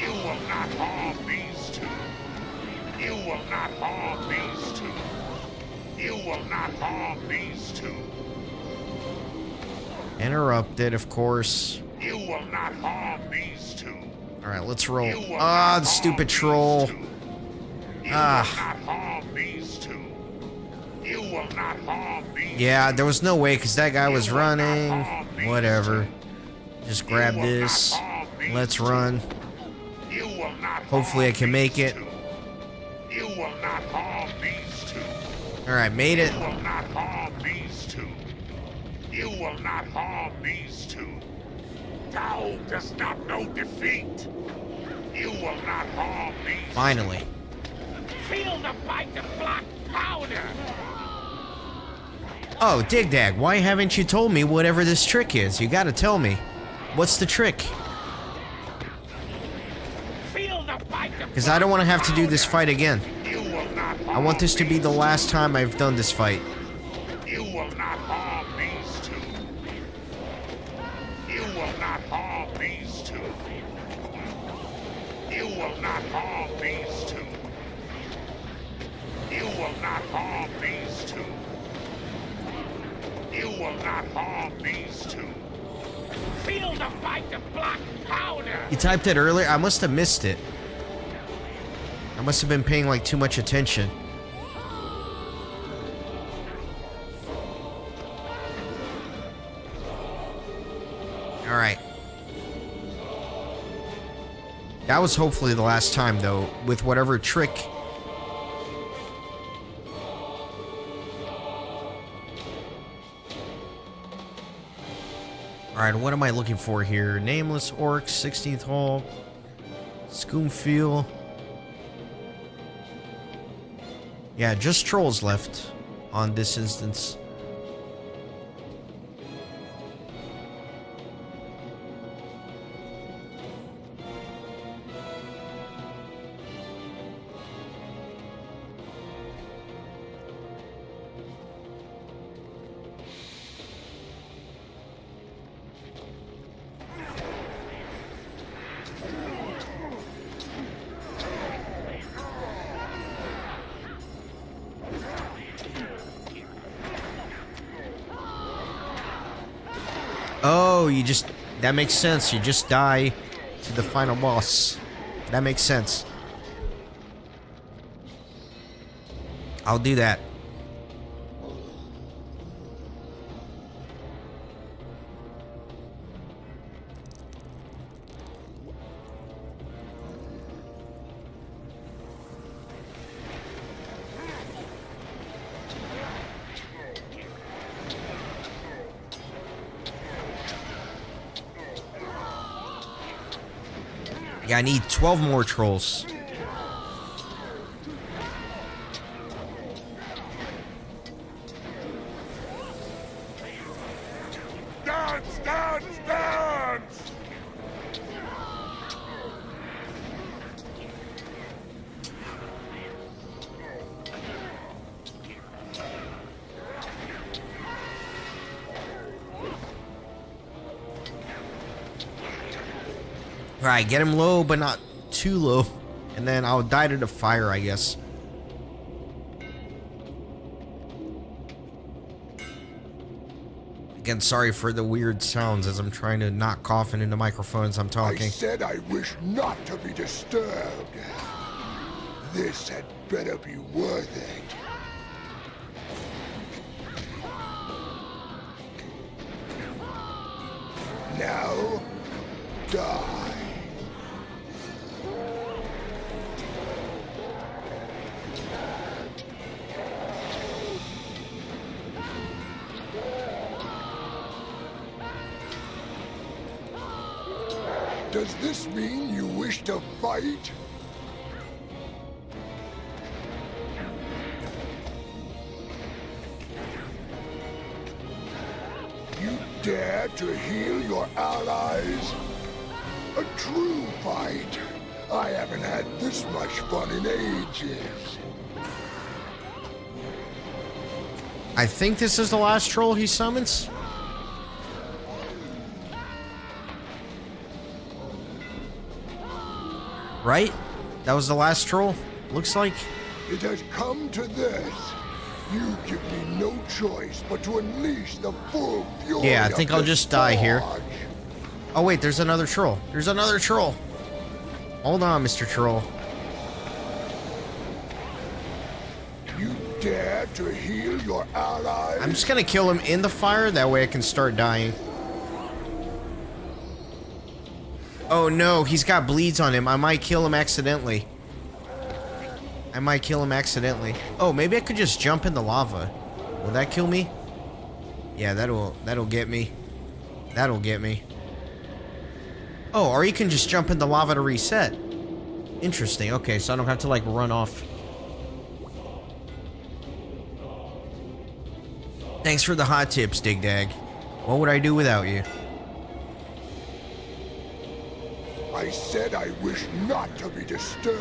You will not harm these two. You will not harm these two. You will not harm these two. Interrupted, of course. You will not harm these two. All right, let's roll. You will Ah, not the harm stupid these troll. two. You Ah. will not harm these two. You will not harm these. Yeah, there was no way because that guy was You will not running. harm these Whatever. two. Just grab You will not this. harm these Let's two. run. You will not Hopefully I harm can make these it. two. You will not harm these two. All right, made it. You will not harm these two. You will not harm these two. Thou dost not know defeat. You will not harm these. Finally. Feel the bite of black powder. Oh, Dig Dag, why haven't you told me whatever this trick is? You gotta tell me. What's the trick? Feel the fight. Because I don't want to have to do this fight again. You will not harm I want this to be the last time I've done this fight. You will not harm these two. You will not harm these two. You will not harm these two. You will not harm these two. You will not harm these two. Feel the fight of black powder. You typed it earlier? I must have missed it. I must have been paying like too much attention. Alright. That was hopefully the last time though, with whatever trick. Alright, what am I looking for here? Nameless Orc, 16th hole. Scoomfeel. Yeah, just trolls left on this instance. Oh, you just... That makes sense. You just die to the final boss. That makes sense. I'll do that. Yeah, I need 12 more trolls. Dance, dance, dance! Alright, get him low, but not too low. And then I'll die to the fire, I guess. Again, sorry for the weird sounds as I'm trying to not coughing into microphones I'm talking. I said I wish not to be disturbed. This had better be worth it. Now, die. Does this mean you wish to fight? You dare to heal your allies? A true fight. I haven't had this much fun in ages. I think this is the last troll he summons. Right? That was the last troll? Looks like. It has come to this. You give me no choice but to unleash the full fury. Yeah, I think I'll just die here. Oh wait, there's another troll. There's another troll. Hold on, Mr. Troll. You dare to heal your allies? I'm just gonna kill him in the fire, that way I can start dying. Oh no, he's got bleeds on him. I might kill him accidentally. Oh, maybe I could just jump in the lava. Will that kill me? Yeah, that'll get me. That'll get me. Oh, or you can just jump in the lava to reset. Interesting. Okay, so I don't have to like run off. Thanks for the hot tips, Dig Dag. What would I do without you? I said I wish not to be disturbed.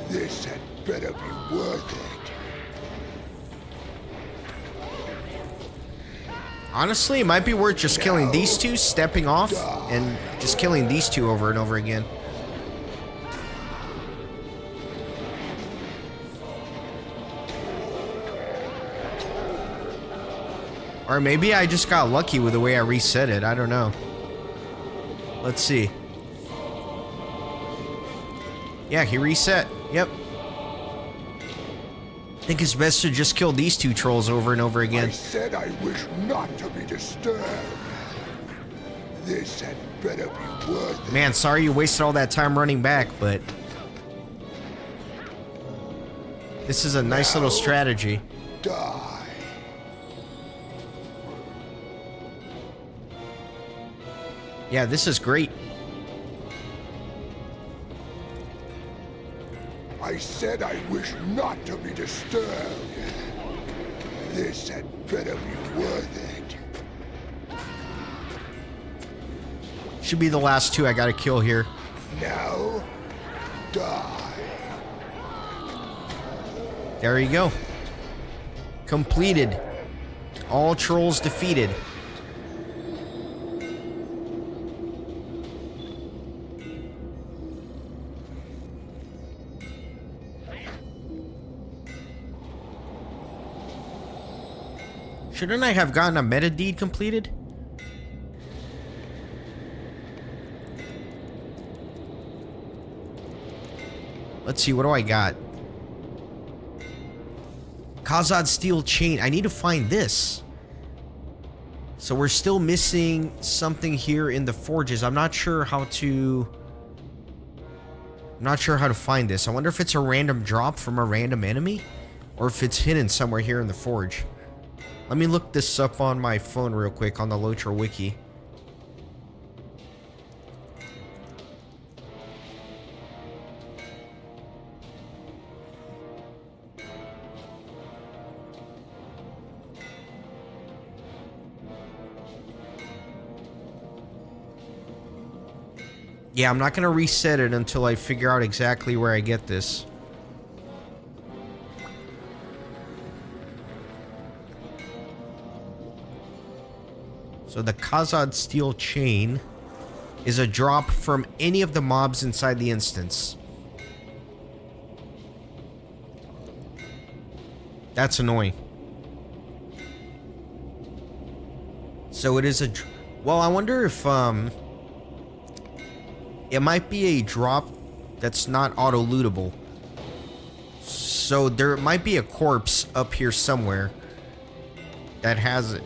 This had better be worth it. Honestly, it might be worth just killing these two, stepping off, and just killing these two over and over again. Or maybe I just got lucky with the way I reset it. I don't know. Let's see. Yeah, he reset. Yep. I think it's best to just kill these two trolls over and over again. I said I wish not to be disturbed. This had better be worth it. Man, sorry you wasted all that time running back, but this is a nice little strategy. Die. Yeah, this is great. I said I wish not to be disturbed. This had better be worth it. Should be the last two I gotta kill here. Now, die. There you go. Completed. All trolls defeated. Shouldn't I have gotten a meta deed completed? Let's see, what do I got? Khazad steel chain. I need to find this. So we're still missing something here in the forges. I'm not sure how to find this. I wonder if it's a random drop from a random enemy or if it's hidden somewhere here in the forge. Let me look this up on my phone real quick on the LOTRO wiki. Yeah, I'm not going to reset it until I figure out exactly where I get this. So the Khazad steel chain is a drop from any of the mobs inside the instance. That's annoying. So it is a... Well, I wonder if... It might be a drop that's not auto-lootable. So there might be a corpse up here somewhere that has it.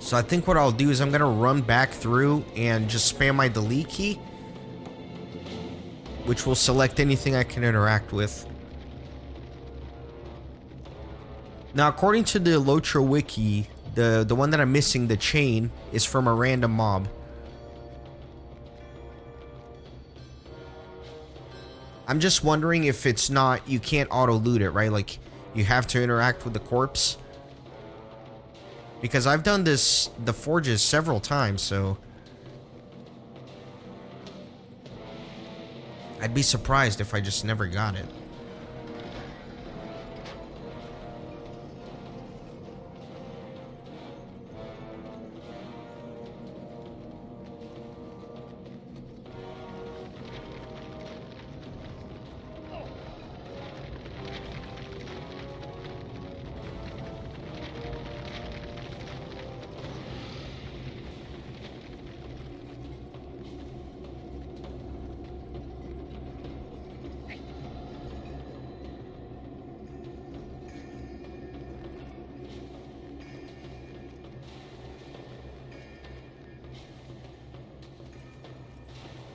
So I think what I'll do is I'm going to run back through and just spam my delete key, which will select anything I can interact with. Now, according to the LOTRO wiki, the one that I'm missing, the chain, is from a random mob. I'm just wondering if it's not, you can't auto-loot it, right? Like, you have to interact with the corpse. Because I've done this, the forges, several times, so... I'd be surprised if I just never got it.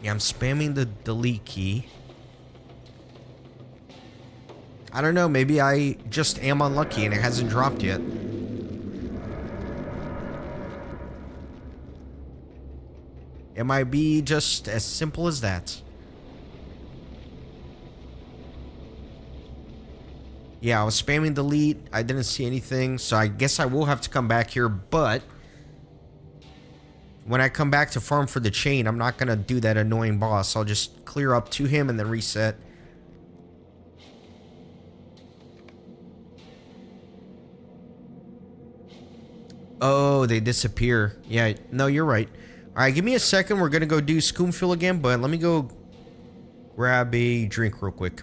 Yeah, I'm spamming the delete key. I don't know, maybe I just am unlucky and it hasn't dropped yet. It might be just as simple as that. Yeah, I was spamming delete. I didn't see anything, so I guess I will have to come back here, but when I come back to farm for the chain, I'm not gonna do that annoying boss. I'll just clear up to him and then reset. Oh, they disappear. Yeah, no, you're right. Alright, give me a second. We're gonna go do Scoomfill again, but let me go grab a drink real quick.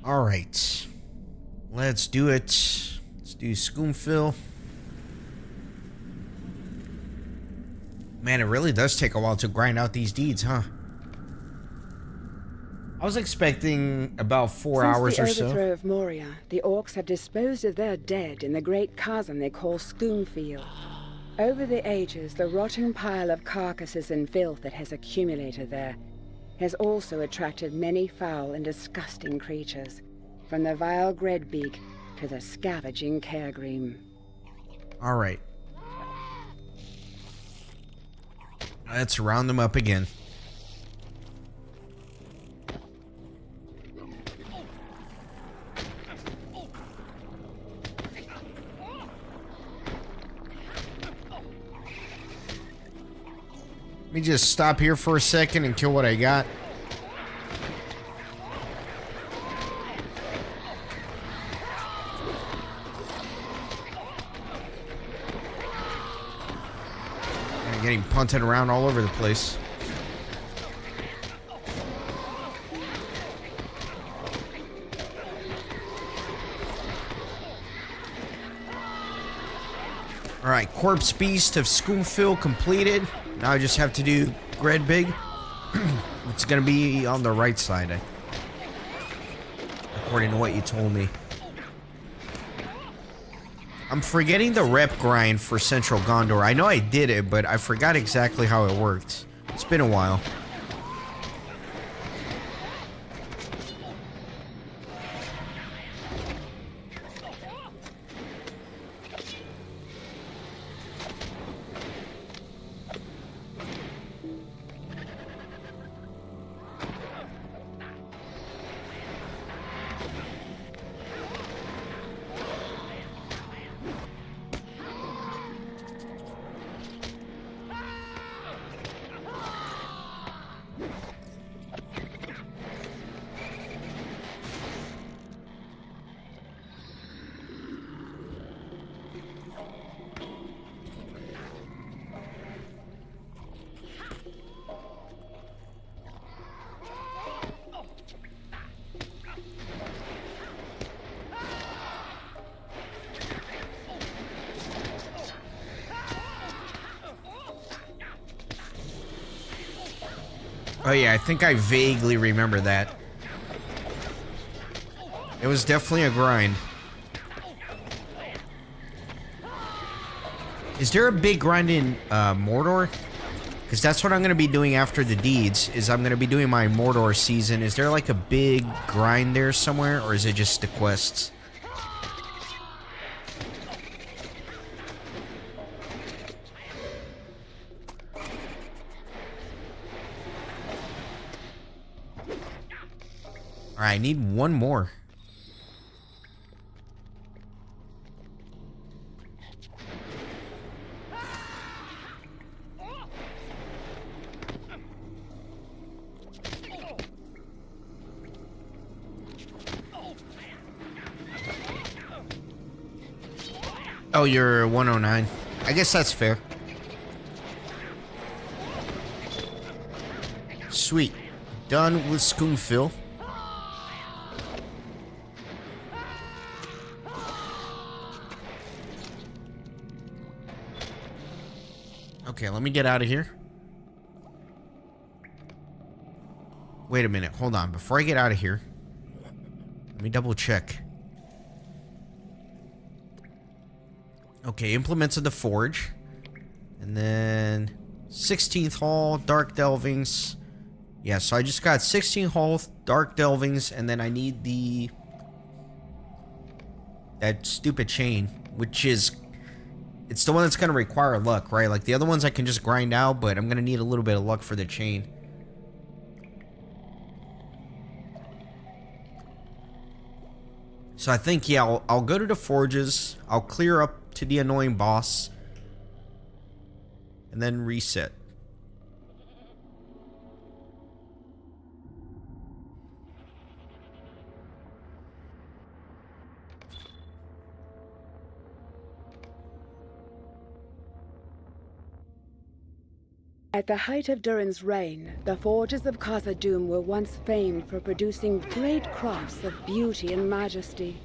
Alright. Let's do it. Let's do Scoomfill. Man, it really does take a while to grind out these deeds, huh? I was expecting about 4 hours or so. Since the overthrow of Moria, the orcs have disposed of their dead in the great chasm they call Scoomfield. Over the ages, the rotting pile of carcasses and filth that has accumulated there has also attracted many foul and disgusting creatures, from the vile Gredbeak to the scavenging Caregrim. Alright. Let's round them up again. Let me just stop here for a second and kill what I got. I'm getting punted around all over the place. Alright, Corpse Beast of Scoomfill completed. Now I just have to do Gredbig. It's gonna be on the right side, according to what you told me. I'm forgetting the rep grind for Central Gondor. I know I did it, but I forgot exactly how it worked. It's been a while. Oh yeah, I think I vaguely remember that. It was definitely a grind. Is there a big grind in Mordor? Because that's what I'm going to be doing after the deeds, is I'm going to be doing my Mordor season. Is there like a big grind there somewhere, or is it just the quests? Alright, I need one more. Oh, you're 109. I guess that's fair. Sweet. Done with Schoonfill. Okay, let me get out of here. Wait a minute. Hold on. Before I get out of here, let me double check. Okay, implements of the forge. And then 16th Hall, Dark Delvings. Yeah, so I just got 16th Hall, Dark Delvings, and then I need that stupid chain, which is... It's the one that's going to require luck, right? Like, the other ones I can just grind out, but I'm going to need a little bit of luck for the chain. So I think, yeah, I'll go to the forges. I'll clear up to the annoying boss. And then reset. At the height of Durin's reign, the forges of Khazad-dûm were once famed for producing great crafts of beauty and majesty.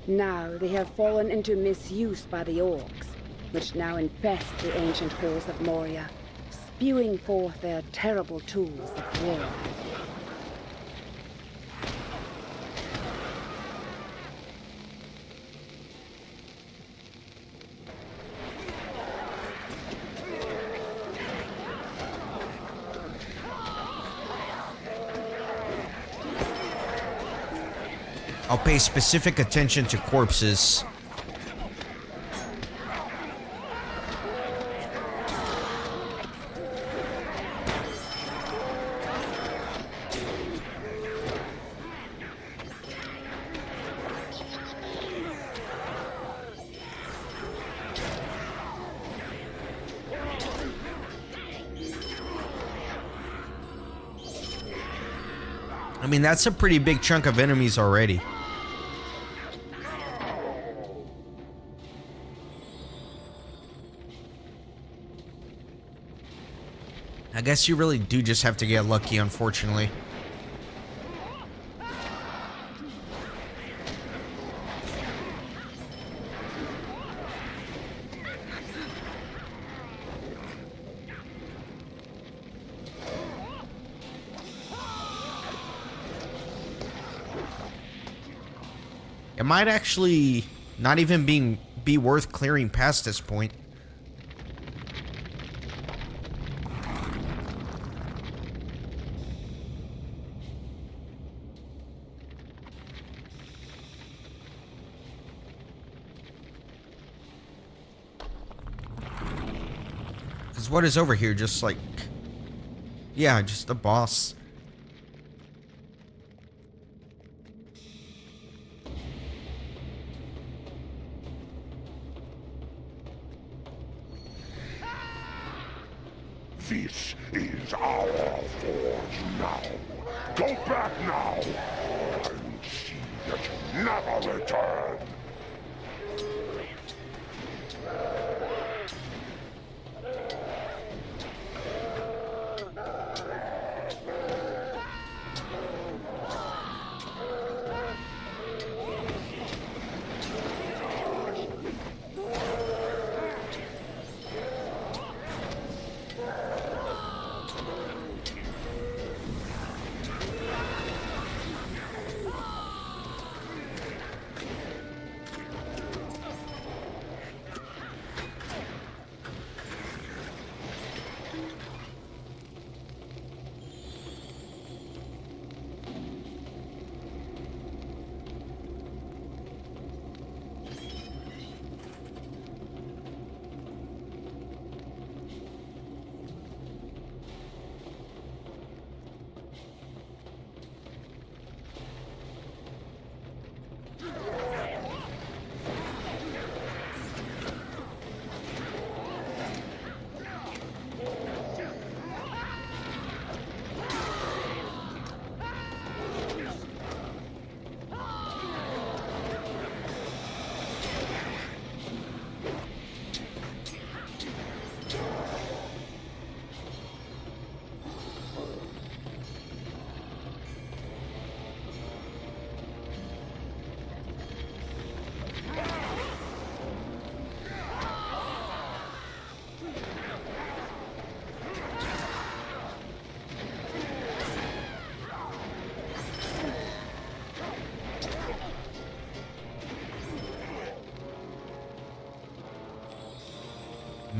Now they have fallen into misuse by the orcs, which now infest the ancient halls of Moria, spewing forth their terrible tools of war. I'll pay specific attention to corpses. I mean, that's a pretty big chunk of enemies already. I guess you really do just have to get lucky, unfortunately. It might actually not even be worth clearing past this point. Because what is over here? Just like... Yeah, just a boss. This is our forge now. Go back now and see that you never return.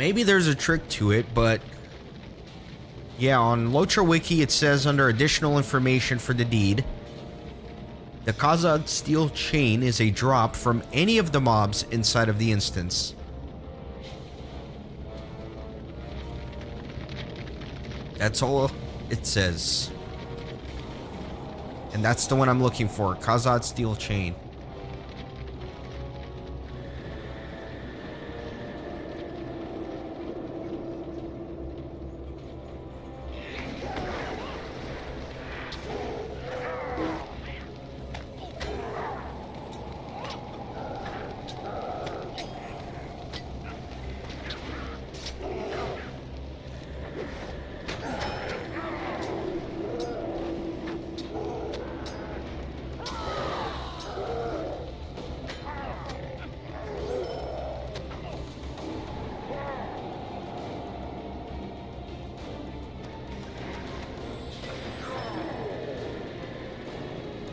Maybe there's a trick to it, but yeah, on LOTRO Wiki it says under additional information for the deed, the Khazad steel chain is a drop from any of the mobs inside of the instance. That's all it says. And that's the one I'm looking for, Khazad steel chain.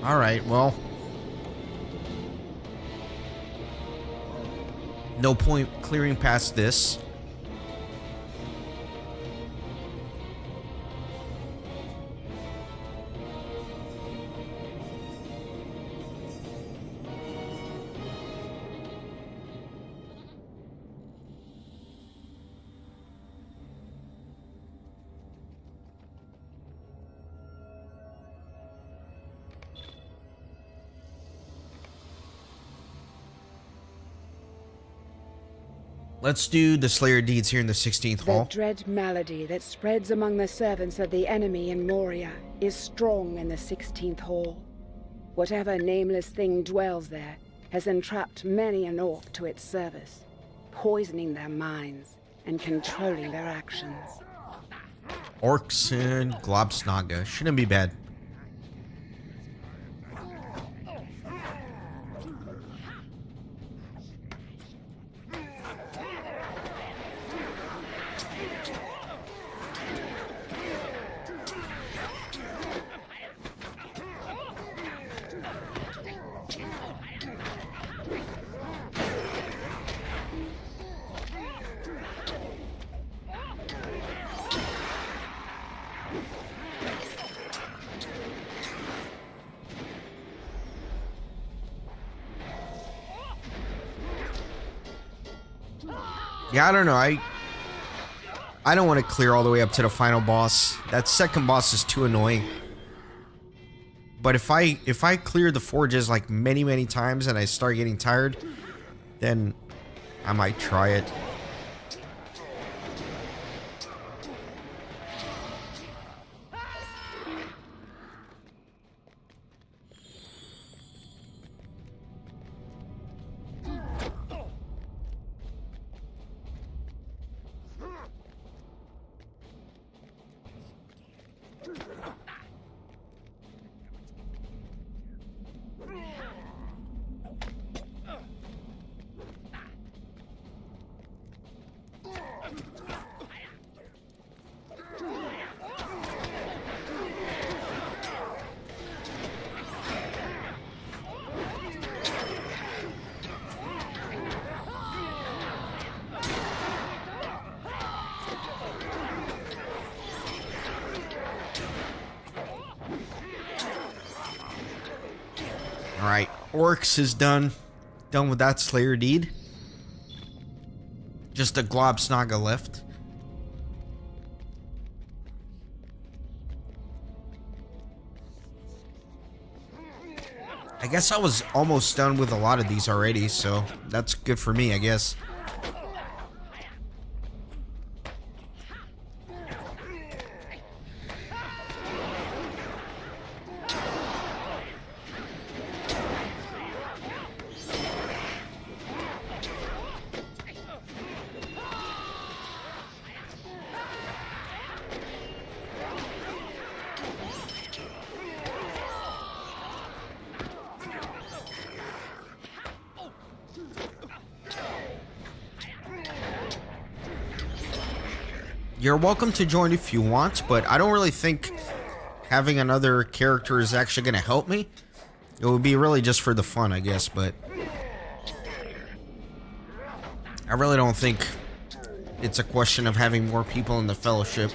Alright, well. No point clearing past this. Let's do the Slayer deeds here in the 16th The hall. dread malady that spreads among the servants of the enemy in Moria is strong in the 16th hall. Whatever nameless thing dwells there has entrapped many an orc to its service, poisoning their minds and controlling their actions. Orcs and Globsnaga. Shouldn't be bad. Yeah, I don't know. I don't want to clear all the way up to the final boss. That second boss is too annoying. But if I clear the forges like many times and I start getting tired, then I might try it. Alright, Orcs is done. Done with that Slayer deed. Just a Globsnaga left. I guess I was almost done with a lot of these already, so that's good for me, I guess. You're welcome to join if you want, but I don't really think having another character is actually going to help me. It would be really just for the fun, I guess, but I really don't think it's a question of having more people in the fellowship.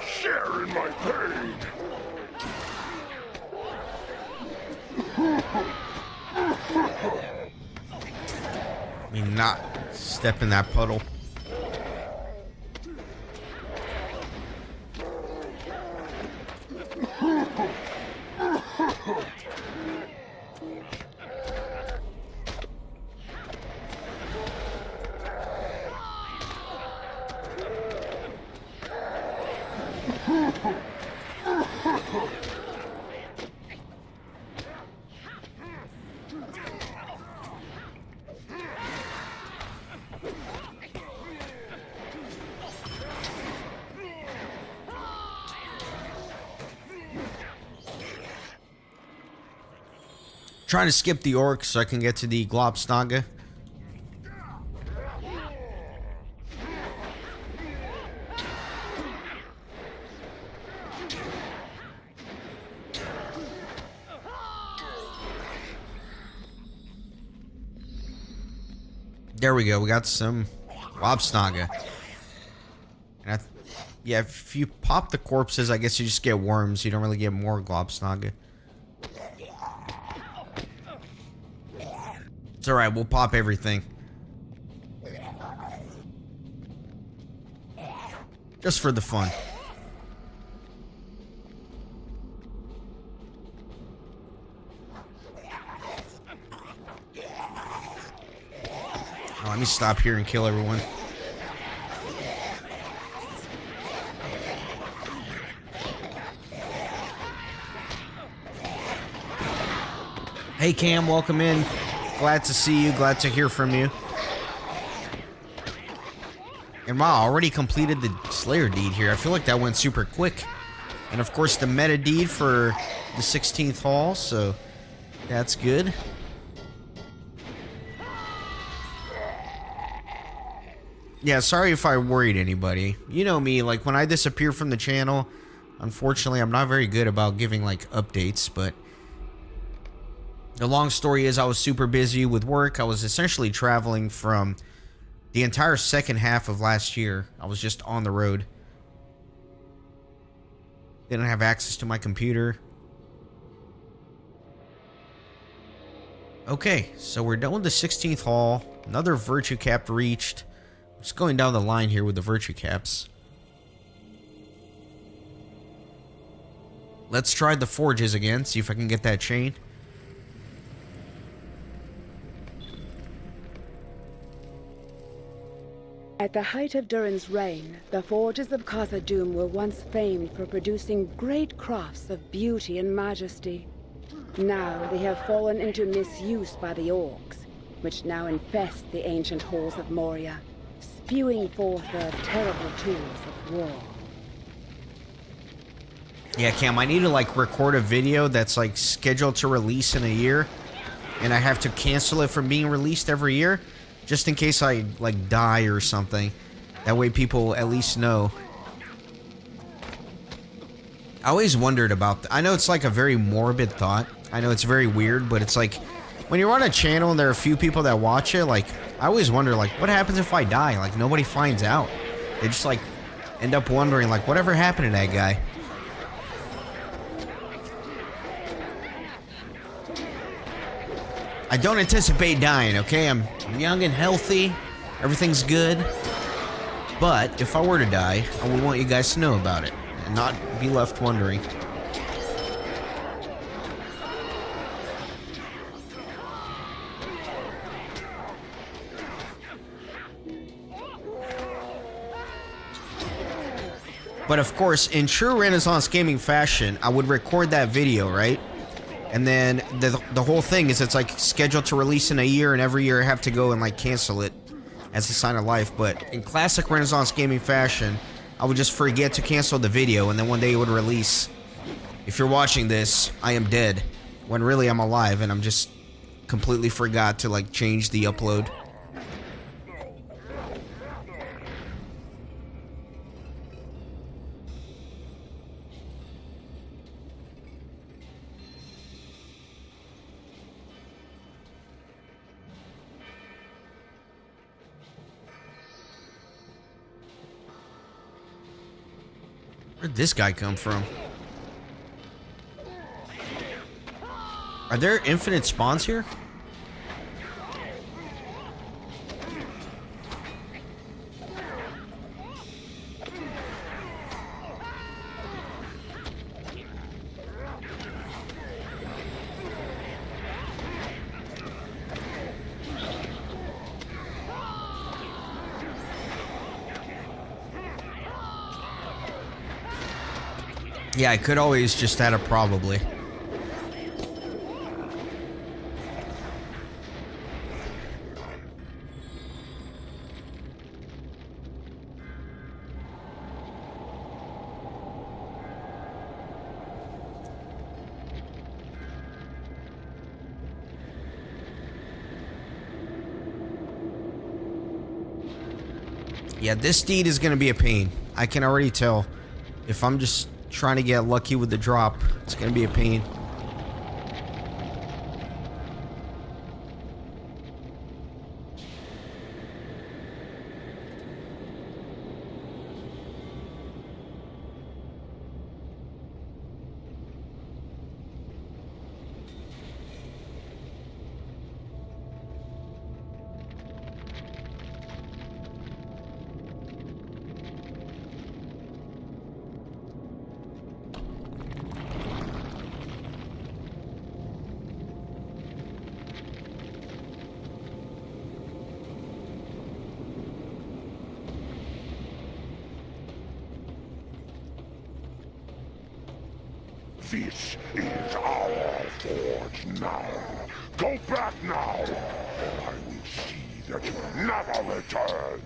Share in my pain. I mean, not step in that puddle. Trying to skip the orc so I can get to the Globsnaga. There we go. We got some Globsnaga. And yeah, if you pop the corpses, I guess you just get worms. You don't really get more Globsnaga. It's alright, we'll pop everything. Just for the fun. Oh, let me stop here and kill everyone. Hey Cam, welcome in. Glad to see you, glad to hear from you. And wow, I already completed the Slayer deed here. I feel like that went super quick. And of course the meta deed for the 16th hall, so that's good. Yeah, sorry if I worried anybody. You know me, like when I disappear from the channel, unfortunately I'm not very good about giving like updates, but the long story is I was super busy with work. I was essentially traveling from the entire second half of last year. I was just on the road. Didn't have access to my computer. Okay, so we're done with the 16th hall. Another virtue cap reached. Just going down the line here with the virtue caps. Let's try the forges again, see if I can get that chain. At the height of Durin's reign, the forges of Khazad-dûm were once famed for producing great crafts of beauty and majesty. Now they have fallen into misuse by the orcs, which now infest the ancient halls of Moria, spewing forth their terrible tools of war. Yeah, Cam, I need to like record a video that's like scheduled to release in a year, and I have to cancel it from being released every year, just in case I like die or something. That way people at least know. I always wondered about I know it's like a very morbid thought. I know it's very weird, but it's like when you're on a channel and there are a few people that watch it, like I always wonder like what happens if I die? Like nobody finds out. They just like end up wondering like whatever happened to that guy. I don't anticipate dying, okay? I'm young and healthy. Everything's good. But if I were to die, I would want you guys to know about it and not be left wondering. But of course, in true Renaissance gaming fashion, I would record that video, right? And then the whole thing is it's like scheduled to release in a year, and every year I have to go and like cancel it as a sign of life. But in classic Renaissance gaming fashion, I would just forget to cancel the video, and then one day it would release. If you're watching this, I am dead, when really I'm alive and I'm just completely forgot to like change the upload. Where'd this guy come from? Are there infinite spawns here? Yeah, I could always just add a probably. Yeah, this steed is gonna be a pain. I can already tell. If I'm just trying to get lucky with the drop, it's gonna be a pain. This is our forge now. Go back now, or I will see that you never return.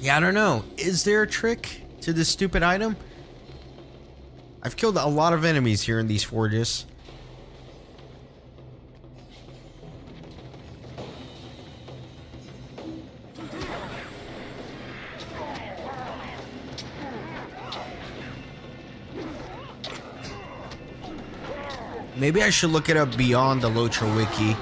Yeah, I don't know. Is there a trick to this stupid item? I've killed a lot of enemies here in these forges. Maybe I should look it up beyond the LOTRO wiki.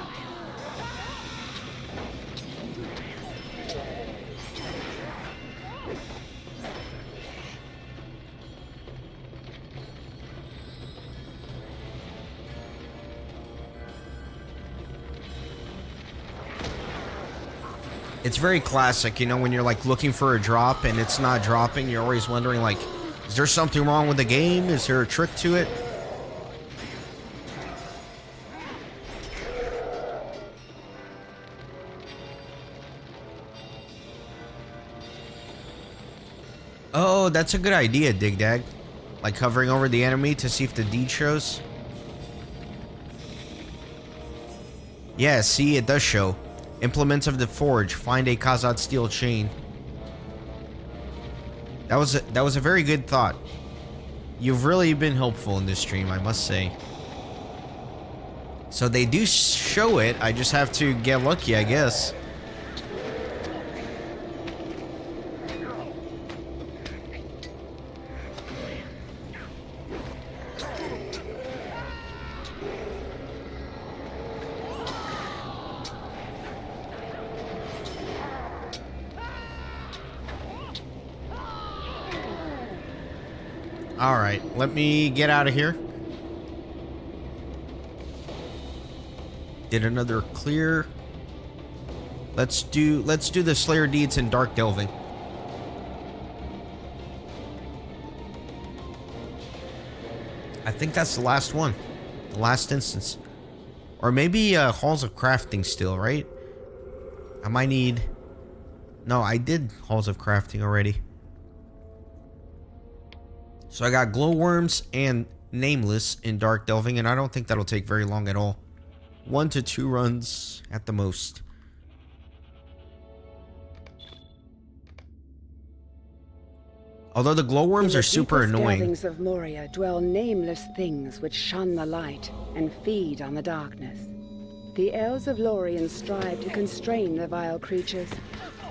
It's very classic, you know, when you're like looking for a drop and it's not dropping, you're always wondering like, is there something wrong with the game? Is there a trick to it? Oh, that's a good idea, Dig Dag. Like hovering over the enemy to see if the deed shows. Yeah, see, it does show. Implements of the forge. Find a Khazad steel chain. That was a very good thought. You've really been helpful in this stream, I must say. So they do show it. I just have to get lucky, I guess. Alright, let me get out of here. Did another clear. Let's do the Slayer Deeds in Dark Delving. I think that's the last one. The last instance. Or maybe Halls of Crafting still, right? I might need... No, I did Halls of Crafting already. So I got Glowworms and Nameless in Dark Delving, and I don't think that'll take very long at all. 1 to 2 runs at the most. Although the glowworms are super annoying. In the deepest delvings of Moria dwell nameless things which shun the light and feed on the darkness. The elves of Lorien strive to constrain the vile creatures,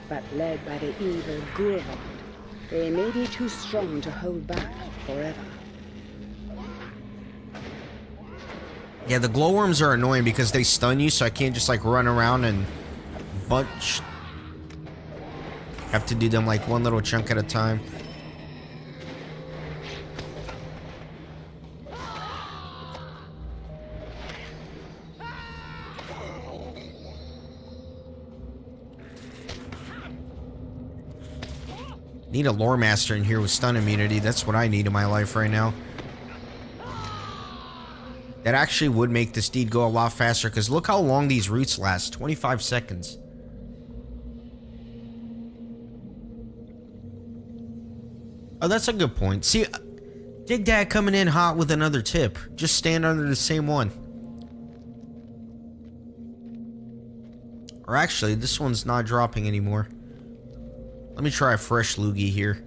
but led by the evil Gurvald, they may be too strong to hold back forever. Yeah, the glowworms are annoying because they stun you, so I can't just like run around and bunch. Have to do them like one little chunk at a time. Need a lore master in here with stun immunity. That's what I need in my life right now. That actually would make this deed go a lot faster, because look how long these routes last. 25 seconds. Oh, that's a good point. See, Dig Dad coming in hot with another tip. Just stand under the same one. Or actually, this one's not dropping anymore. Let me try a fresh loogie here.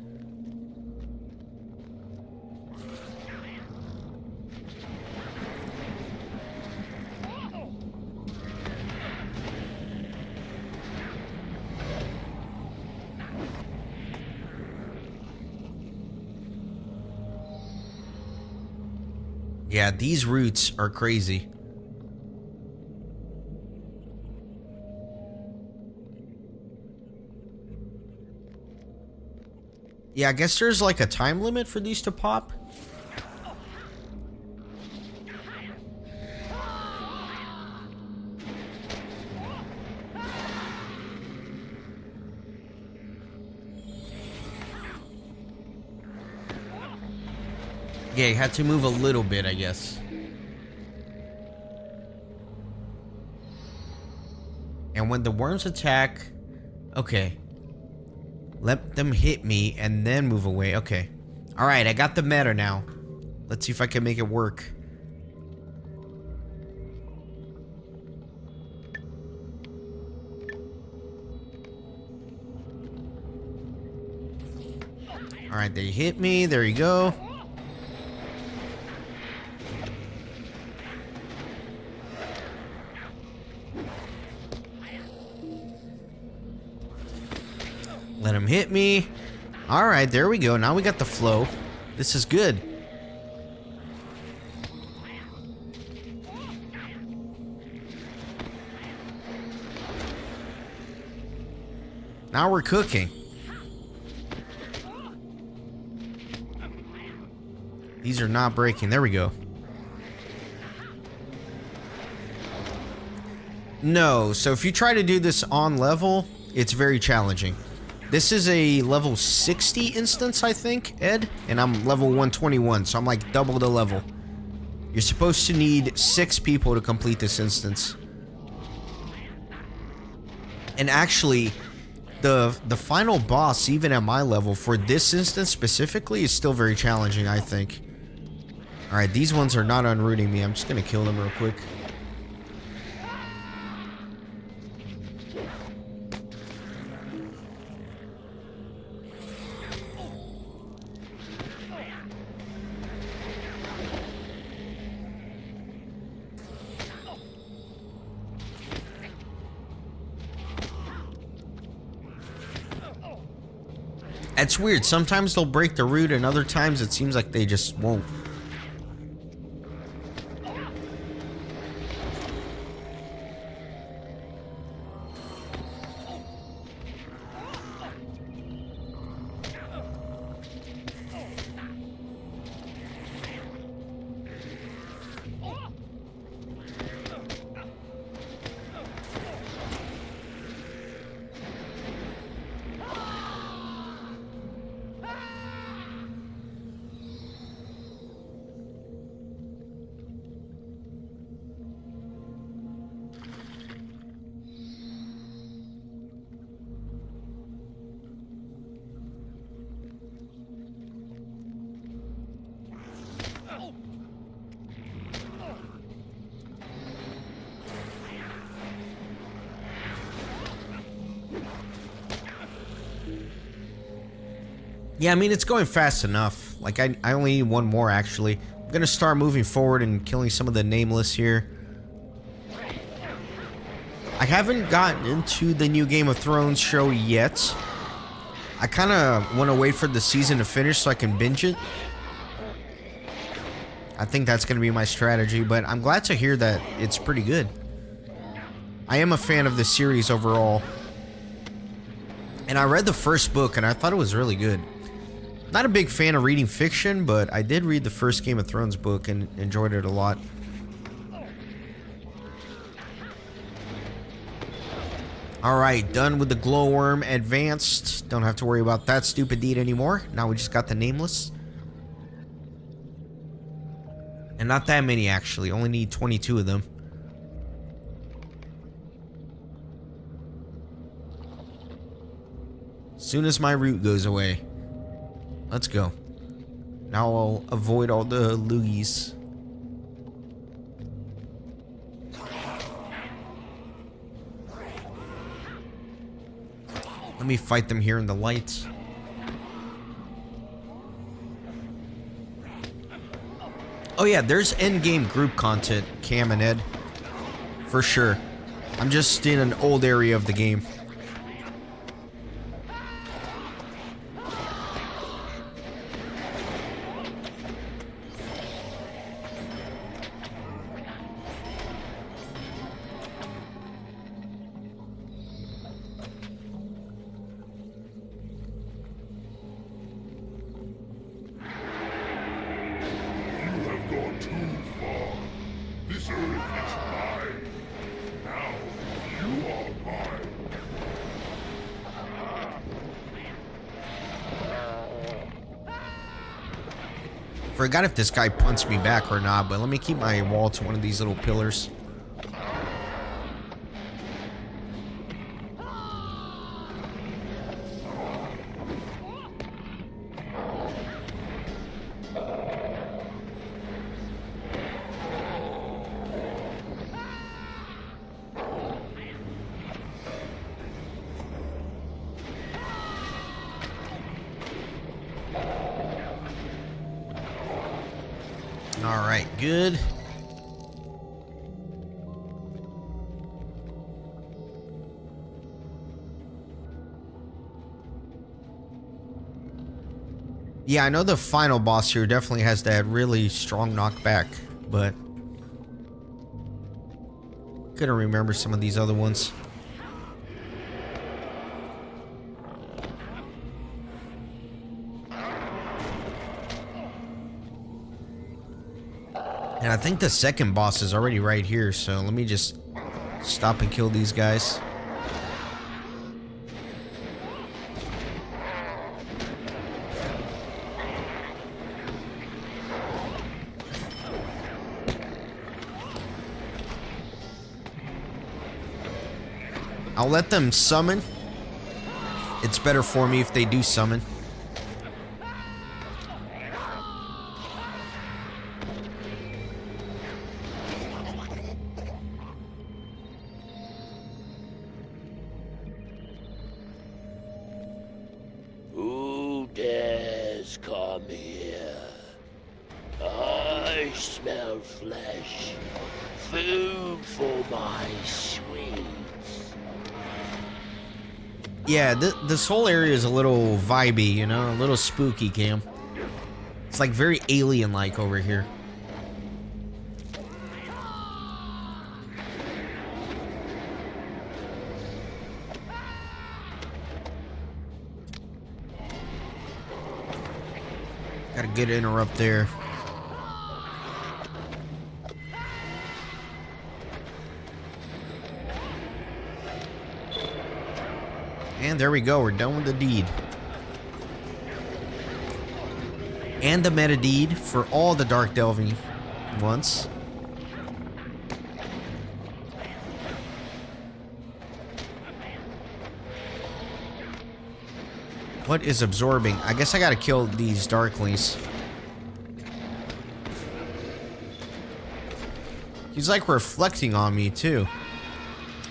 Yeah, these routes are crazy. Yeah, I guess there's like a time limit for these to pop. Yeah, you had to move a little bit, I guess. And when the worms attack... Okay. Let them hit me and then move away. Okay. Alright, I got the meta now. Let's see if I can make it work. Alright, they hit me. There you go. Let him hit me. Alright, there we go. Now we got the flow. This is good. Now we're cooking. These are not breaking. There we go. No, so if you try to do this on level, it's very challenging. This is a level 60 instance, I think, Ed, and I'm level 121, so I'm like double the level. You're supposed to need 6 people to complete this instance. And actually, the final boss, even at my level, for this instance specifically, is still very challenging, I think. Alright, these ones are not unrooting me. I'm just gonna kill them real quick. It's weird. Sometimes they'll break the root, and other times it seems like they just won't. Yeah, I mean, it's going fast enough. Like, I only need one more, actually. I'm gonna start moving forward and killing some of the nameless here. I haven't gotten into the new Game of Thrones show yet. I kind of want to wait for the season to finish so I can binge it. I think that's going to be my strategy, but I'm glad to hear that it's pretty good. I am a fan of the series overall. And I read the first book and I thought it was really good. Not a big fan of reading fiction, but I did read the first Game of Thrones book and enjoyed it a lot. Alright, done with the glowworm. Advanced. Don't have to worry about that stupid deed anymore. Now we just got the nameless. And not that many, actually. Only need 22 of them. Soon as my root goes away. Let's go. Now I'll avoid all the loogies. Let me fight them here in the lights. Oh yeah, there's endgame group content, Cam and Ed. For sure. I'm just in an old area of the game. Forgot if this guy punched me back or not, but let me keep my wall to one of these little pillars. Alright, good. Yeah, I know the final boss here definitely has that really strong knockback, but couldn't remember some of these other ones. And I think the second boss is already right here, so let me just stop and kill these guys. I'll let them summon. It's better for me if they do summon. Who dares come here? I smell flesh. Food for my sweets. Yeah, this whole area is a little vibey, you know, a little spooky, Cam. It's like very alien-like over here. Got a good interrupt there. And there we go, we're done with the deed. And the meta deed for all the dark delving ones. What is absorbing? I guess I gotta kill these darklings. He's like reflecting on me too.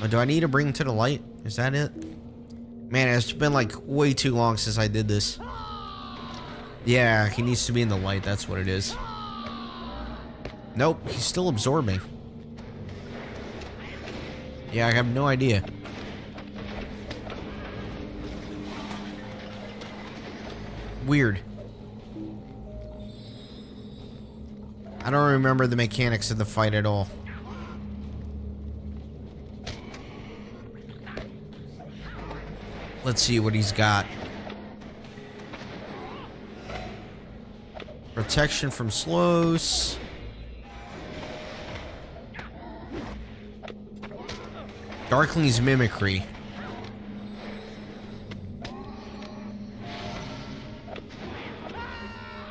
Oh, do I need to bring him to the light? Is that it? Man, it's been like way too long since I did this. Yeah, he needs to be in the light. That's what it is. Nope, he's still absorbing. Yeah, I have no idea. Weird. I don't remember the mechanics of the fight at all. Let's see what he's got. Protection from slows. Darkling's mimicry.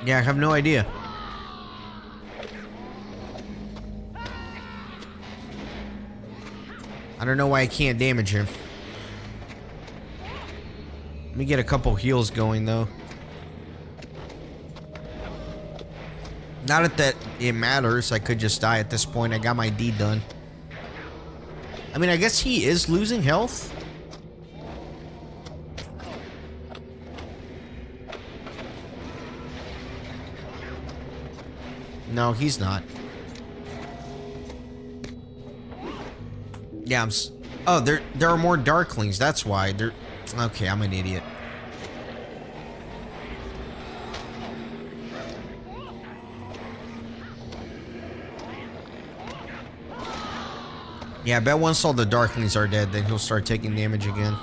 Yeah, I have no idea. I don't know why I can't damage him. Let me get a couple heals going, though. Not that it matters. I could just die at this point. I got my deed done. I mean, I guess he is losing health. No, he's not. Yeah, oh, there are more Darklings. That's why. Okay, I'm an idiot. Yeah, I bet once all the Darklings are dead, then he'll start taking damage again.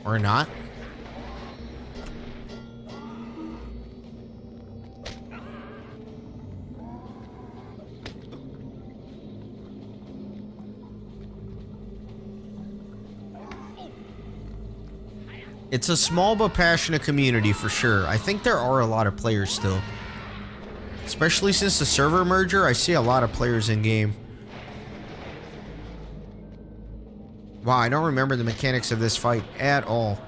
Or not. It's a small but passionate community for sure. I think there are a lot of players still. Especially since the server merger, I see a lot of players in game. Wow, I don't remember the mechanics of this fight at all.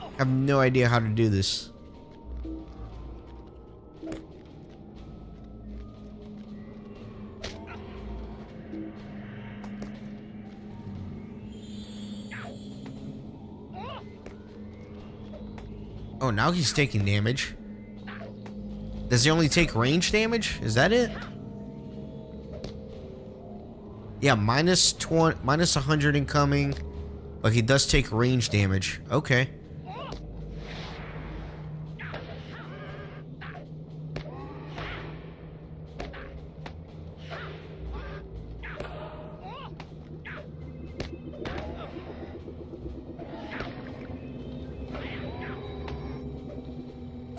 I have no idea how to do this. Oh, now he's taking damage. Does he only take range damage? Is that it? Yeah, minus 100 incoming, but he does take range damage. Okay.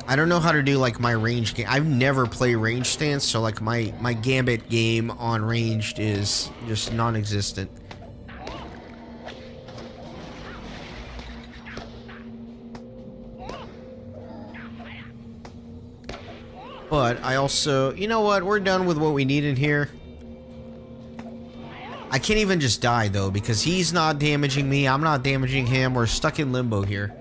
I don't know how to do like my range game. I've never played range stance, so like my gambit game on ranged is just non-existent. But I also, you know what? We're done with what we need in here. I can't even just die though, because he's not damaging me, I'm not damaging him. We're stuck in limbo here.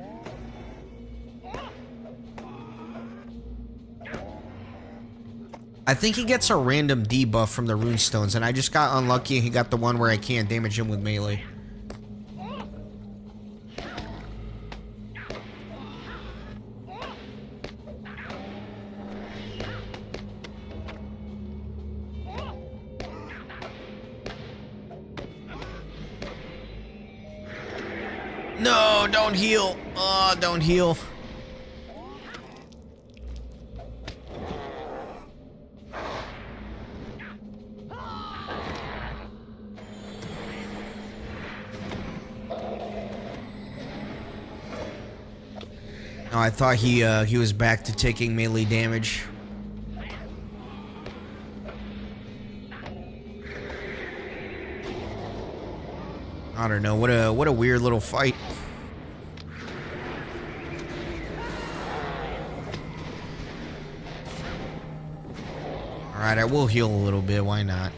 I think he gets a random debuff from the runestones, and I just got unlucky and he got the one where I can't damage him with melee. No, don't heal. Oh, don't heal. Oh, I thought he was back to taking melee damage. I don't know. What a weird little fight. All right, I will heal a little bit. Why not?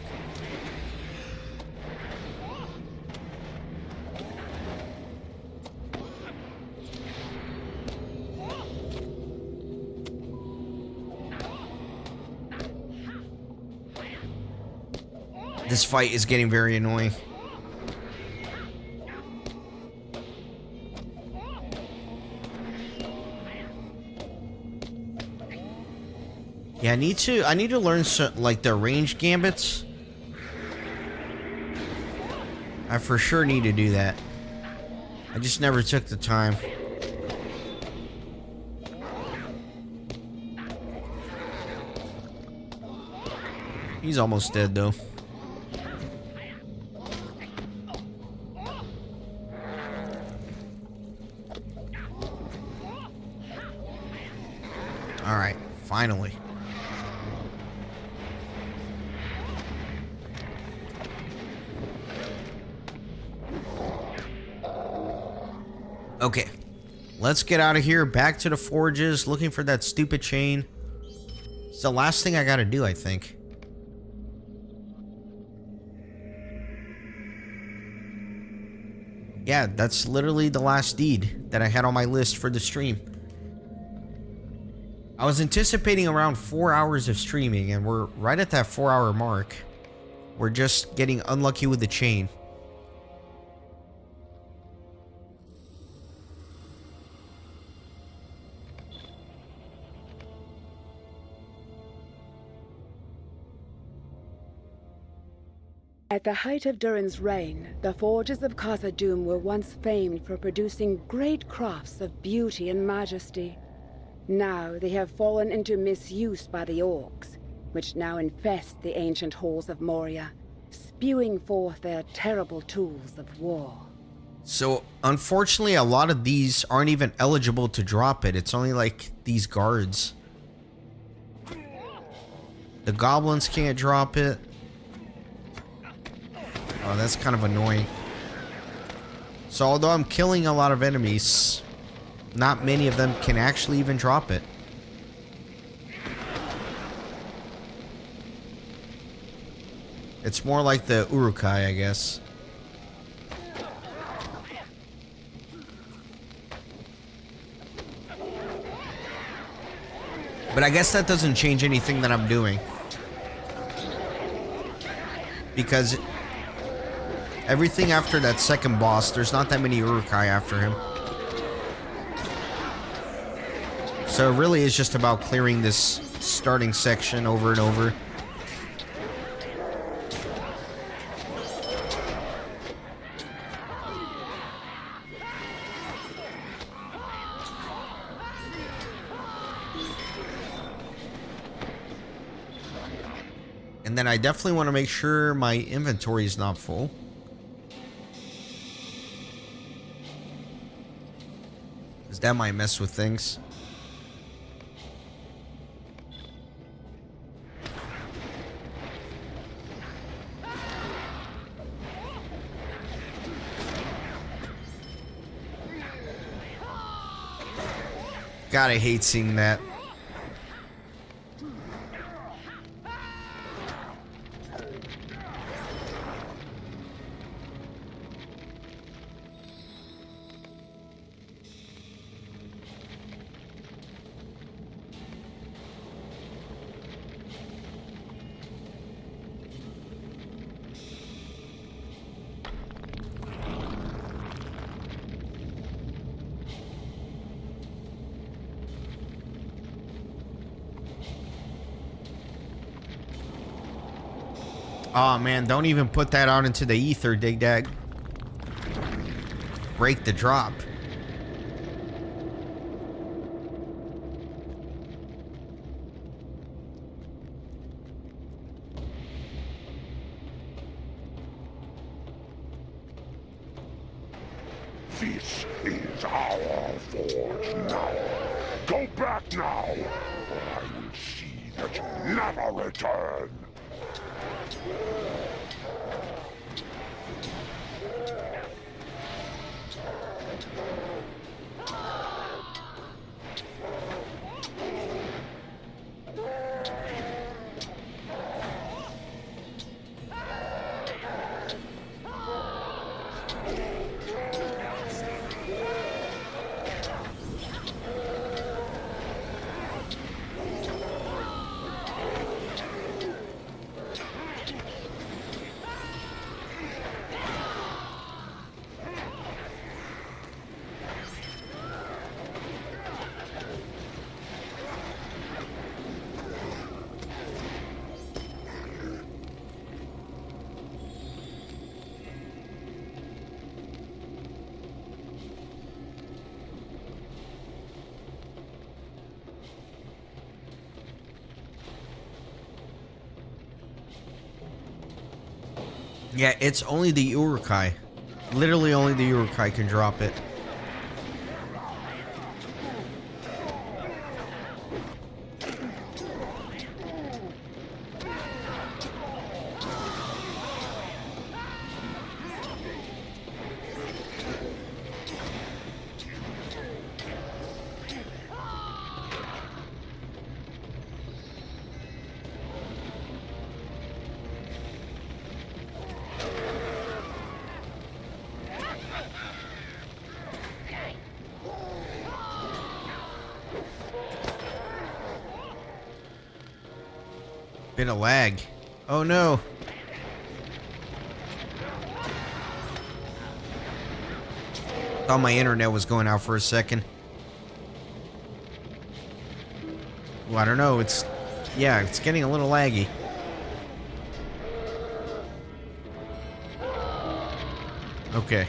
This fight is getting very annoying. Yeah, I need to learn like the range gambits. I for sure need to do that. I just never took the time. He's almost dead though. All right, finally. Okay, let's get out of here, back to the forges, looking for that stupid chain. It's the last thing I gotta do, I think. Yeah, that's literally the last deed that I had on my list for the stream. I was anticipating around 4 hours of streaming, and we're right at that 4-hour mark. We're just getting unlucky with the chain. At the height of Durin's reign, the forges of Khazad-dûm were once famed for producing great crafts of beauty and majesty. Now they have fallen into misuse by the orcs, which now infest the ancient halls of Moria, spewing forth their terrible tools of war. So, unfortunately, a lot of these aren't even eligible to drop it. It's only like these guards. The goblins can't drop it. Oh, that's kind of annoying. So, although I'm killing a lot of enemies, not many of them can actually even drop it. It's more like the Urukai, I guess. But I guess that doesn't change anything that I'm doing. Because everything after that second boss, there's not that many Urukai after him. So it really is just about clearing this starting section over and over. And then I definitely want to make sure my inventory is not full. Because that might mess with things. God, I hate seeing that. Oh man, don't even put that out into the ether, Dig Dag. Break the drop. This is our forge now. Go back now, or I will see that you never return. Yeah, it's only the Urukai. Literally only the Urukai can drop it. Bit of lag. Oh no. Thought my internet was going out for a second. Well, I don't know. It's getting a little laggy. Okay.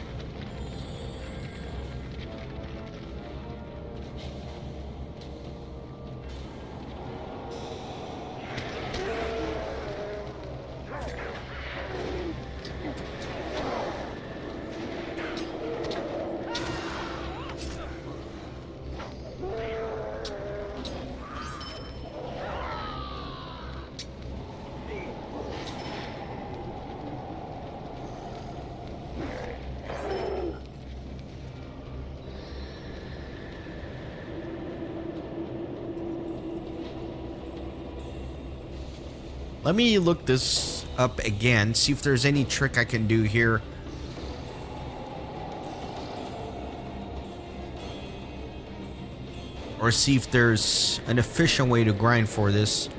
Let me look this up again, see if there's any trick I can do here. Or see if there's an efficient way to grind for this.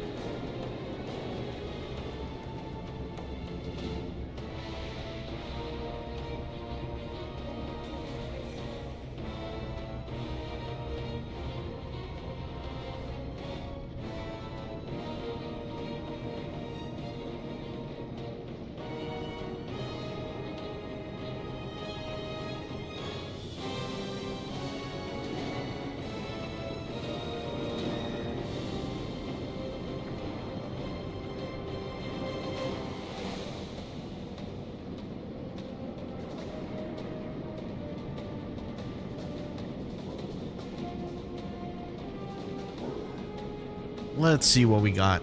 Let's see what we got.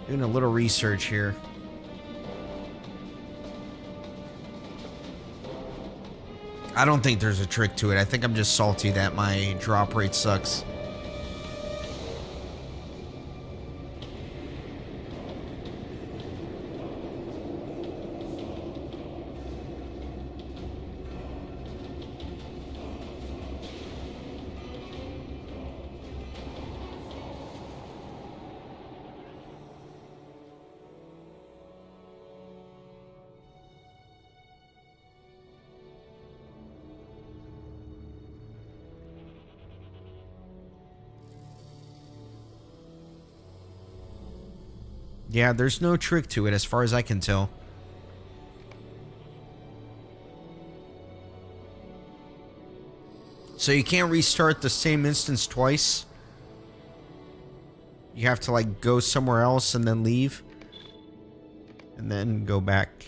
Doing a little research here. I don't think there's a trick to it. I think I'm just salty that my drop rate sucks. Yeah, there's no trick to it as far as I can tell. So you can't restart the same instance twice? You have to like go somewhere else and then leave? And then go back.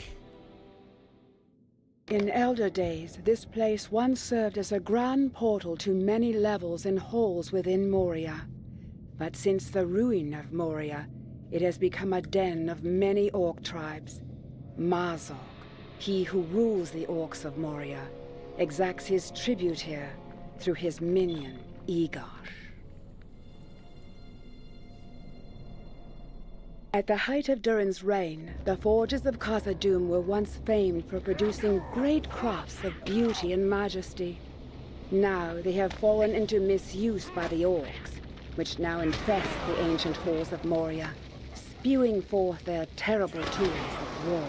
In elder days, this place once served as a grand portal to many levels and halls within Moria. But since the ruin of Moria, it has become a den of many orc tribes. Marzok, he who rules the orcs of Moria, exacts his tribute here through his minion, Egosh. At the height of Durin's reign, the forges of Khazad-dûm were once famed for producing great crafts of beauty and majesty. Now they have fallen into misuse by the orcs, which now infest the ancient halls of Moria, spewing forth their terrible tools of war.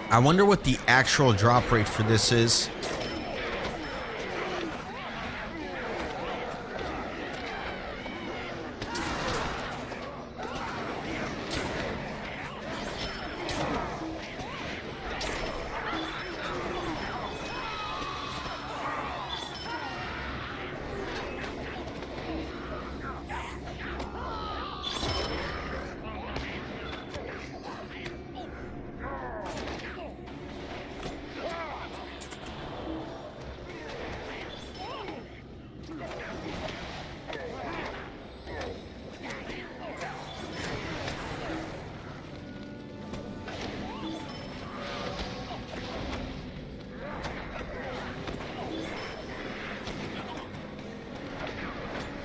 I wonder what the actual drop rate for this is.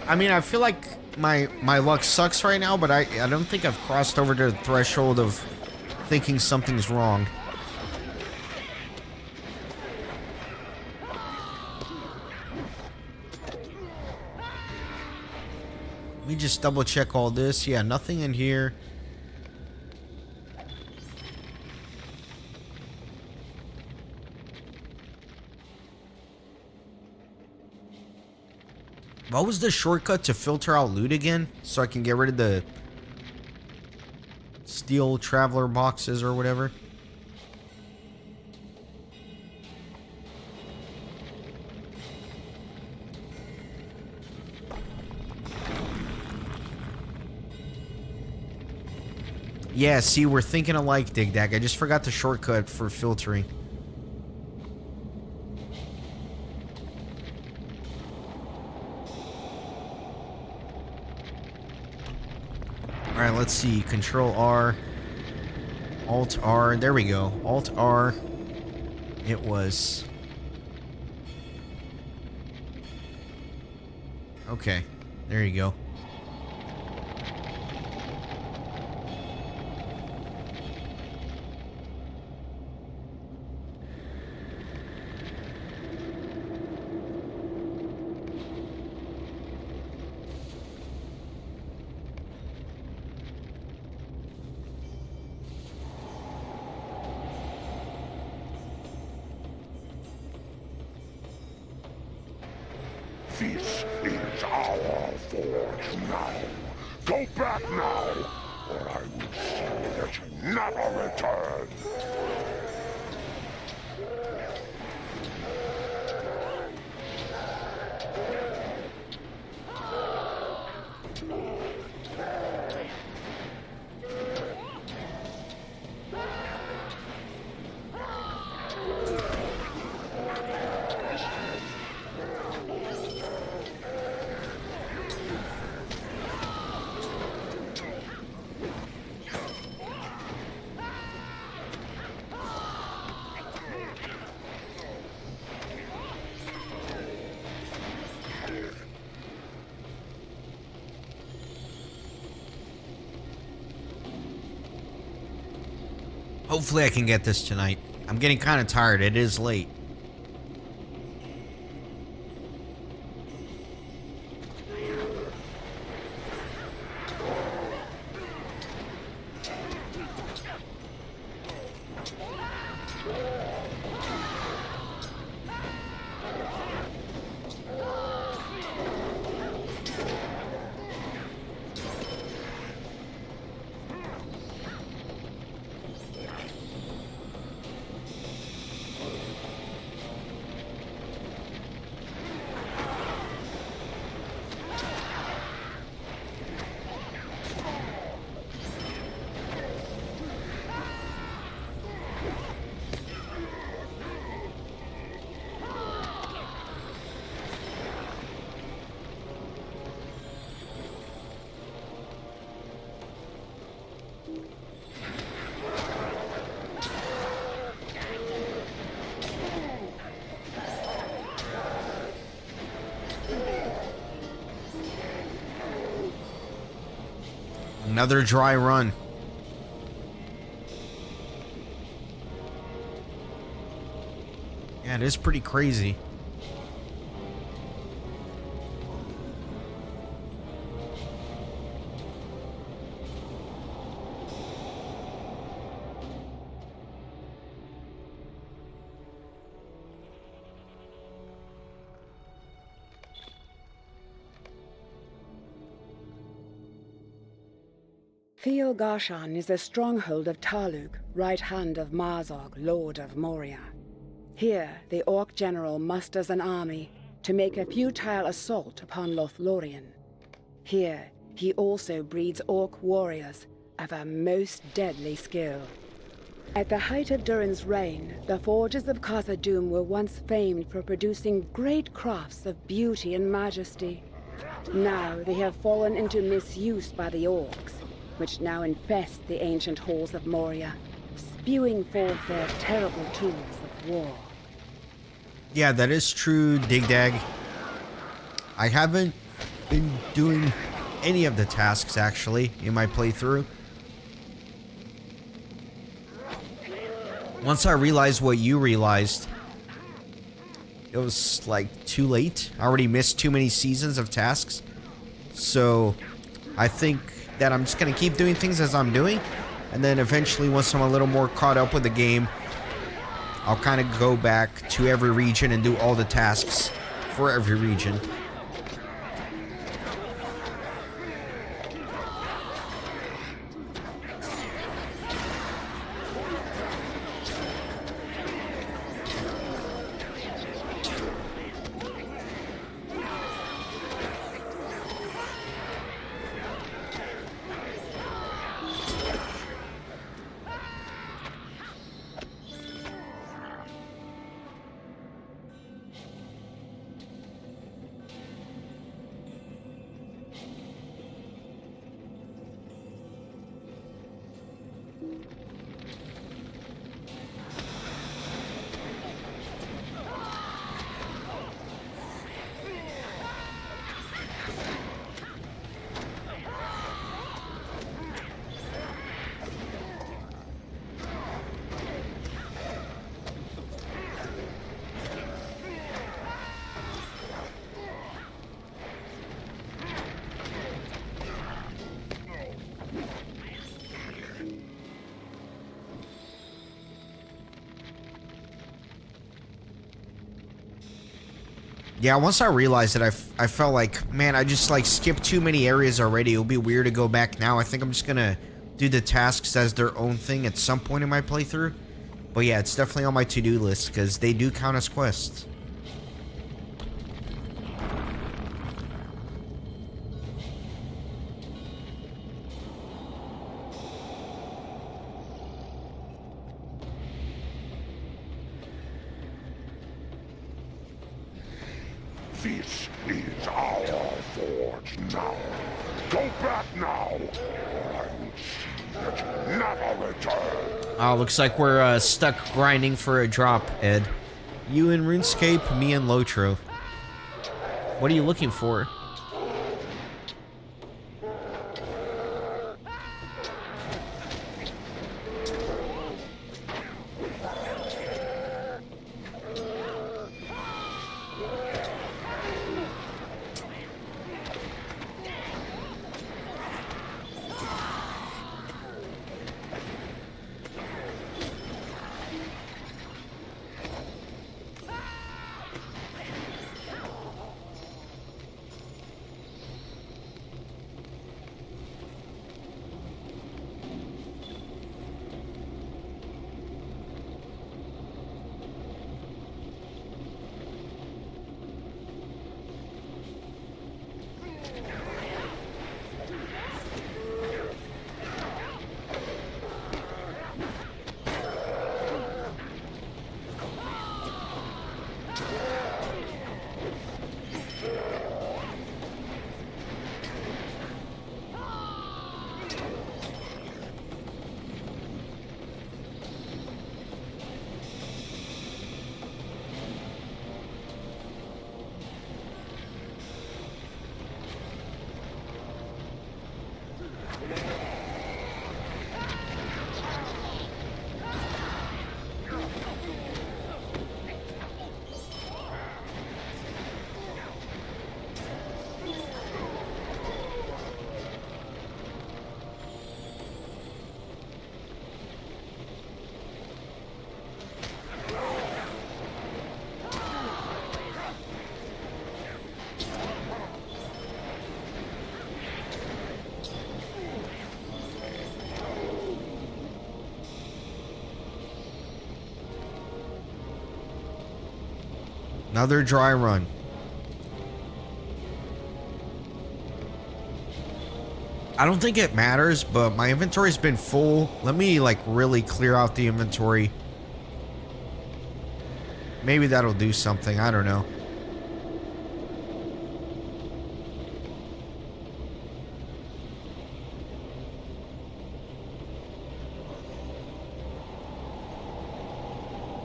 I mean, I feel like my luck sucks right now, but I don't think I've crossed over to the threshold of thinking something's wrong. Let me just double check all this. Yeah, nothing in here. What was the shortcut to filter out loot again? So I can get rid of the steel traveler boxes or whatever? Yeah, see, we're thinking alike, Dig Dag. I just forgot the shortcut for filtering. Alright, let's see. Control R. Alt R. There we go. Alt R. It was. Okay. There you go. This is our forge now. Go back now, or I will see that you never return. Hopefully I can get this tonight. I'm getting kind of tired. It is late. Another dry run. Yeah, it is pretty crazy. Theo Garshan is the stronghold of Taluk, right hand of Marzog, Lord of Moria. Here, the Orc general musters an army to make a futile assault upon Lothlorien. Here, he also breeds Orc warriors of a most deadly skill. At the height of Durin's reign, the forges of Khazad-dûm were once famed for producing great crafts of beauty and majesty. Now they have fallen into misuse by the Orcs, which now infest the ancient halls of Moria, spewing forth their terrible tools of war. Yeah, that is true, Dig Dag. I haven't been doing any of the tasks, actually, in my playthrough. Once I realized what you realized, it was, like, too late. I already missed too many seasons of tasks. So, I think that I'm just gonna keep doing things as I'm doing. And then eventually, once I'm a little more caught up with the game, I'll kind of go back to every region and do all the tasks for every region. Yeah, once I realized that, I felt like, man, I just, like, skipped too many areas already. It'll be weird to go back now. I think I'm just gonna do the tasks as their own thing at some point in my playthrough. But yeah, it's definitely on my to-do list, because they do count as quests. This is our forge now. Go back now, or I will see that you never return. Oh, looks like we're stuck grinding for a drop, Ed. You in RuneScape, me in LOTRO. What are you looking for? Another dry run. I don't think it matters, but my inventory's been full. Let me, like, really clear out the inventory. Maybe that'll do something. I don't know.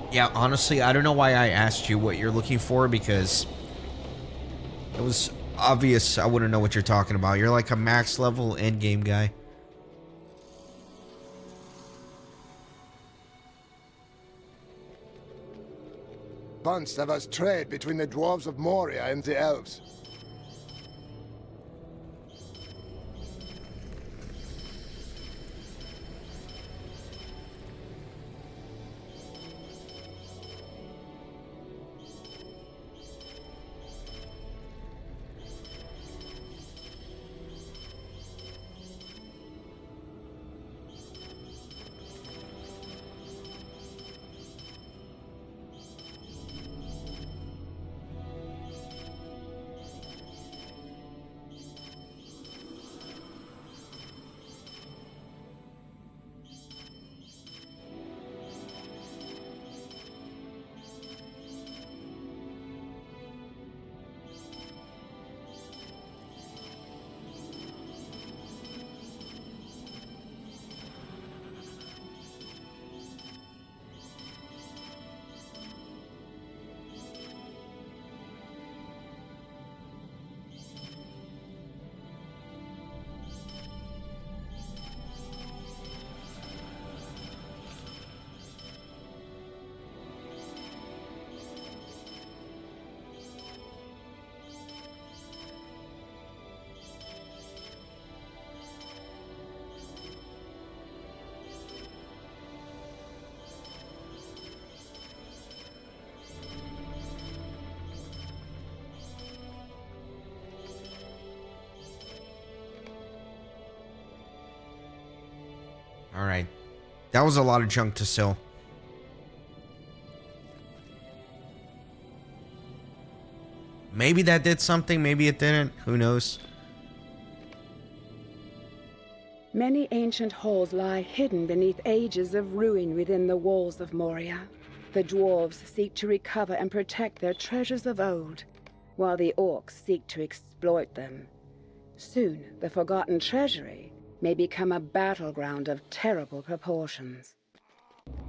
Yeah, honestly, I don't know why I asked you what you're looking for, because it was obvious I wouldn't know what you're talking about. You're like a max level endgame guy. Once there was trade between the dwarves of Moria and the elves. Alright. That was a lot of junk to sell. Maybe that did something, maybe it didn't. Who knows? Many ancient halls lie hidden beneath ages of ruin within the walls of Moria. The dwarves seek to recover and protect their treasures of old, while the orcs seek to exploit them. Soon, the forgotten treasury may become a battleground of terrible proportions.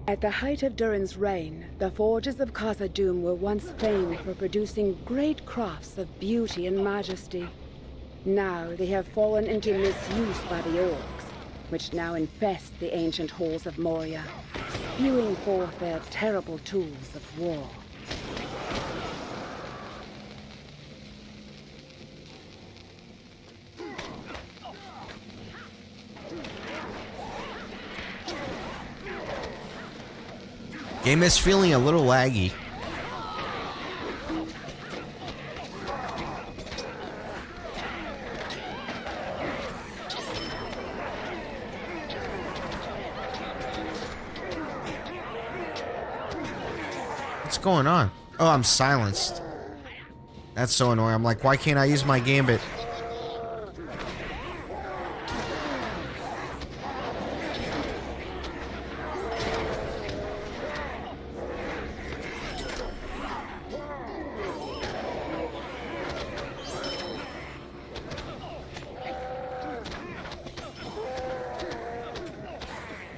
At the height of Durin's reign, the forges of Khazad-dûm were once famed for producing great crafts of beauty and majesty. Now they have fallen into misuse by the orcs, which now infest the ancient halls of Moria, spewing forth their terrible tools of war. Game is feeling a little laggy. What's going on? Oh, I'm silenced. That's so annoying. I'm like, why can't I use my gambit?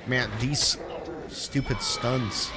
Man, these stupid stuns.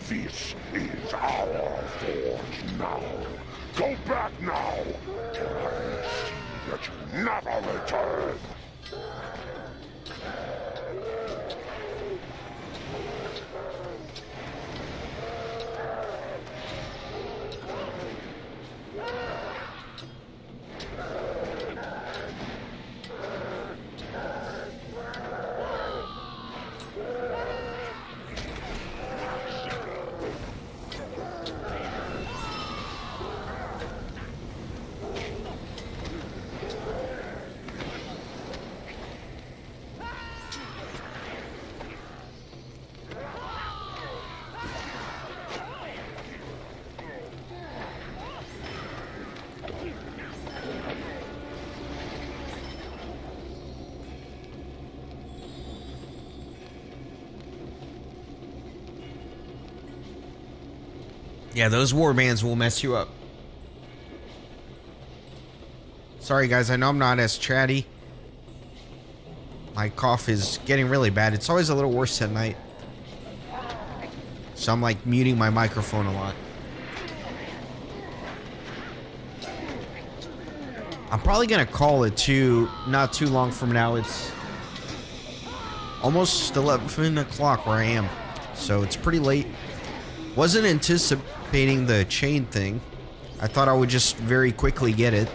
This is our forge now. Go back now, or I will see that you never return. Yeah, those war bands will mess you up. Sorry guys, I know I'm not as chatty. My cough is getting really bad. It's always a little worse at night. So I'm like muting my microphone a lot. I'm probably gonna call it too, not too long from now. It's almost 11 o'clock where I am. So it's pretty late. Wasn't anticipating the chain thing. I thought I would just very quickly get it.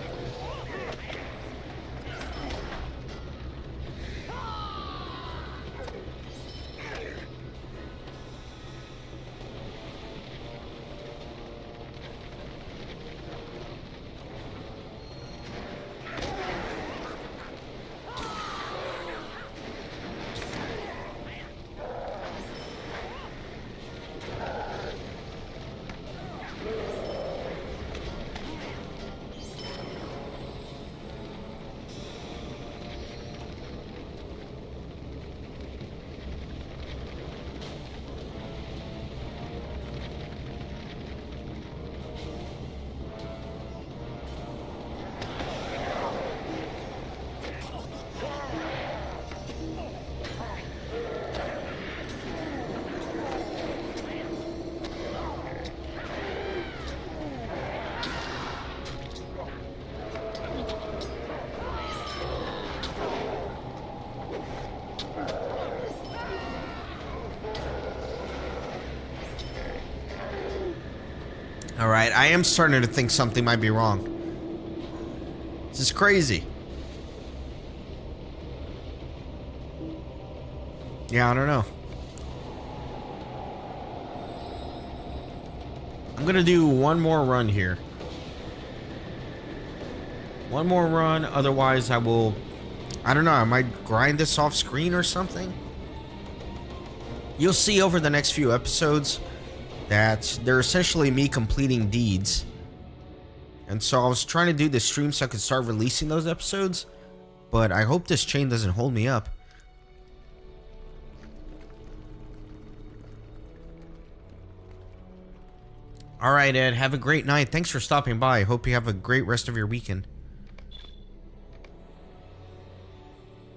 Alright, I am starting to think something might be wrong. This is crazy. Yeah, I don't know. I'm gonna do one more run here. One more run, otherwise I will... I don't know, I might grind this off screen or something. You'll see over the next few episodes that they're essentially me completing deeds. And so I was trying to do this stream so I could start releasing those episodes. But I hope this chain doesn't hold me up. Alright, Ed, have a great night. Thanks for stopping by. Hope you have a great rest of your weekend.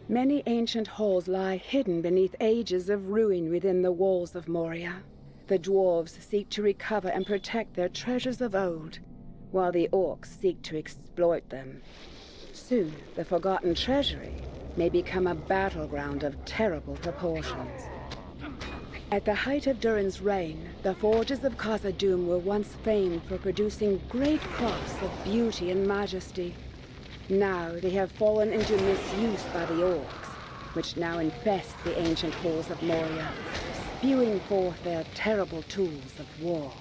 Many ancient halls lie hidden beneath ages of ruin within the walls of Moria. The dwarves seek to recover and protect their treasures of old, while the orcs seek to exploit them. Soon, the forgotten treasury may become a battleground of terrible proportions. At the height of Durin's reign, the forges of Khazad-dûm were once famed for producing great crafts of beauty and majesty. Now they have fallen into misuse by the orcs, which now infest the ancient halls of Moria, spewing forth their terrible tools of war.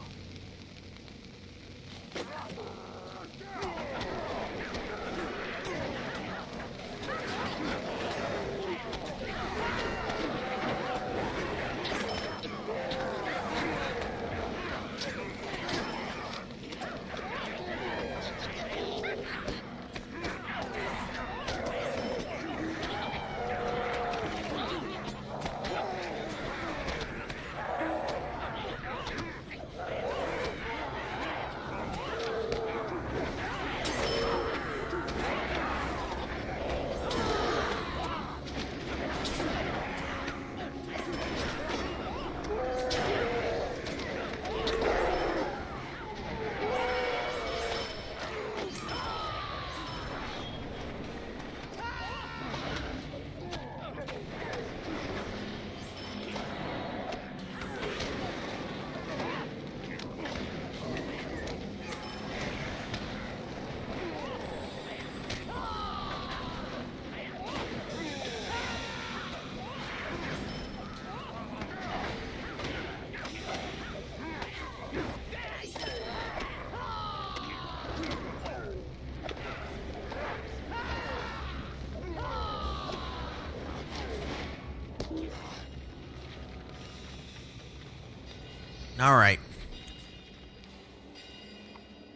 Alright.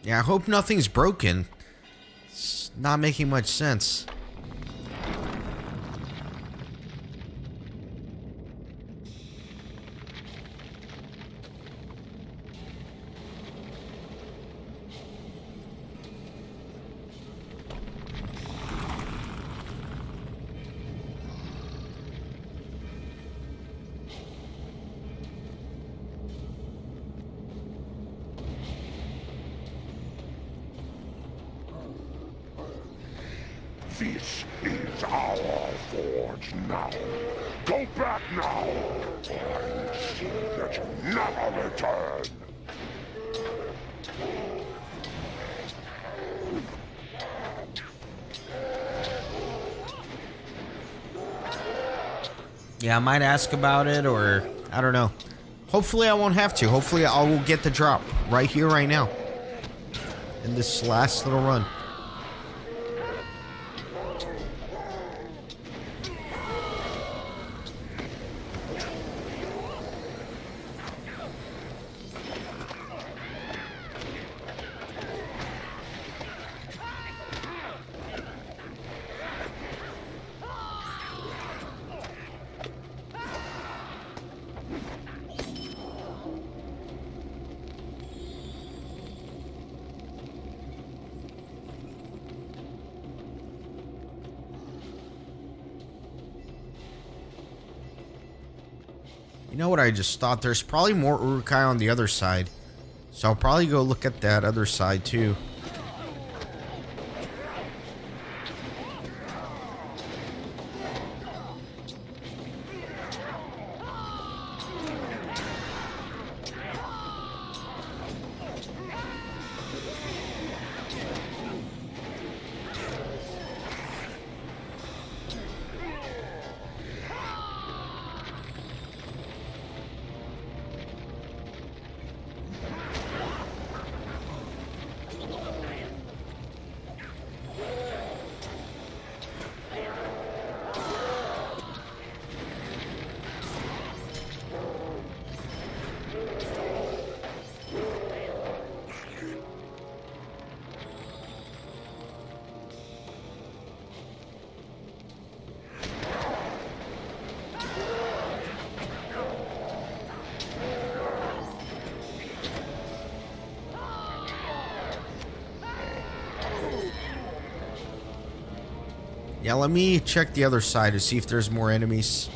Yeah, I hope nothing's broken. It's not making much sense. This is our forge now. Go back now, and see that you never return. Yeah, I might ask about it, or I don't know. Hopefully I won't have to. Hopefully I will get the drop right here, right now. In this last little run. You know what I just thought? There's probably more Uruk-hai on the other side. So I'll probably go look at that other side too. Yeah, let me check the other side to see if there's more enemies.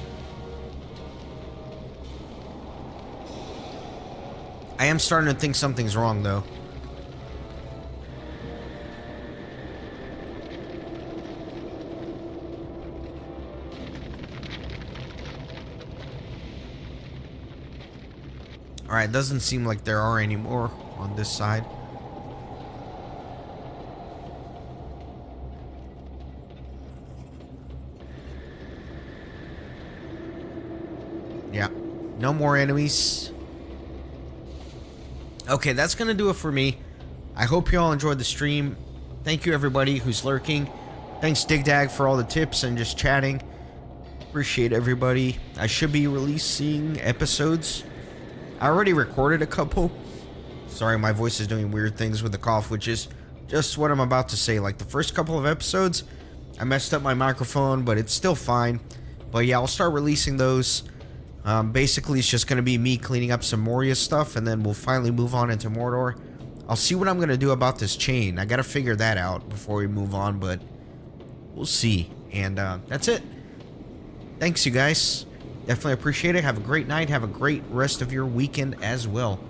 I am starting to think something's wrong, though. Alright, doesn't seem like there are any more on this side. Yeah, no more enemies. Okay, that's gonna do it for me. I hope you all enjoyed the stream. Thank you everybody who's lurking. Thanks Digdag for all the tips and just chatting. Appreciate everybody. I should be releasing episodes. I already recorded a couple. Sorry, my voice is doing weird things with the cough, which is just what I'm about to say. Like the first couple of episodes, I messed up my microphone, but it's still fine. But yeah, I'll start releasing those. Basically, it's just going to be me cleaning up some Moria stuff, and then we'll finally move on into Mordor. I'll see what I'm going to do about this chain. I got to figure that out before we move on, but we'll see. And that's it. Thanks, you guys. Definitely appreciate it. Have a great night. Have a great rest of your weekend as well.